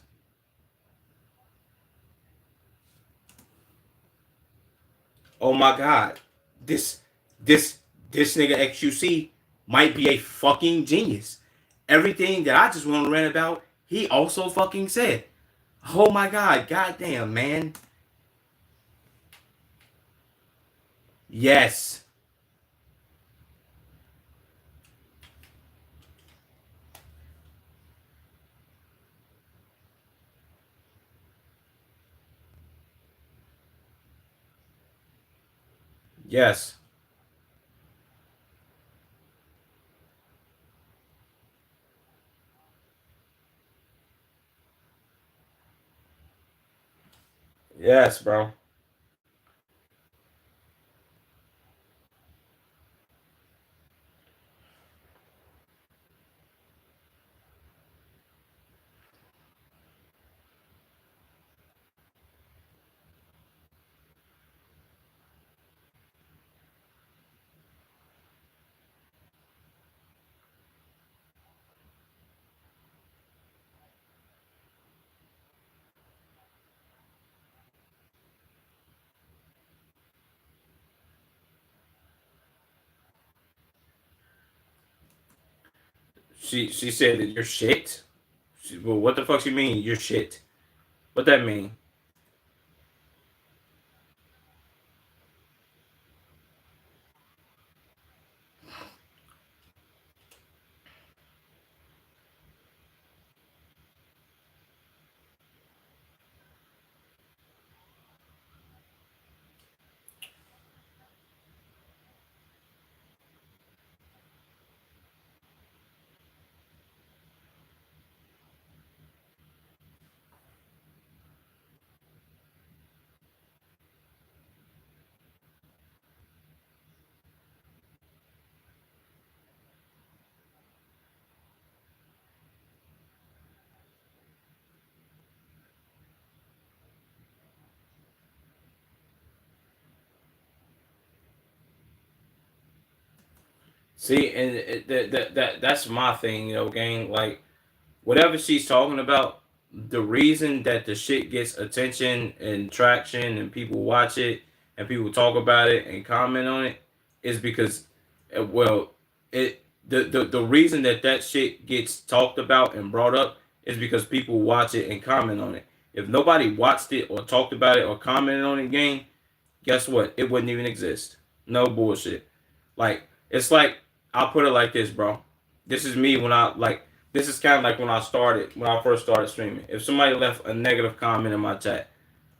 Oh my god. This this this nigga XQC might be a fucking genius. Everything that I just want to rant about, he also fucking said. Oh my god, goddamn man. Yes. Yes. Yes, bro. She said that you're shit. Well, what the fuck you mean you're shit? What that mean? See, and that's my thing, gang. Like whatever she's talking about, the reason that the shit gets attention and traction and people watch it and people talk about it and comment on it is because, well, the reason that that shit gets talked about and brought up is because people watch it and comment on it. If nobody watched it or talked about it or commented on it, gang, guess what? It wouldn't even exist. No bullshit. Like it's like I'll put it like this, bro. This is me when I like. This is kind of like when I first started streaming. If somebody left a negative comment in my chat,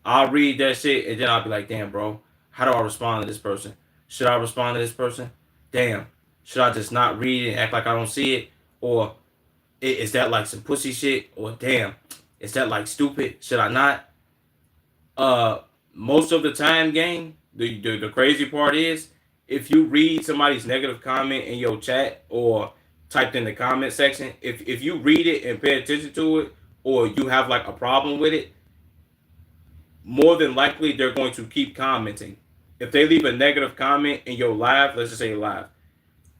I'll read that shit and then I'll be like, damn, bro, how do I respond to this person? Should I respond to this person? Damn, should I just not read it and act like I don't see it? Or is that like some pussy shit? Or damn, is that like stupid? Should I not? uh Most of the time, gang, the crazy part is if you read somebody's negative comment in your chat or typed in the comment section, if you read it and pay attention to it, or you have like a problem with it, more than likely they're going to keep commenting. If they leave a negative comment in your live, let's just say live,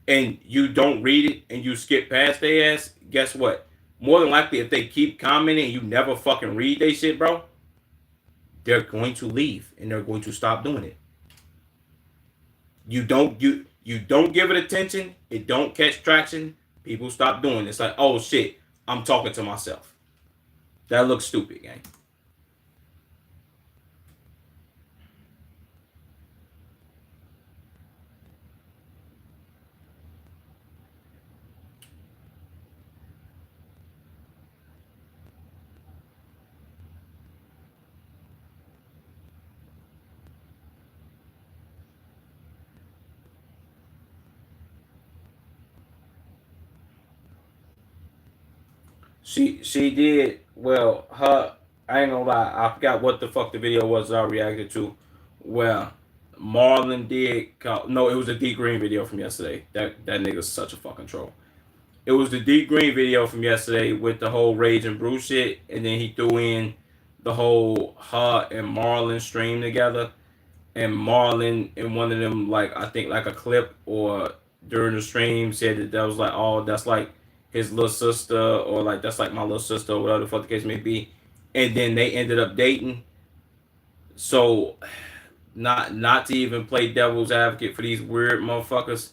and you don't read it and you skip past their ass, guess what? More than likely, if they keep commenting and you never fucking read they shit, bro, they're going to leave and they're going to stop doing it. You don't give it attention, it don't catch traction, people stop doing it. It's like, oh shit, I'm talking to myself. That looks stupid, gang. She did well. Her I ain't gonna lie. I forgot what the fuck the video was I reacted to. Well, Marlon did. No, it was a D Green video from yesterday. That nigga's such a fucking troll. It was the D Green video from yesterday with the whole Rage and Brew shit, and then he threw in the whole her and Marlon stream together, and Marlon in one of them, like I think like a clip or during the stream, said that was like, oh, that's like his little sister, or like that's like my little sister, or whatever the fuck the case may be, and then they ended up dating. So not to even play devil's advocate for these weird motherfuckers,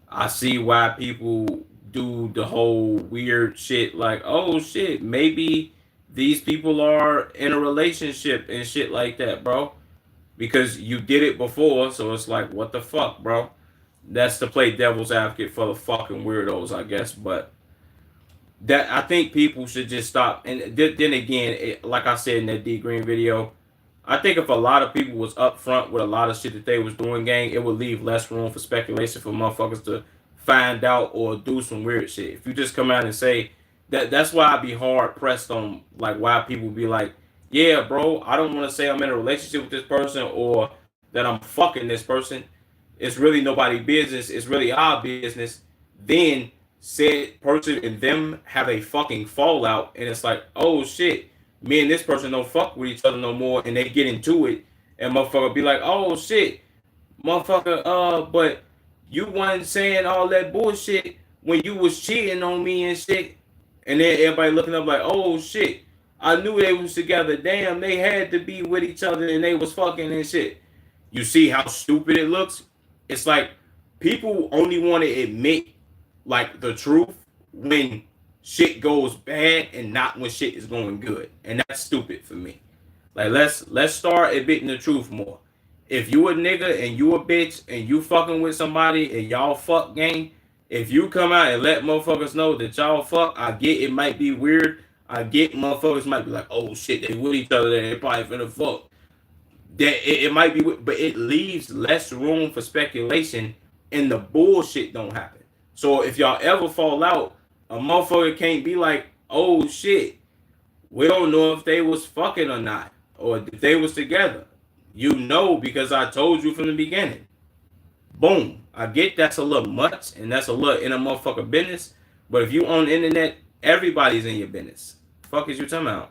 I see why people do the whole weird shit, like, oh shit, maybe these people are in a relationship and shit like that, bro, because you did it before. So it's like, what the fuck, bro? That's to play devil's advocate for the fucking weirdos, I guess. But that I think people should just stop. And then again, like I said in that D Green video, I think if a lot of people was upfront with a lot of shit that they was doing, gang, it would leave less room for speculation for motherfuckers to find out or do some weird shit. If you just come out and say that, that's why I'd be hard pressed on like why people be like, yeah, bro, I don't want to say I'm in a relationship with this person or that I'm fucking this person. It's really nobody's business. It's really our business. Then said person and them have a fucking fallout, and it's like, oh shit, me and this person don't fuck with each other no more, and they get into it, and motherfucker be like, oh shit, motherfucker, but you wasn't saying all that bullshit when you was cheating on me and shit, and then everybody looking up like, oh shit, I knew they was together. Damn, they had to be with each other and they was fucking and shit. You see how stupid it looks? It's like people only want to admit like the truth when shit goes bad and not when shit is going good. And that's stupid for me. Like let's start admitting the truth more. If you a nigga and you a bitch and you fucking with somebody and y'all fuck gang, if you come out and let motherfuckers know that y'all fuck, I get it might be weird. I get motherfuckers might be like, oh shit, they with each other, they probably finna fuck. That it might be, but it leaves less room for speculation, and the bullshit don't happen. So if y'all ever fall out, a motherfucker can't be like, oh shit, we don't know if they was fucking or not, or if they was together. You know because I told you from the beginning. Boom. I get that's a little much, and that's a little in a motherfucker business. But if you on the internet, everybody's in your business. Fuck is you talking about?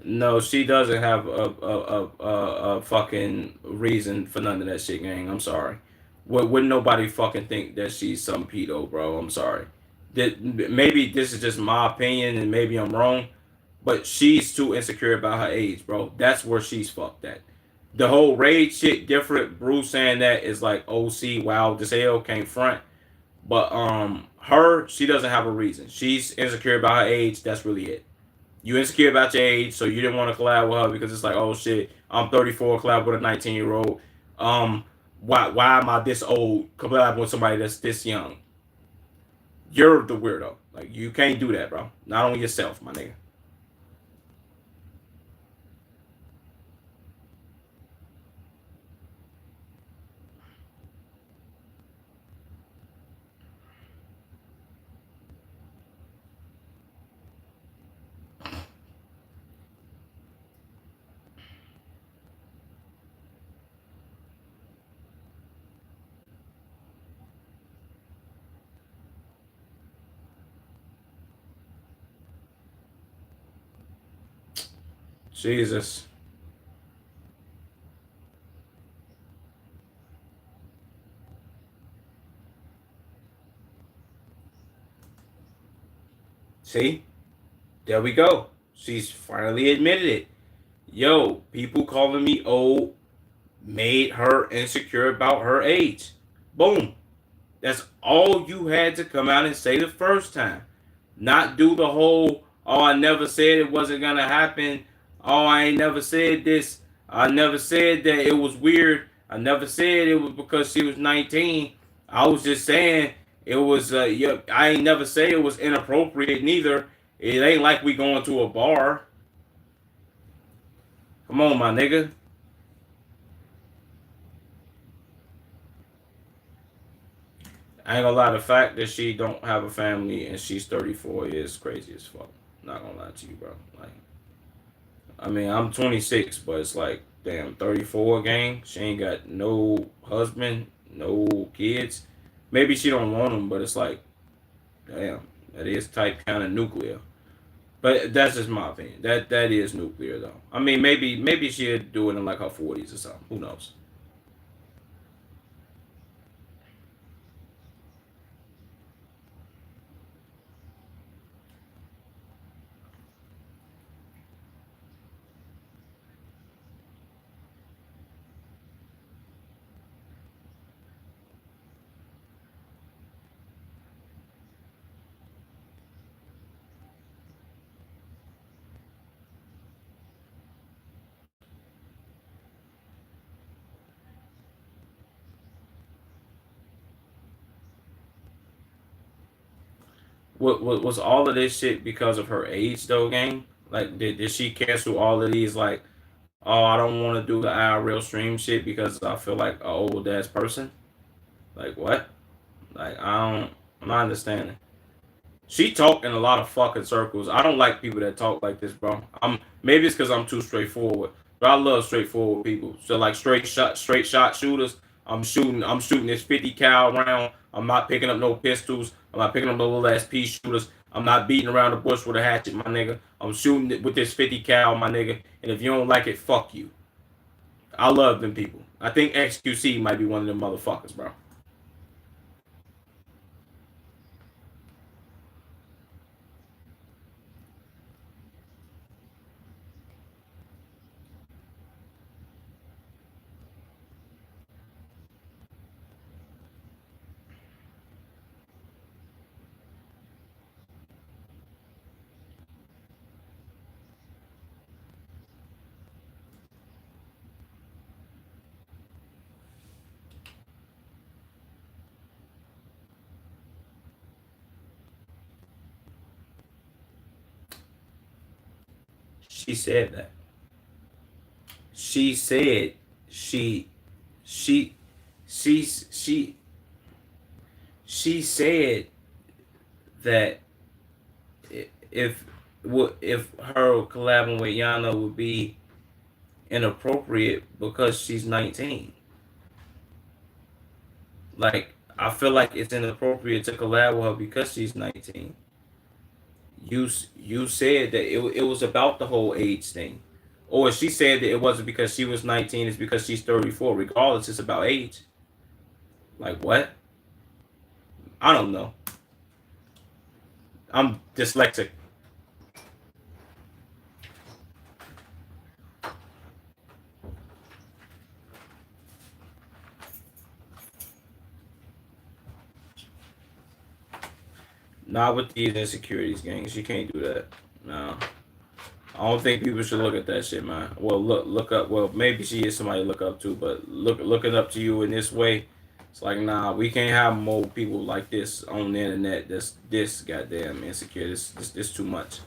No, she doesn't have a fucking reason for none of that shit, gang. I'm sorry. Would nobody fucking think that she's some pedo, bro? I'm sorry. That maybe this is just my opinion, and maybe I'm wrong, but she's too insecure about her age, bro. That's where she's fucked at. The whole rage shit different. Bruce saying that is like OC wild as hell, can't front. But her, she doesn't have a reason. She's insecure about her age. That's really it. You insecure about your age, so you didn't want to collab with her because it's like, oh shit, I'm 34, collab with a 19-year-old. Why am I this old collab with somebody that's this young? You're the weirdo. Like you can't do that, bro. Not on yourself, my nigga. Jesus. See, there we go. She's finally admitted it. Yo, people calling me old made her insecure about her age. Boom. That's all you had to come out and say the first time. Not do the whole, oh, I never said it wasn't going to happen. Oh, I ain't never said this. I never said that it was weird. I never said it was because she was 19. I was just saying it was, yeah, I ain't never say it was inappropriate neither. It ain't like we going to a bar. Come on, my nigga. I ain't gonna lie, the fact that she don't have a family and she's 34 is crazy as fuck. Not gonna lie to you, bro. Like, I mean, I'm 26, but it's like, damn, 34 gang. She ain't got no husband, no kids. Maybe she don't want them, but it's like, damn, that is type kind of nuclear. But that's just my opinion. That is nuclear though. I mean, maybe she'd do it in like her 40s or something. Who knows? What was all of this shit because of her age though, gang? Like, did she cancel all of these like, oh, I don't want to do the IRL stream shit because I feel like an old ass person? Like what? Like I don't. I'm not understanding. She talk in a lot of fucking circles. I don't like people that talk like this, bro. Maybe it's because I'm too straightforward, but I love straightforward people. So like straight shot shooters. I'm shooting this 50 cal round. I'm not picking up no pistols. I'm not picking up no little ass pea shooters. I'm not beating around the bush with a hatchet, my nigga. I'm shooting it with this 50 cal, my nigga. And if you don't like it, fuck you. I love them people. I think XQC might be one of them motherfuckers, bro. She said that. She said she she she she said that if if her collabing with Yana would be inappropriate because she's 19. Like I feel like it's inappropriate to collab with her because she's 19. You said that it was about the whole age thing, or she said that it wasn't because she was 19. It's because she's 34. Regardless, it's about age. Like what? I don't know. I'm dyslexic. Not with these insecurities, gangs. You can't do that. No. I don't think people should look at that shit, man. Well, look up. Well, maybe she is somebody to look up to, but looking up to you in this way, it's like nah. We can't have more people like this on the internet. This goddamn insecure. This too much.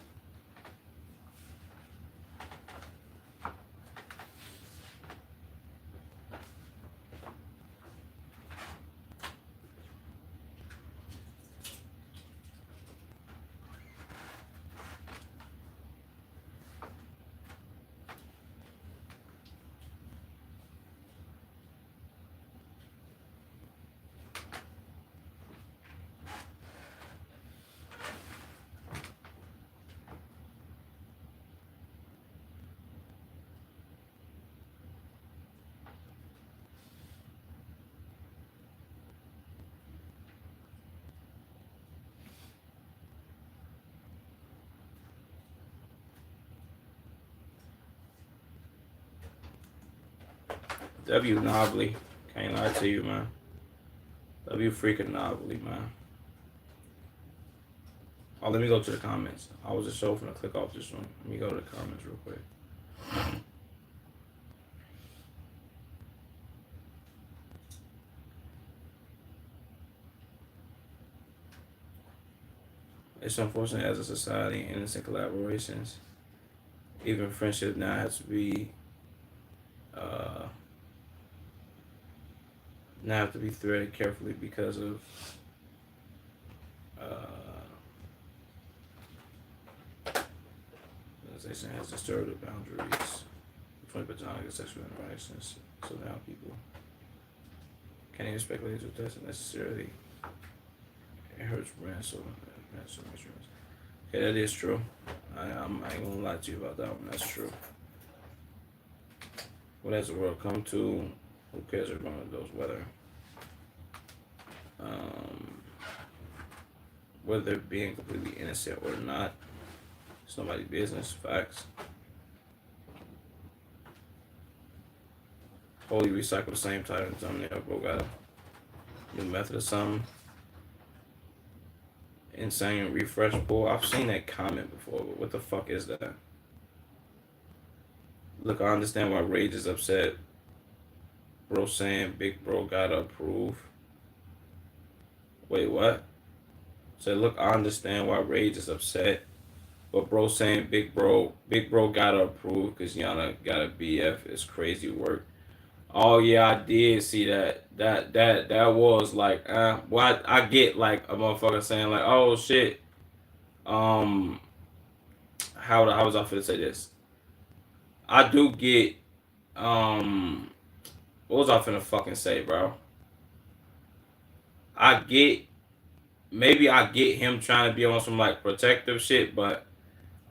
W Nobley. Can't lie to you, man. W freaking Nobley, man. Oh, let me go to the comments. I was just so finna click off this one. Let me go to the comments real quick. It's unfortunate as a society, innocent collaborations, even friendship now has to be uh, now have to be threaded carefully because of organization has disturbed the boundaries between platonic and sexual interactions. So now people can't even speculate to test necessarily. It hurts ransom. Okay, that is true. I ain't gonna lie to you about that one. That's true. What has the world come to? Who cares if one of those um, whether being completely innocent or not? It's nobody's business. Facts. Holy recycle the same title and thumbnail, bro. Got a new method or something. Insane refresh pull. I've seen that comment before, but what the fuck is that? Look, I understand why Rage is upset. Bro saying Big Bro gotta approve. Wait, what? So look, I understand why Rage is upset, but bro saying Big Bro gotta approve because Yana got a BF is crazy work. Oh yeah, I did see that. That was like, well, I get like a motherfucker saying like, oh shit, um, how was I finna say this? I do get, what was I finna fucking say, bro? I get, maybe I get him trying to be on some like protective shit, but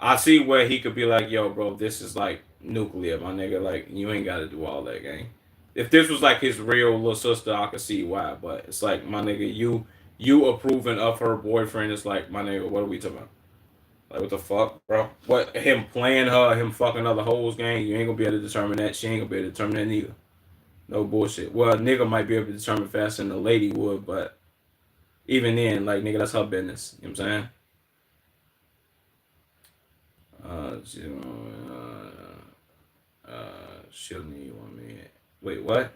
I see where he could be like, yo, bro, this is like nuclear, my nigga. Like, you ain't gotta do all that, gang. If this was like his real little sister, I could see why. But it's like, my nigga, you approving of her boyfriend is like, my nigga, what are we talking about? Like, what the fuck, bro? What, him playing her, him fucking other hoes, gang? You ain't gonna be able to determine that. She ain't gonna be able to determine that neither. No bullshit. Well, a nigga might be able to determine faster than a lady would, but even then, like, nigga, that's her business. You know what I'm saying? She'll need 1 million. Wait, what?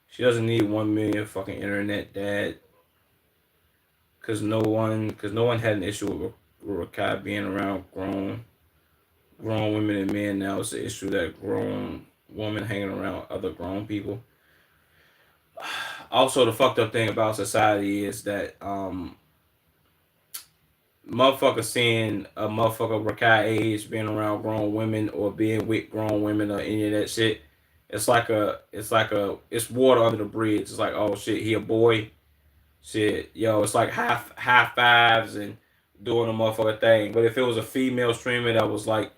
She doesn't need 1 million fucking internet dad, cause no one had an issue with Rakai being around grown women and men. Now it's an issue that grown woman hanging around other grown people. Also, the fucked up thing about society is that motherfucker seeing a motherfucker Rakai age being around grown women or being with grown women or any of that shit, it's water under the bridge. It's like, oh shit, he a boy. Shit, yo, it's like high fives and doing a motherfucker thing. But if it was a female streamer that was like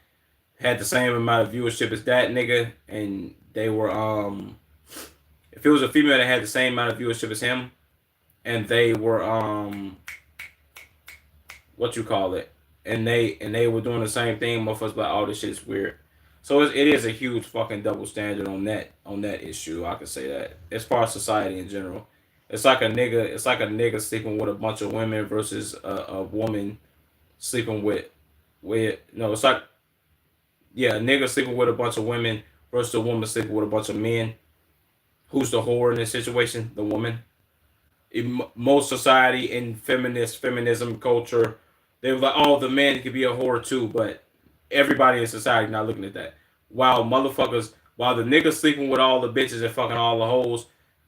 had the same amount of viewership as that nigga, and they were if it was a female that had the same amount of viewership as him, and they were what you call it, and they were doing the same thing, motherfuckers like, oh, this shit is weird. So it is a huge fucking double standard on that issue. I could say that as far as society in general, it's like a nigga sleeping with a bunch of women versus a woman sleeping with no, it's like, yeah, a nigga sleeping with a bunch of women versus a woman sleeping with a bunch of men. Who's the whore in this situation? The woman. In most society in feminism culture, they were like, oh, the man could be a whore too, but everybody in society not looking at that. While the niggas sleeping with all the bitches and fucking all the hoes,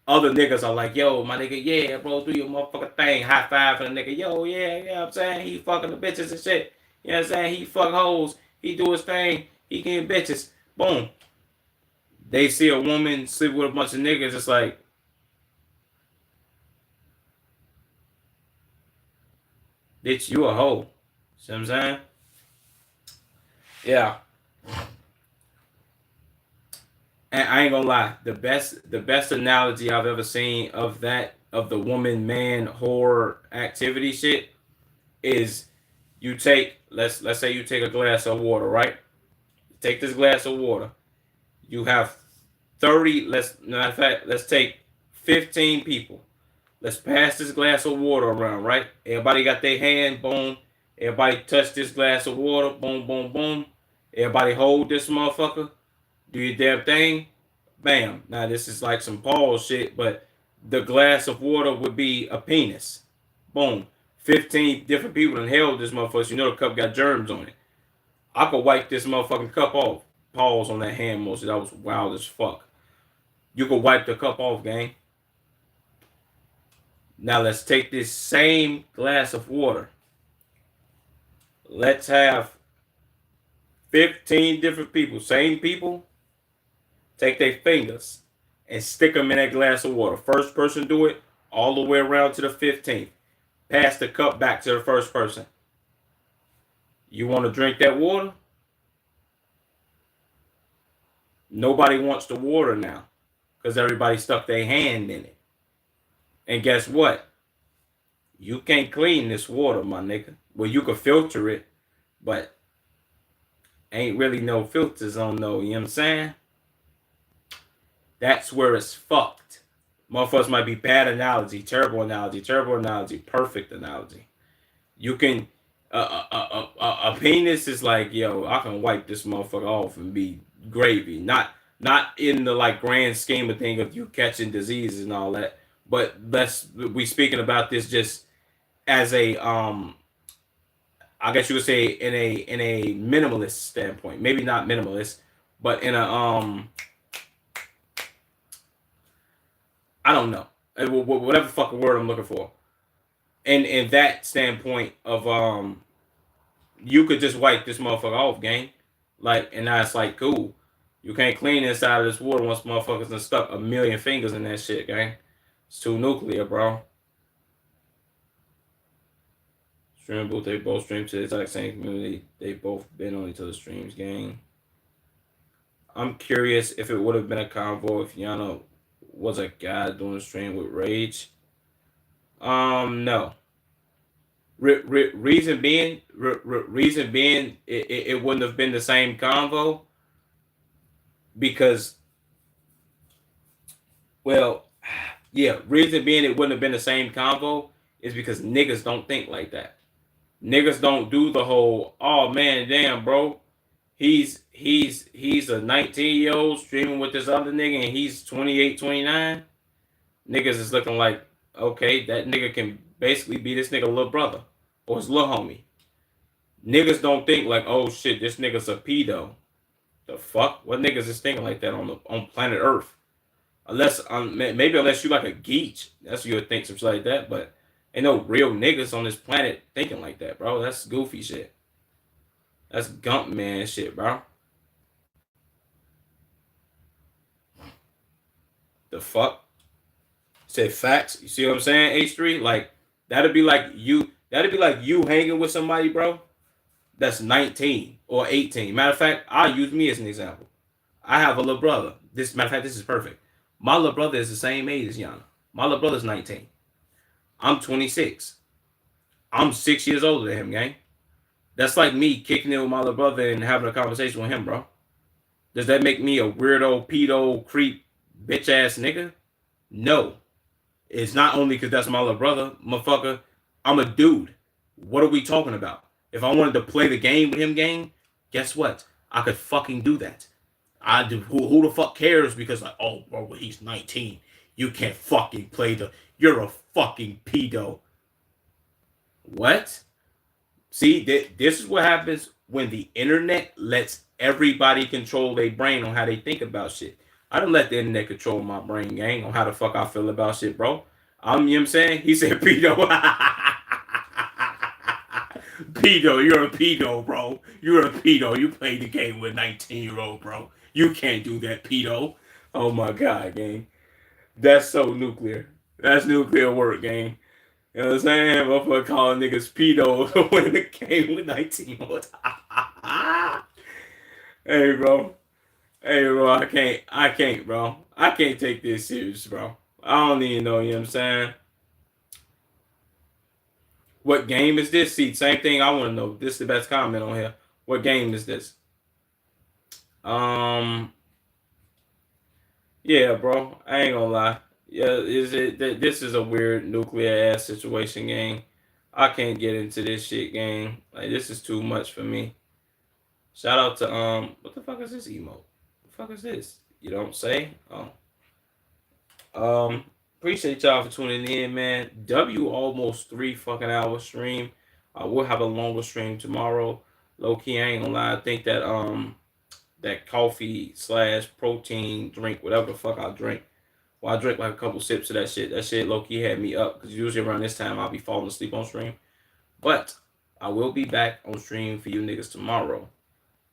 other niggas are like, yo, my nigga, yeah, bro, do your motherfucking thing. High five for the nigga, yo, yeah, yeah, I'm saying, he fucking the bitches and shit. You know what I'm saying? He fuck hoes, he do his thing, he getting bitches. Boom. They see a woman sleep with a bunch of niggas, it's like, bitch, you a hoe. See what I'm saying? Yeah. And I ain't gonna lie, the best analogy I've ever seen of that of the woman man whore activity shit is you take let's say you take a glass of water, right? Take this glass of water. You have 30, matter of fact, let's take 15 people. Let's pass this glass of water around, right? Everybody got their hand, boom. Everybody touch this glass of water, boom, boom, boom. Everybody hold this motherfucker. Do your damn thing. Bam. Now this is like some Paul shit, but the glass of water would be a penis. Boom. 15 different people done held this motherfucker. You know the cup got germs on it. I could wipe this motherfucking cup off. Pause on that hand motion. That was wild as fuck. You could wipe the cup off, gang. Now let's take this same glass of water. Let's have 15 different people, same people, take their fingers and stick them in that glass of water. First person do it all the way around to the 15th. Pass the cup back to the first person. You want to drink that water? Nobody wants the water now because everybody stuck their hand in it. And guess what? You can't clean this water, my nigga. Well, you can filter it, but ain't really no filters on no, you know what I'm saying? That's where it's fucked. Motherfuckers might be bad analogy, terrible analogy, perfect analogy. You can a penis is like, yo, I can wipe this motherfucker off and be gravy. Not in the like grand scheme of thing of you catching diseases and all that. But we speaking about this just as a I guess you would say in a minimalist standpoint. Maybe not minimalist, but in a I don't know. Whatever fucking word I'm looking for. And in that standpoint of you could just wipe this motherfucker off, gang. Like, and now it's like, cool. You can't clean inside of this water once motherfuckers done stuck a million fingers in that shit, gang. It's too nuclear, bro. Stream both, they both stream to the exact same community. They both been on each other's streams, gang. I'm curious if it would have been a convo if Yana was a guy doing a stream with Rage. No. Reason being, it wouldn't have been the same convo because, well, yeah, reason being it wouldn't have been the same convo is because niggas don't think like that. Niggas don't do the whole, oh man, damn, bro. He's a 19-year-old streaming with this other nigga and he's 28, 29. Niggas is looking like, okay, that nigga can basically be this nigga little brother or his little homie. Niggas don't think like, oh shit, this nigga's a pedo. The fuck? What niggas is thinking like that on planet Earth? Unless maybe unless you like a geek, that's what you would think some shit like that. But ain't no real niggas on this planet thinking like that, bro. That's goofy shit. That's Gump man shit, bro. The fuck? Say facts. You see what I'm saying? H3, like that'd be like you. That'd be like you hanging with somebody, bro. That's 19 or 18. Matter of fact, I'll use me as an example. I have a little brother. This matter of fact, this is perfect. My little brother is the same age as Yana. My little brother's 19. I'm 26. I'm 6 years older than him, gang. That's like me kicking it with my little brother and having a conversation with him, bro. Does that make me a weirdo, pedo, creep, bitch ass nigga? No. It's not only because that's my little brother, motherfucker. I'm a dude. What are we talking about? If I wanted to play the game with him, gang, guess what? I could fucking do that. I do. Who the fuck cares? Because like, oh, bro, he's 19. You can't fucking play the. You're a fucking pedo. What? See, this is what happens when the internet lets everybody control their brain on how they think about shit. I don't let the internet control my brain, gang, on how the fuck I feel about shit, bro. You know what I'm saying? He said pedo. Pedo, you're a pedo, bro. You're a pedo. You played the game with a 19-year-old, bro. You can't do that, pedo. Oh my god, gang. That's so nuclear. That's nuclear work, gang. You know what I'm saying? Motherfucker calling niggas pedo when the game with 19-year-olds. Hey, bro. Hey, bro. I can't, bro. I can't take this serious, bro. I don't even know, you know what I'm saying? What game is this? See, same thing I want to know. This is the best comment on here. What game is this? Yeah, bro. I ain't gonna lie. Yeah, this is a weird nuclear ass situation, gang. I can't get into this shit, gang. Like this is too much for me. Shout out to what the fuck is this emote? What the fuck is this? You don't say? Oh. Appreciate y'all for tuning in, man. W almost 3 fucking hour stream. We'll have a longer stream tomorrow. Low key, I ain't gonna lie. I think that coffee / protein drink, whatever the fuck I drink. Well, I drank like a couple sips of that shit. That shit low key had me up because usually around this time I'll be falling asleep on stream. But I will be back on stream for you niggas tomorrow.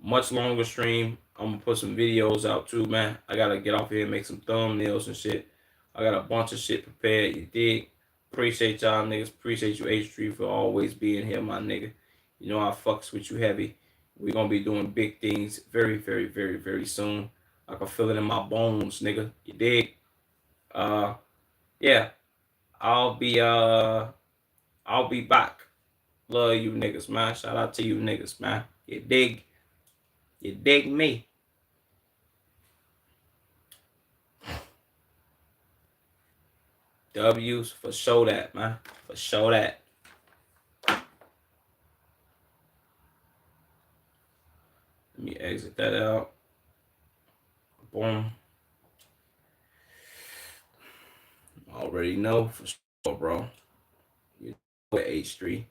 Much longer stream. I'm gonna put some videos out too, man. I gotta get off here and make some thumbnails and shit. I got a bunch of shit prepared. You dig? Appreciate y'all niggas. Appreciate you H3 for always being here, my nigga. You know I fucks with you heavy. We're gonna be doing big things very, very, very, very soon. I can feel it in my bones, nigga. You dig? Yeah. I'll be back. Love you niggas, man. Shout out to you niggas, man. You dig? You dig me? W's for show that, man. For show that. Let me exit that out. Boom. Already know for sure, bro. You know H3.